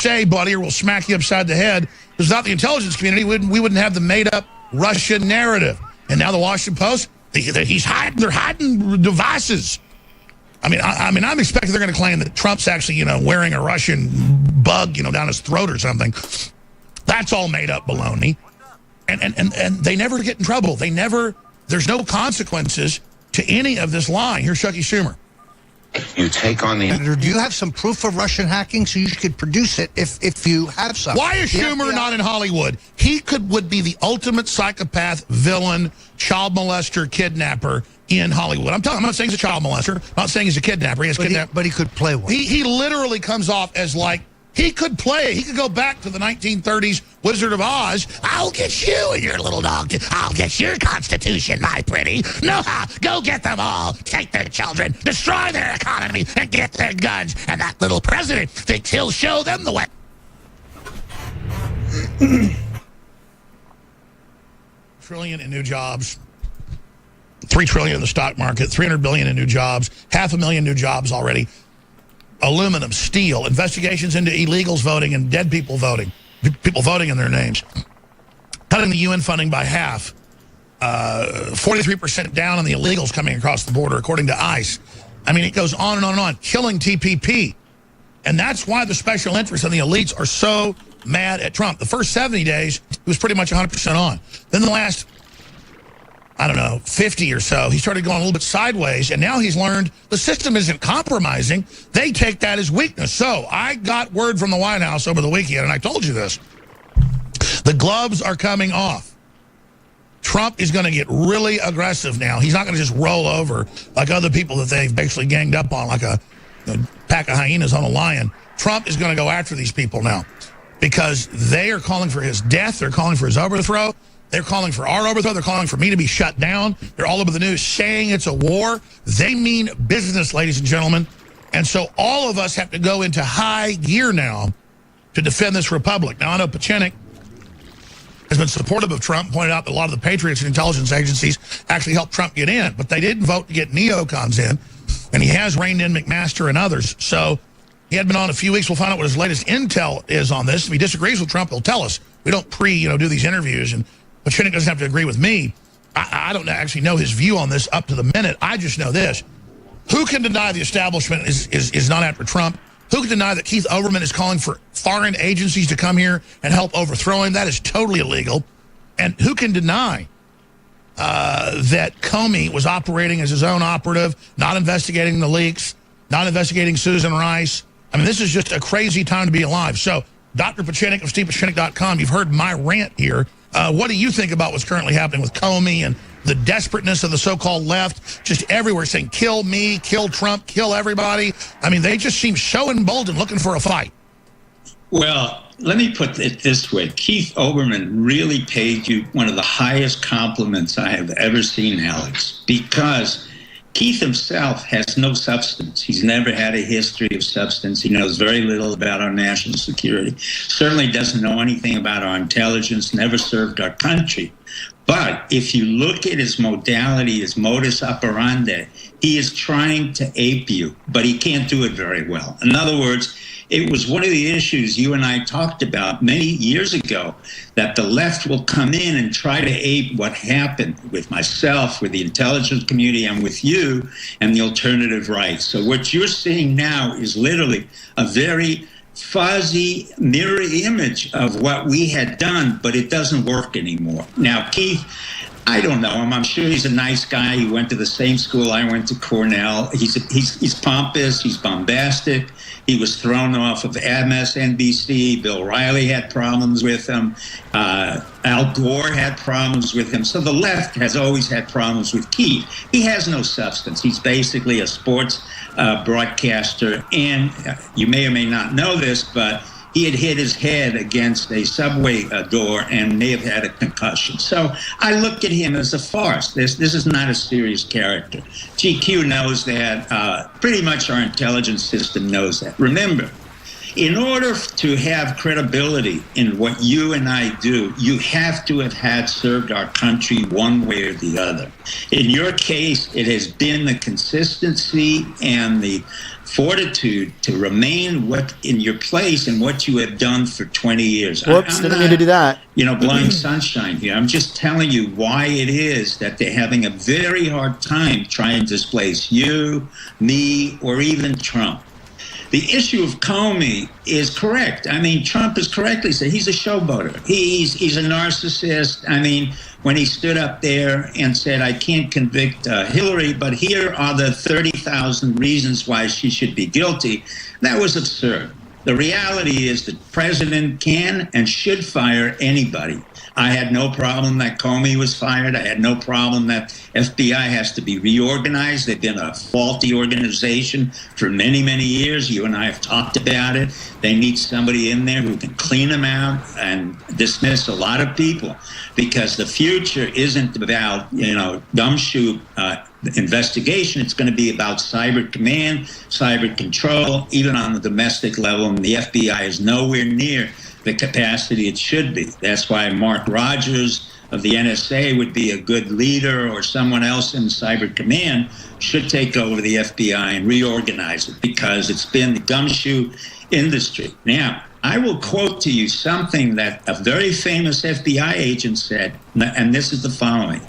say, buddy, or we'll smack you upside the head. Because without the intelligence community, we wouldn't have the made-up Russian narrative. And now the Washington Post, they're hiding devices. I mean, I'm expecting they're going to claim that Trump's actually, wearing a Russian bug, down his throat or something. That's all made up baloney. And they never get in trouble. There's no consequences to any of this lying. Here's Chucky Schumer. You take on the... Senator, do you have some proof of Russian hacking so you could produce it if you have some? Why is Schumer not in Hollywood? He would be the ultimate psychopath, villain, child molester, kidnapper in Hollywood. I'm not saying he's a child molester. I'm not saying he's a kidnapper. But he could play one. He literally comes off as like, he could play. He could go back to the 1930s Wizard of Oz. I'll get you and your little dog. I'll get your Constitution, my pretty. No, go get them all. Take their children, destroy their economy, and get their guns. And that little president thinks he'll show them the way. Trillion in new jobs. $3 trillion in the stock market. $300 billion in new jobs. 500,000 new jobs already. Aluminum, steel, investigations into illegals voting and dead people voting in their names. Cutting the UN funding by half. 43% down on the illegals coming across the border, according to ICE. I mean, it goes on and on and on. Killing TPP. And that's why the special interests and the elites are so mad at Trump. The first 70 days, he was pretty much 100% on. Then the last, 50 or so, he started going a little bit sideways, and now he's learned the system isn't compromising. They take that as weakness. So I got word from the White House over the weekend, and I told you this. The gloves are coming off. Trump is going to get really aggressive now. He's not going to just roll over like other people that they've basically ganged up on, like a pack of hyenas on a lion. Trump is going to go after these people now because they are calling for his death. They're calling for his overthrow. They're calling for our overthrow. They're calling for me to be shut down. They're all over the news saying it's a war. They mean business, ladies and gentlemen. And so all of us have to go into high gear now to defend this republic. Now, I know Pachenik has been supportive of Trump, pointed out that a lot of the patriots and intelligence agencies actually helped Trump get in, but they didn't vote to get neocons in. And he has reined in McMaster and others. So he had been on a few weeks. We'll find out what his latest intel is on this. If he disagrees with Trump, he'll tell us. We don't do these interviews, and Pachenik doesn't have to agree with me. I don't actually know his view on this up to the minute. I just know this. Who can deny the establishment is not after Trump? Who can deny that Keith Olbermann is calling for foreign agencies to come here and help overthrow him? That is totally illegal. And who can deny that Comey was operating as his own operative, not investigating the leaks, not investigating Susan Rice? I mean, this is just a crazy time to be alive. So, Dr. Pachenik of StevePachenik.com, you've heard my rant here. What do you think about what's currently happening with Comey and the desperateness of the so-called left, just everywhere saying, kill me, kill Trump, kill everybody? I mean, they just seem so emboldened looking for a fight. Well, let me put it this way. Keith Olbermann really paid you one of the highest compliments I have ever seen, Alex, because Keith himself has no substance. He's never had a history of substance. He knows very little about our national security, certainly doesn't know anything about our intelligence, never served our country. But if you look at his modality, his modus operandi, he is trying to ape you, but he can't do it very well. In other words, it was one of the issues you and I talked about many years ago, that the left will come in and try to ape what happened with myself, with the intelligence community, and with you, and the alternative right. So what you're seeing now is literally a very fuzzy mirror image of what we had done, but it doesn't work anymore. Now, Keith, I don't know him. I'm sure he's a nice guy. He went to the same school I went to, Cornell. He's pompous. He's bombastic. He was thrown off of MSNBC. Bill Riley had problems with him. Al Gore had problems with him. So the left has always had problems with Keith. He has no substance. He's basically a sports broadcaster. And you may or may not know this, but he had hit his head against a subway door and may have had a concussion. So I look at him as a farce. This is not a serious character. GQ knows that. Pretty much our intelligence system knows that. Remember, in order to have credibility in what you and I do, you have to have had served our country one way or the other. In your case, it has been the consistency and the fortitude to remain in your place and what you have done for 20 years. Whoops, didn't mean to do that. Blowing sunshine here. I'm just telling you why it is that they're having a very hard time trying to displace you, me, or even Trump. The issue of Comey is correct. I mean, Trump is correctly said he's a showboater. He's a narcissist. I mean, when he stood up there and said, I can't convict Hillary, but here are the 30,000 reasons why she should be guilty, that was absurd. The reality is the president can and should fire anybody. I had no problem that Comey was fired. I had no problem that FBI has to be reorganized. They've been a faulty organization for many, many years. You and I have talked about it. They need somebody in there who can clean them out and dismiss a lot of people, because the future isn't about, gumshoe investigation. It's going to be about cyber command, cyber control, even on the domestic level. And the FBI is nowhere near the capacity it should be. That's why Mark Rogers of the NSA would be a good leader, or someone else in Cyber Command should take over the FBI and reorganize it, because it's been the gumshoe industry. Now, I will quote to you something that a very famous FBI agent said, and this is the following.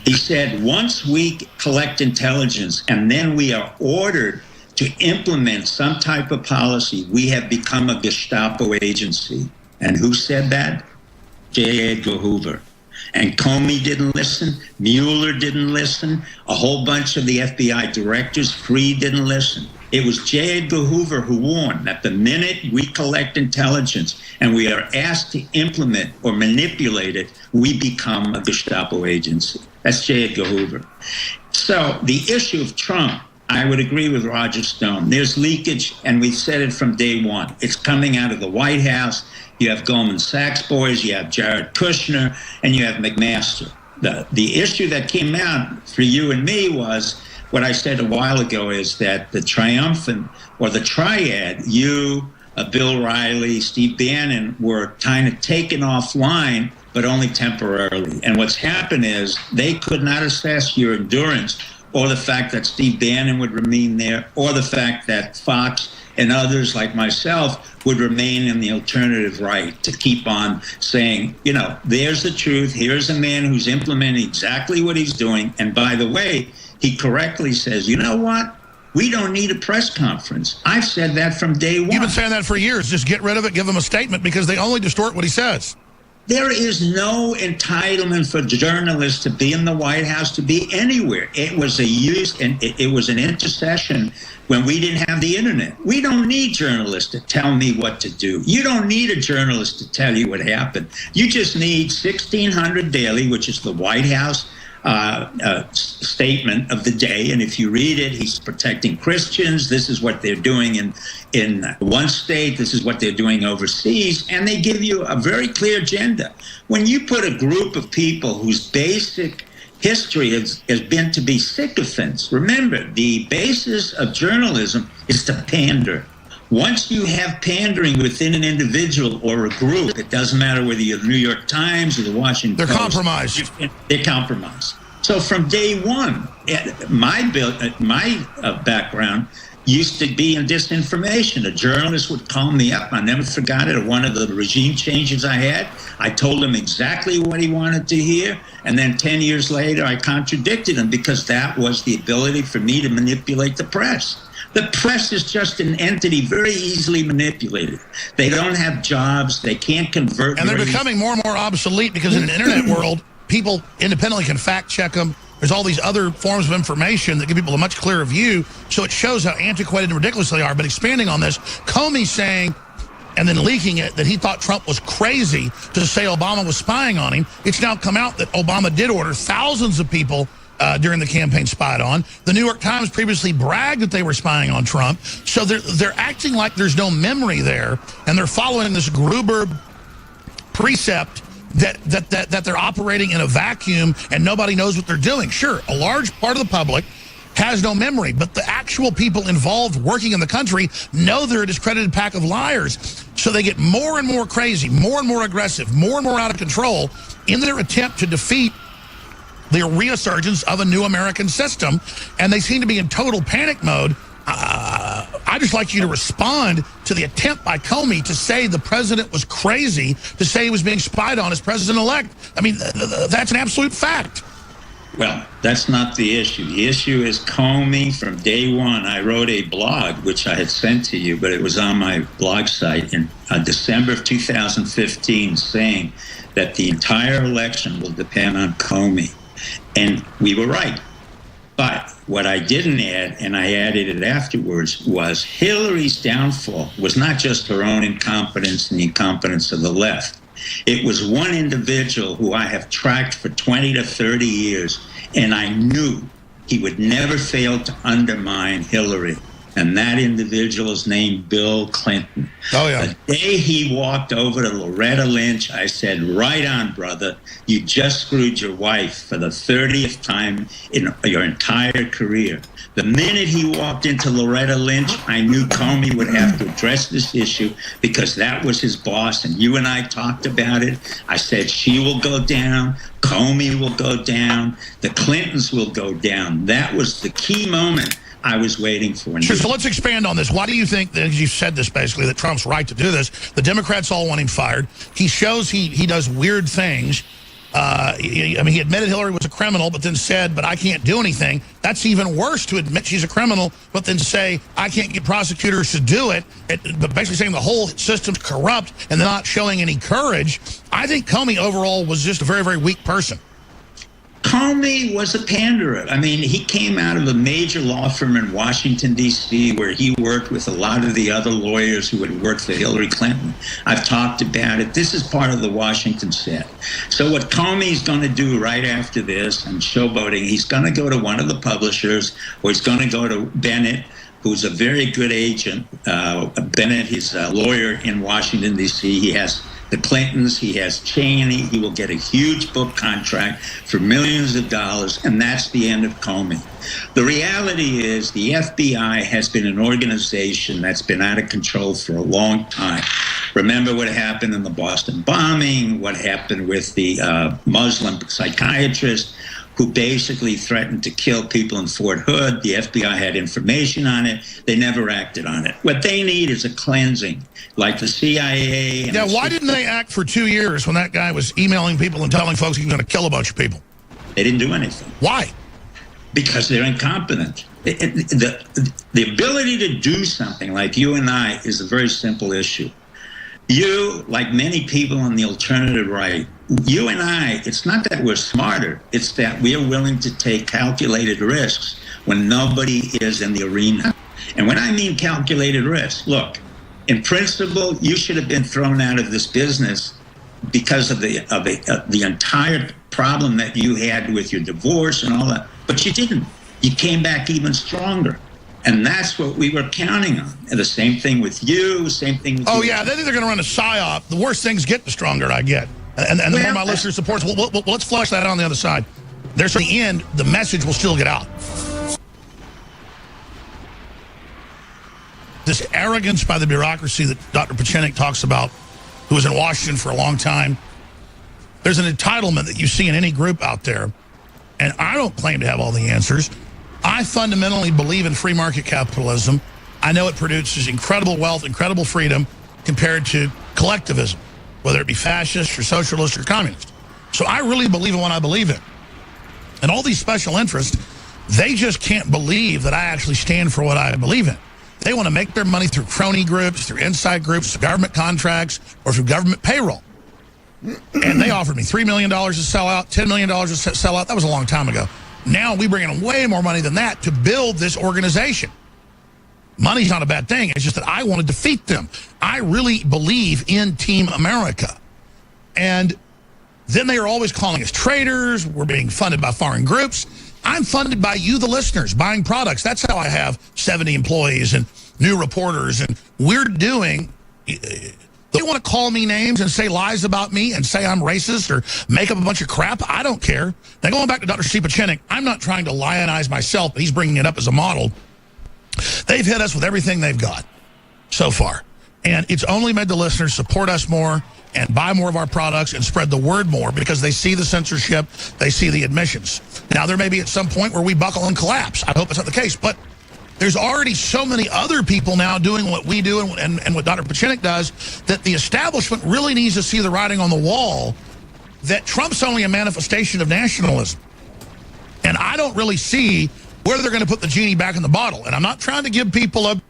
He said, once we collect intelligence and then we are ordered to implement some type of policy, we have become a Gestapo agency. And who said that? J. Edgar Hoover. And Comey didn't listen. Mueller didn't listen. A whole bunch of the FBI directors, Freed, didn't listen. It was J. Edgar Hoover who warned that the minute we collect intelligence and we are asked to implement or manipulate it, we become a Gestapo agency. That's J. Edgar Hoover. So the issue of Trump, I would agree with Roger Stone. There's leakage, and we've said it from day one. It's coming out of the White House. You have Goldman Sachs boys, you have Jared Kushner, and you have McMaster. The issue that came out for you and me was what I said a while ago, is that the triumphant, or the triad, you, Bill Riley, Steve Bannon, were kind of taken offline, but only temporarily. And what's happened is they could not assess your endurance, or the fact that Steve Bannon would remain there, or the fact that Fox and others like myself would remain in the alternative right to keep on saying, there's the truth. Here's a man who's implementing exactly what he's doing. And by the way, he correctly says, you know what? We don't need a press conference. I've said that from day one. You've been saying that for years. Just get rid of it, give him a statement, because they only distort what he says. There is no entitlement for journalists to be in the White House, to be anywhere. It was it was an intercession when we didn't have the internet. We don't need journalists to tell me what to do. You don't need a journalist to tell you what happened. You just need 1600 Daily, which is the White House statement of the day. And if you read it, he's protecting Christians. This is what they're doing in one state. This is what they're doing overseas. And they give you a very clear agenda. When you put a group of people whose basic history has been to be sycophants, remember, the basis of journalism is to pander. Once you have pandering within an individual or a group, it doesn't matter whether you're the New York Times or the Washington Post. They're compromised. They're compromised. So from day one, my background used to be in disinformation. A journalist would call me up. I never forgot it. At one of the regime changes I had, I told him exactly what he wanted to hear. And then 10 years later, I contradicted him, because that was the ability for me to manipulate the press. The press is just an entity very easily manipulated. They don't have jobs. They can't convert. And they're becoming more and more obsolete, because in an internet world, people independently can fact check them. There's all these other forms of information that give people a much clearer view. So it shows how antiquated and ridiculous they are. But expanding on this, Comey saying, and then leaking it, that he thought Trump was crazy to say Obama was spying on him. It's now come out that Obama did order thousands of people during the campaign spied on. The New York Times previously bragged that they were spying on Trump. So they're acting like there's no memory there, and they're following this Gruber precept that they're operating in a vacuum and nobody knows what they're doing. Sure, a large part of the public has no memory, but the actual people involved working in the country know they're a discredited pack of liars. So they get more and more crazy, more and more aggressive, more and more out of control in their attempt to defeat the resurgence of a new American system, and they seem to be in total panic mode. I'd just like you to respond to the attempt by Comey to say the president was crazy, to say he was being spied on as president-elect. I mean, that's an absolute fact. Well, that's not the issue. The issue is Comey from day one. I wrote a blog, which I had sent to you, but it was on my blog site in December of 2015, saying that the entire election will depend on Comey. And we were right. But what I didn't add, and I added it afterwards, was Hillary's downfall was not just her own incompetence and the incompetence of the left. It was one individual who I have tracked for 20 to 30 years, and I knew he would never fail to undermine Hillary. And that individual is named Bill Clinton. Oh, yeah. The day he walked over to Loretta Lynch, I said, right on, brother. You just screwed your wife for the 30th time in your entire career. The minute he walked into Loretta Lynch, I knew Comey would have to address this issue because that was his boss. And you and I talked about it. I said, she will go down. Comey will go down. The Clintons will go down. That was the key moment I was waiting for. Sure, so let's expand on this. Why do you think, that, as you said this basically, that Trump's right to do this? The Democrats all want him fired. He shows he does weird things. I mean, he admitted Hillary was a criminal, but then said, but I can't do anything. That's even worse, to admit she's a criminal, but then say, I can't get prosecutors to do it. But basically saying the whole system's corrupt and they're not showing any courage. I think Comey overall was just a very, very weak person. Comey was a panderer. I mean, he came out of a major law firm in Washington, D.C., where he worked with a lot of the other lawyers who had worked for Hillary Clinton. I've talked about it. This is part of the Washington set. So what Comey's going to do right after this, and showboating, he's going to go to one of the publishers, or he's going to go to Bennett, who's a very good agent. Bennett, he's a lawyer in Washington, D.C. He has the Clintons, he has Cheney. He will get a huge book contract for millions of dollars, and that's the end of Comey. The reality is the FBI has been an organization that's been out of control for a long time. Remember what happened in the Boston bombing, what happened with the Muslim psychiatrist who basically threatened to kill people in Fort Hood. The FBI had information on it. They never acted on it. What they need is a cleansing, like the CIA. Yeah, why didn't they act for 2 years when that guy was emailing people and telling folks he was going to kill a bunch of people? They didn't do anything. Why? Because they're incompetent. The ability to do something like you and I is a very simple issue. You, like many people on the alternative right, you and I, it's not that we're smarter, it's that we are willing to take calculated risks when nobody is in the arena. And when I mean calculated risks, look, in principle, you should have been thrown out of this business because of the entire problem that you had with your divorce and all that. But you didn't. You came back even stronger. And that's what we were counting on. And the same thing with you, same thing with you. Oh, yeah, then they're going to run a PSYOP. The worse things get, the stronger I get. And the more my listener supports, well, let's flush that out on the other side. There's at the end, the message will still get out. This arrogance by the bureaucracy that Dr. Pachenik talks about, who was in Washington for a long time, there's an entitlement that you see in any group out there. And I don't claim to have all the answers. I fundamentally believe in free market capitalism. I know it produces incredible wealth, incredible freedom compared to collectivism, whether it be fascist or socialist or communist. So I really believe in what I believe in. And all these special interests, they just can't believe that I actually stand for what I believe in. They want to make their money through crony groups, through inside groups, through government contracts, or through government payroll. And they offered me $3 million to sell out, $10 million to sell out. That was a long time ago. Now we bring in way more money than that to build this organization. Money's not a bad thing. It's just that I want to defeat them. I really believe in Team America. And then they are always calling us traitors. We're being funded by foreign groups. I'm funded by you, the listeners, buying products. That's how I have 70 employees and new reporters. And we're doing... They want to call me names and say lies about me and say I'm racist or make up a bunch of crap. I don't care. Now, going back to Dr. Stepachenik, I'm not trying to lionize myself, but he's bringing it up as a model. They've hit us with everything they've got so far. And it's only made the listeners support us more and buy more of our products and spread the word more because they see the censorship, they see the admissions. Now, there may be at some point where we buckle and collapse. I hope it's not the case, but there's already so many other people now doing what we do and what Dr. Pachinik does that the establishment really needs to see the writing on the wall that Trump's only a manifestation of nationalism. And I don't really see where they're going to put the genie back in the bottle. And I'm not trying to give people a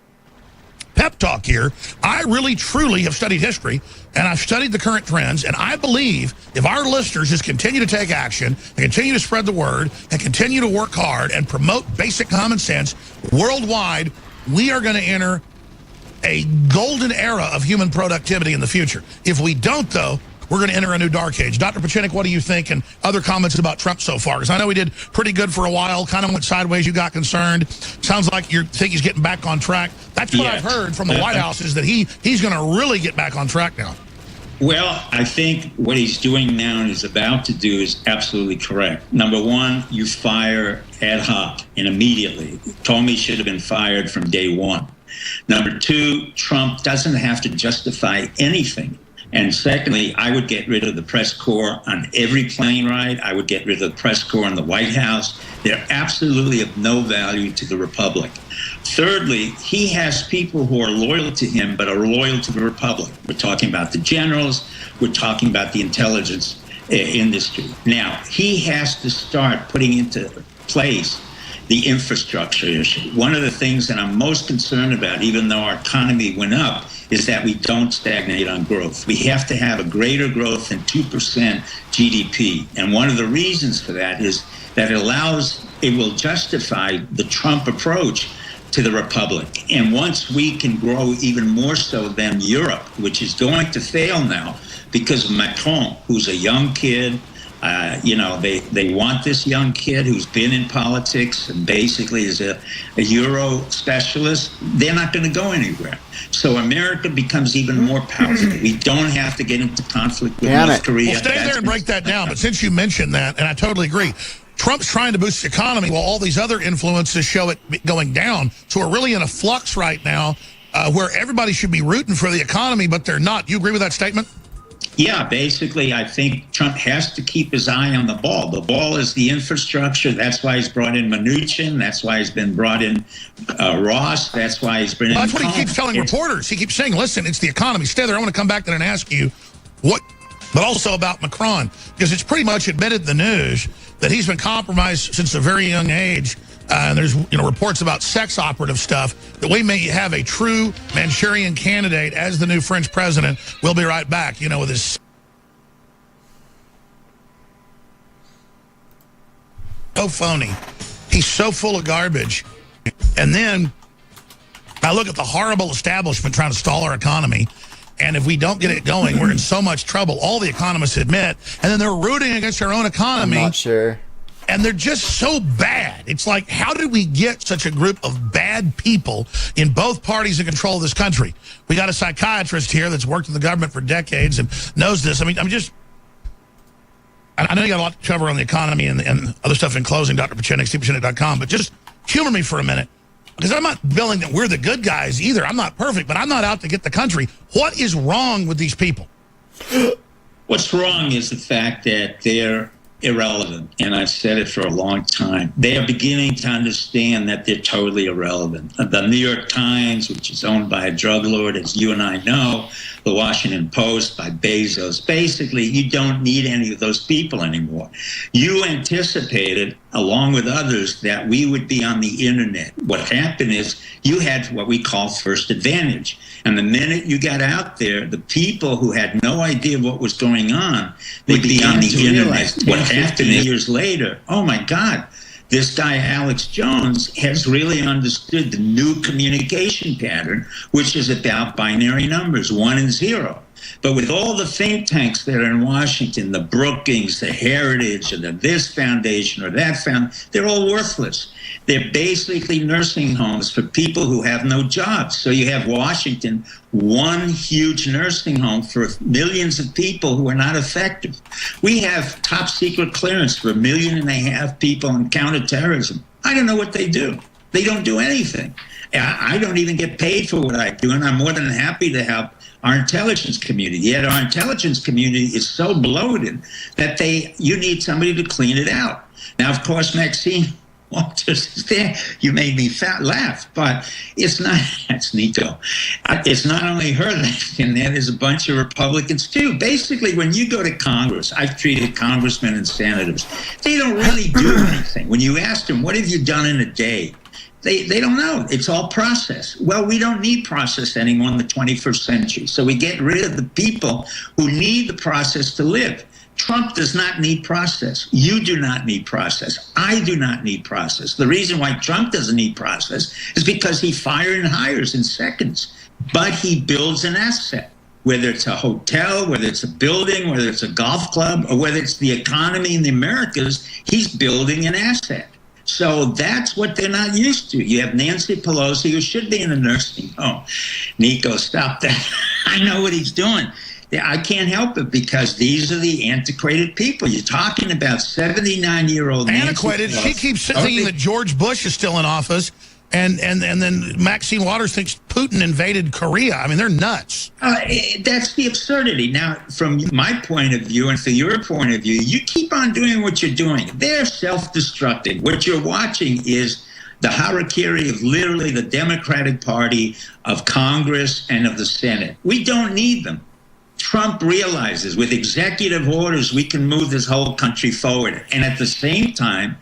pep talk here. I really, truly have studied history, and I've studied the current trends, and I believe if our listeners just continue to take action, and continue to spread the word, and continue to work hard and promote basic common sense worldwide, we are going to enter a golden era of human productivity in the future. If we don't, though, we're going to enter a new dark age. Dr. Pachinik, what do you think? And other comments about Trump so far? Because I know he did pretty good for a while, kind of went sideways, you got concerned. Sounds like you think he's getting back on track. That's what I've heard from the White House, is that he's going to really get back on track now. Well, I think what he's doing now and is about to do is absolutely correct. Number one, you fire ad hoc and immediately. Comey should have been fired from day one. Number two, Trump doesn't have to justify anything. And secondly, I would get rid of the press corps on every plane ride. I would get rid of the press corps in the White House. They're absolutely of no value to the Republic. Thirdly, he has people who are loyal to him but are loyal to the Republic. We're talking about the generals. We're talking about the intelligence industry. Now, he has to start putting into place the infrastructure issue. One of the things that I'm most concerned about, even though our economy went up, is that we don't stagnate on growth. We have to have a greater growth than 2% GDP. And one of the reasons for that is that it will justify the Trump approach to the Republic. And once we can grow even more so than Europe, which is going to fail now because of Macron, who's a young kid. They want this young kid who's been in politics and basically is a Euro specialist. They're not going to go anywhere. So America becomes even more powerful. We don't have to get into conflict with North Korea. Well, stay there and break that down. But since you mentioned that, and I totally agree, Trump's trying to boost the economy while all these other influences show it going down. So we're really in a flux right now where everybody should be rooting for the economy, but they're not. You agree with that statement? Yeah, basically, I think Trump has to keep his eye on the ball. The ball is the infrastructure. That's why he's brought in Mnuchin. That's why he's been brought in Ross. That's why he's been in. That's what he keeps telling reporters. He keeps saying, listen, it's the economy. Stay there. I want to come back there and ask you what, but also about Macron, because it's pretty much admitted in the news that he's been compromised since a very young age. And there's reports about sex operative stuff, that we may have a true Manchurian candidate as the new French president. We'll be right back, with his so phony. He's so full of garbage. And then I look at the horrible establishment trying to stall our economy. And if we don't get it going, we're in so much trouble. All the economists admit. And then they're rooting against our own economy. I'm not sure. And they're just so bad. It's like, how did we get such a group of bad people in both parties in control of this country? We got a psychiatrist here that's worked in the government for decades and knows this. I mean, I know you got a lot to cover on the economy and other stuff in closing, Dr. Pachinik, stevepachinik.com, but just humor me for a minute. Because I'm not billing that we're the good guys either. I'm not perfect, but I'm not out to get the country. What is wrong with these people? What's wrong is the fact that they're irrelevant, and I've said it for a long time. They are beginning to understand that they're totally irrelevant. The New York Times, which is owned by a drug lord, as you and I know, the Washington Post, by Bezos. Basically, you don't need any of those people anymore. You anticipated, along with others, that we would be on the internet. What happened is you had what we call first advantage. And the minute you got out there, the people who had no idea what was going on, they'd be on the internet. What happened years later, oh my God, this guy, Alex Jones, has really understood the new communication pattern, which is about binary numbers, 1 and 0. But with all the think tanks that are in Washington, the Brookings, the Heritage, or the this foundation or that foundation, they're all worthless. They're basically nursing homes for people who have no jobs. So you have Washington, one huge nursing home for millions of people who are not effective. We have top secret clearance for 1.5 million people in counterterrorism. I don't know what they do. They don't do anything. I don't even get paid for what I do, and I'm more than happy to help our intelligence community. Yet our intelligence community is so bloated that you need somebody to clean it out. Now, of course, Maxine Walters is there. You made me laugh, but it's not. That's Nico. It's not only her that's in there. There's a bunch of Republicans too. Basically, when you go to Congress, I've treated congressmen and senators. They don't really do anything. When you ask them, "What have you done in a day?" They don't know. It's all process. Well, we don't need process anymore in the 21st century. So we get rid of the people who need the process to live. Trump does not need process. You do not need process. I do not need process. The reason why Trump doesn't need process is because he fires and hires in seconds. But he builds an asset, whether it's a hotel, whether it's a building, whether it's a golf club, or whether it's the economy in the Americas, he's building an asset. So that's what they're not used to. You have Nancy Pelosi, who should be in a nursing home. Nico, stop that. I know what he's doing. I can't help it because these are the antiquated people. You're talking about 79-year-old antiquated. She keeps thinking that George Bush is still in office, and then Maxine Waters thinks Putin invaded Korea. I mean, they're nuts. That's the absurdity. Now, from my point of view and from your point of view, you keep on doing what you're doing. They're self-destructing. What you're watching is the harakiri of literally the Democratic Party, of Congress, and of the Senate. We don't need them. Trump realizes with executive orders we can move this whole country forward. And at the same time,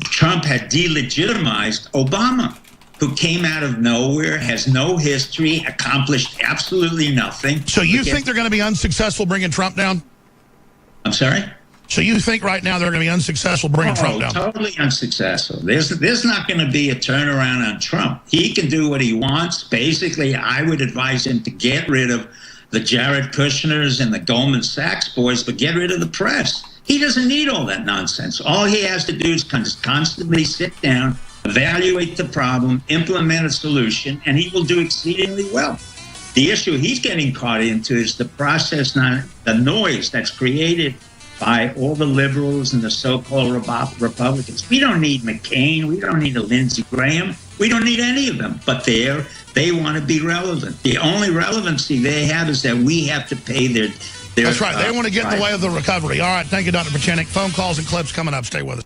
Trump had delegitimized Obama, who came out of nowhere, has no history, accomplished absolutely nothing. So you think they're going to be unsuccessful bringing Trump down? I'm sorry? So you think right now they're going to be unsuccessful bringing Trump down? Totally unsuccessful. There's not going to be a turnaround on Trump. He can do what he wants. Basically, I would advise him to get rid of the Jared Kushners and the Goldman Sachs boys, but get rid of the press. He doesn't need all that nonsense. All he has to do is constantly sit down, evaluate the problem, implement a solution, and he will do exceedingly well. The issue he's getting caught into is the process, not the noise that's created by all the liberals and the so-called Republicans. We don't need McCain. We don't need a Lindsey Graham. We don't need any of them. But they want to be relevant. The only relevancy they have is that we have to pay their That's right. They want to get in the way of the recovery. All right. Thank you, Dr. Pachenik. Phone calls and clips coming up. Stay with us.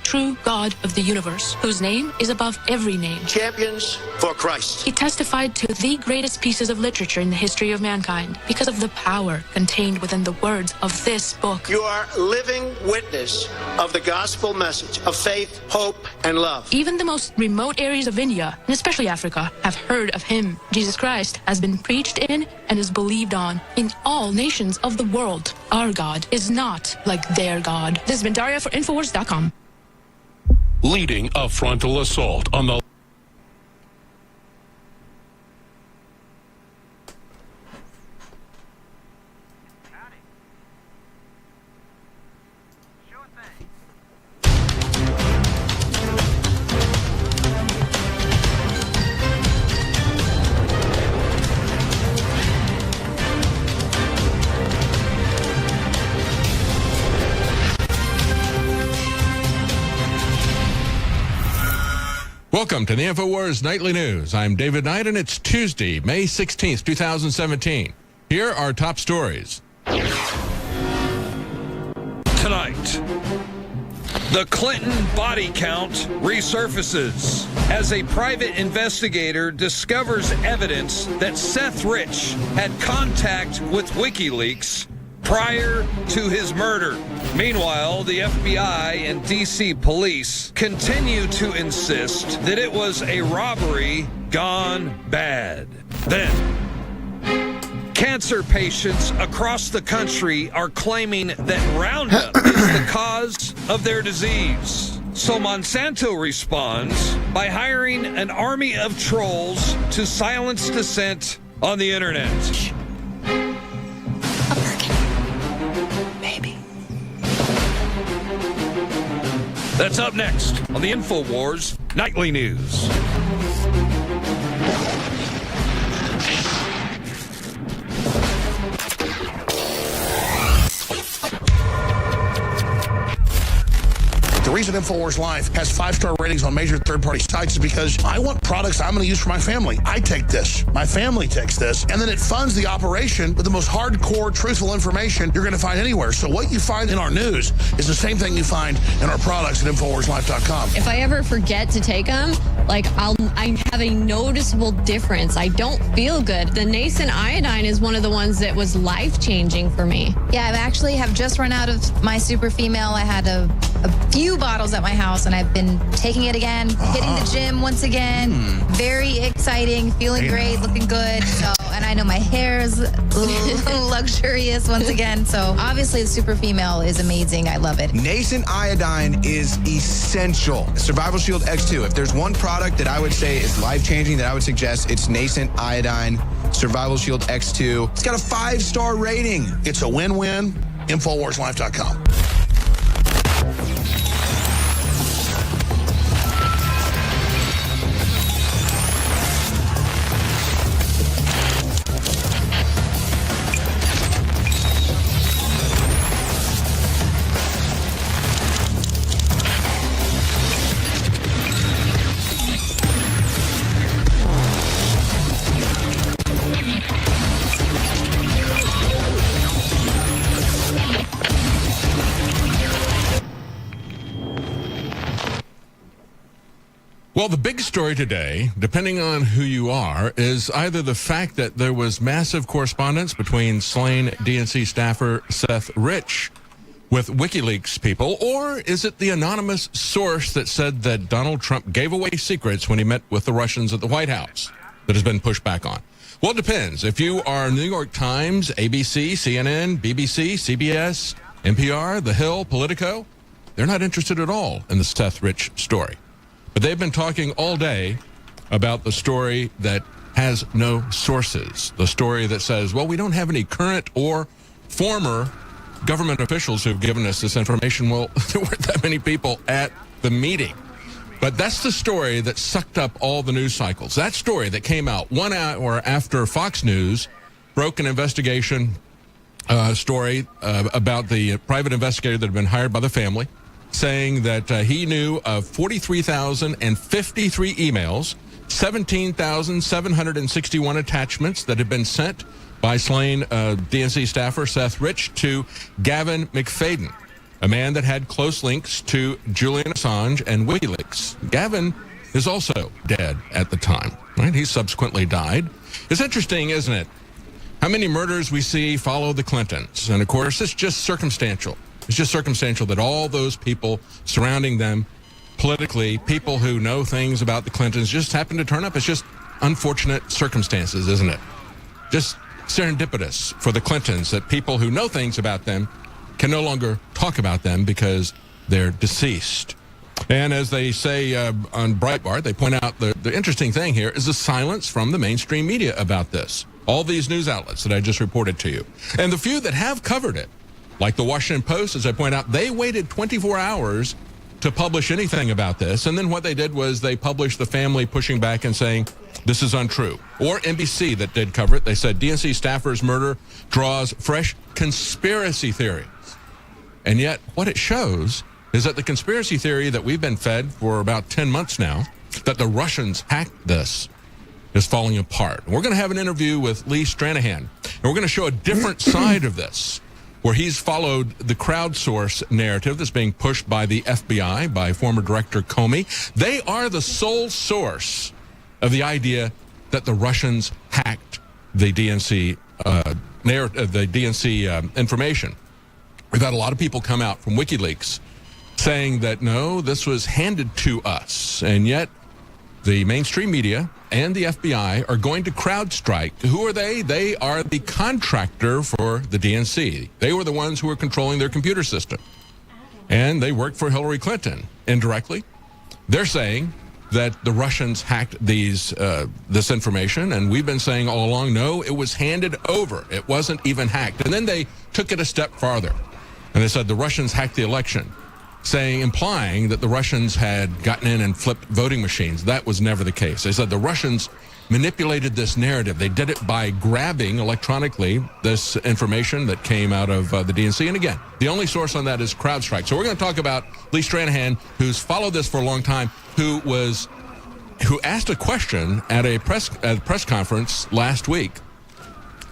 True God of the universe, whose name is above every name. Champions for Christ. He testified to the greatest pieces of literature in the history of mankind because of the power contained within the words of this book. You are living witness of the gospel message of faith, hope, and love. Even the most remote areas of India, and especially Africa, have heard of him. Jesus Christ has been preached in and is believed on in all nations of the world. Our God is not like their God. This has been Daria for Infowars.com. Leading a frontal assault on the Welcome to the InfoWars Nightly News. I'm David Knight, and it's Tuesday, May 16th, 2017. Here are top stories. Tonight, the Clinton body count resurfaces as a private investigator discovers evidence that Seth Rich had contact with WikiLeaks prior to his murder. Meanwhile, the FBI and D.C. police continue to insist that it was a robbery gone bad. Then, cancer patients across the country are claiming that Roundup is the cause of their disease. So Monsanto responds by hiring an army of trolls to silence dissent on the internet. Maybe. That's up next on the InfoWars Nightly News. The reason InfoWars Life has 5-star ratings on major third-party sites is because I want products I'm going to use for my family. I take this. My family takes this. And then it funds the operation with the most hardcore, truthful information you're going to find anywhere. So what you find in our news is the same thing you find in our products at InfoWarsLife.com. If I ever forget to take them, like I have a noticeable difference. I don't feel good. The nascent iodine is one of the ones that was life-changing for me. Yeah, I actually have just run out of my super female. I had a few bottles at my house, and I've been taking it again, hitting the gym once again. Very exciting, feeling great, looking good. So, and I know my hair is luxurious once again. So obviously the super female is amazing. I love it. Nascent iodine is essential. Survival Shield X2. If there's one product that I would say is life-changing that I would suggest, it's Nascent iodine Survival Shield X2. It's got a 5-star rating. It's a win-win. InfoWarsLife.com. Well, the big story today, depending on who you are, is either the fact that there was massive correspondence between slain DNC staffer Seth Rich with WikiLeaks people, or is it the anonymous source that said that Donald Trump gave away secrets when he met with the Russians at the White House that has been pushed back on? Well, it depends. If you are New York Times, ABC, CNN, BBC, CBS, NPR, The Hill, Politico, they're not interested at all in the Seth Rich story. But they've been talking all day about the story that has no sources, the story that says, well, we don't have any current or former government officials who've given us this information. Well, there weren't that many people at the meeting. But that's the story that sucked up all the news cycles. That story that came out 1 hour after Fox News broke an investigation story about the private investigator that had been hired by the family, saying that he knew of 43,053 emails, 17,761 attachments that had been sent by slain DNC staffer Seth Rich to Gavin McFadden, a man that had close links to Julian Assange and WikiLeaks. Gavin is also dead at the time, right? He subsequently died. It's interesting, isn't it? How many murders we see follow the Clintons. And of course, it's just circumstantial. It's just circumstantial that all those people surrounding them politically, people who know things about the Clintons, just happen to turn up. It's just unfortunate circumstances, isn't it? Just serendipitous for the Clintons that people who know things about them can no longer talk about them because they're deceased. And as they say on Breitbart, they point out the interesting thing here is the silence from the mainstream media about this. All these news outlets that I just reported to you. And the few that have covered it, like the Washington Post, as I point out, they waited 24 hours to publish anything about this. And then what they did was they published the family pushing back and saying, this is untrue. Or NBC that did cover it. They said DNC staffer's murder draws fresh conspiracy theories. And yet what it shows is that the conspiracy theory that we've been fed for about 10 months now, that the Russians hacked this, is falling apart. We're going to have an interview with Lee Stranahan, and we're going to show a different side of this. where he's followed the crowdsource narrative that's being pushed by the FBI, by former Director Comey. They are the sole source of the idea that the Russians hacked the DNC information. We've had a lot of people come out from WikiLeaks saying that, no, this was handed to us. And yet the mainstream media and the FBI are going to CrowdStrike. Who are they? They are the contractor for the DNC. They were the ones who were controlling their computer system. And they worked for Hillary Clinton indirectly. They're saying that the Russians hacked this information, and we've been saying all along, no, it was handed over. It wasn't even hacked. And then they took it a step farther, and they said the Russians hacked the election, implying that the Russians had gotten in and flipped voting machines. That was never the case. They said the Russians manipulated this narrative. They did it by grabbing electronically this information that came out of the DNC. And again, the only source on that is CrowdStrike. So we're going to talk about Lee Stranahan, who's followed this for a long time, who asked a question at a press conference last week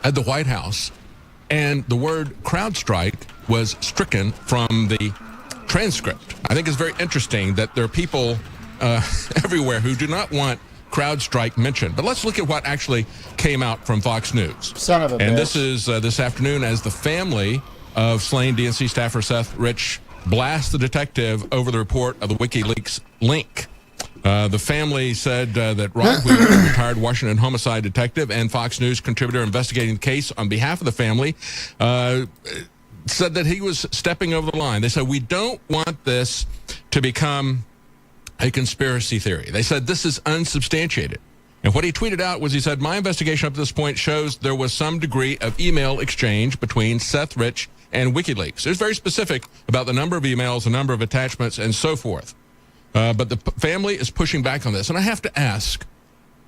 at the White House, and the word CrowdStrike was stricken from the transcript. I think it's very interesting that there are people everywhere who do not want CrowdStrike mentioned. But let's look at what actually came out from Fox News. Son of a bitch. And this is this afternoon as the family of slain DNC staffer Seth Rich blasts the detective over the report of the WikiLeaks link. The family said that Ron Wheeler, a retired Washington homicide detective and Fox News contributor investigating the case on behalf of the family, said that he was stepping over the line. They said, we don't want this to become a conspiracy theory. They said this is unsubstantiated. And what he tweeted out was, he said, my investigation up to this point shows there was some degree of email exchange between Seth Rich and WikiLeaks. It was very specific about the number of emails, the number of attachments, and so forth. But the family is pushing back on this. And I have to ask,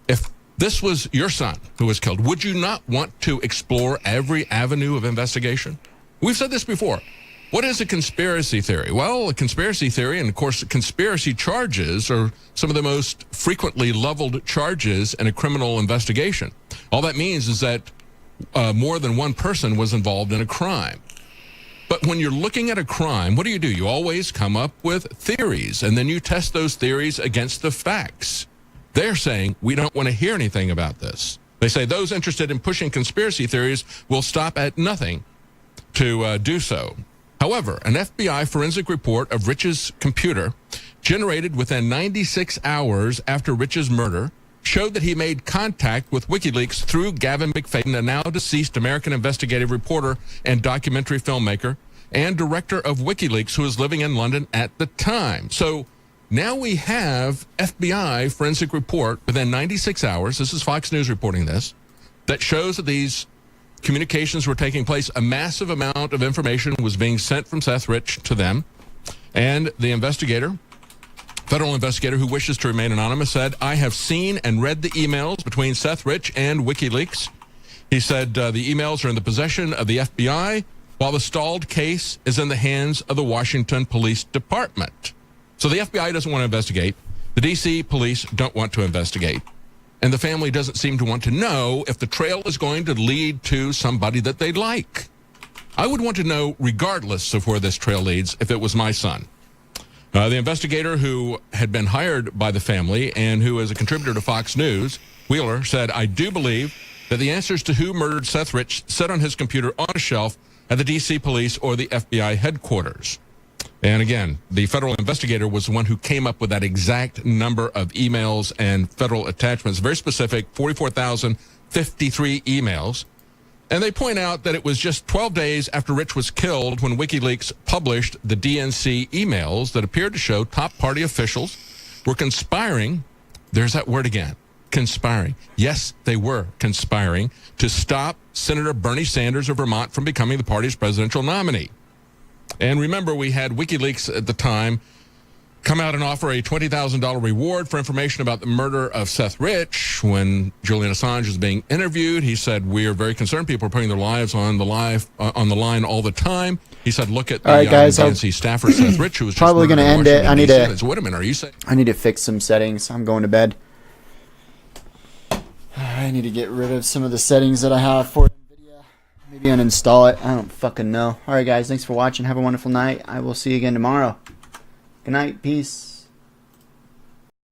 if this was your son who was killed, would you not want to explore every avenue of investigation? We've said this before. What is a conspiracy theory? Well, a conspiracy theory, and of course, conspiracy charges are some of the most frequently leveled charges in a criminal investigation. All that means is that more than one person was involved in a crime. But when you're looking at a crime, what do? You always come up with theories, and then you test those theories against the facts. They're saying, we don't want to hear anything about this. They say those interested in pushing conspiracy theories will stop at nothing to do so. However, an FBI forensic report of Rich's computer, generated within 96 hours after Rich's murder, showed that he made contact with WikiLeaks through Gavin McFadden, a now deceased American investigative reporter and documentary filmmaker and director of WikiLeaks, who was living in London at the time. So now we have FBI forensic report within 96 hours, this is Fox News reporting this, that shows that these communications were taking place. A massive amount of information was being sent from Seth Rich to them. And the federal investigator who wishes to remain anonymous, said, I have seen and read the emails between Seth Rich and WikiLeaks. He said the emails are in the possession of the FBI, while the stalled case is in the hands of the Washington Police Department. So the FBI doesn't want to investigate. The D.C. police don't want to investigate. And the family doesn't seem to want to know if the trail is going to lead to somebody that they'd like. I would want to know, regardless of where this trail leads, if it was my son. The investigator who had been hired by the family and who is a contributor to Fox News, Wheeler, said, I do believe that the answers to who murdered Seth Rich sit on his computer on a shelf at the D.C. police or the FBI headquarters. And again, the federal investigator was the one who came up with that exact number of emails and federal attachments, very specific, 44,053 emails. And they point out that it was just 12 days after Rich was killed when WikiLeaks published the DNC emails that appeared to show top party officials were conspiring. There's that word again, conspiring. Yes, they were conspiring to stop Senator Bernie Sanders of Vermont from becoming the party's presidential nominee. And remember, we had WikiLeaks at the time come out and offer a $20,000 reward for information about the murder of Seth Rich. When Julian Assange was being interviewed, he said, we are very concerned. People are putting their lives on the line all the time. He said, look at the DNC staffer, Seth Rich, who was probably going to end it. I need to... Wait a minute, are you saying? I need to fix some settings. I'm going to bed. I need to get rid of some of the settings that I have for NVIDIA. Maybe uninstall it. I don't fucking know. Alright guys, thanks for watching. Have a wonderful night. I will see you again tomorrow. Good night. Peace.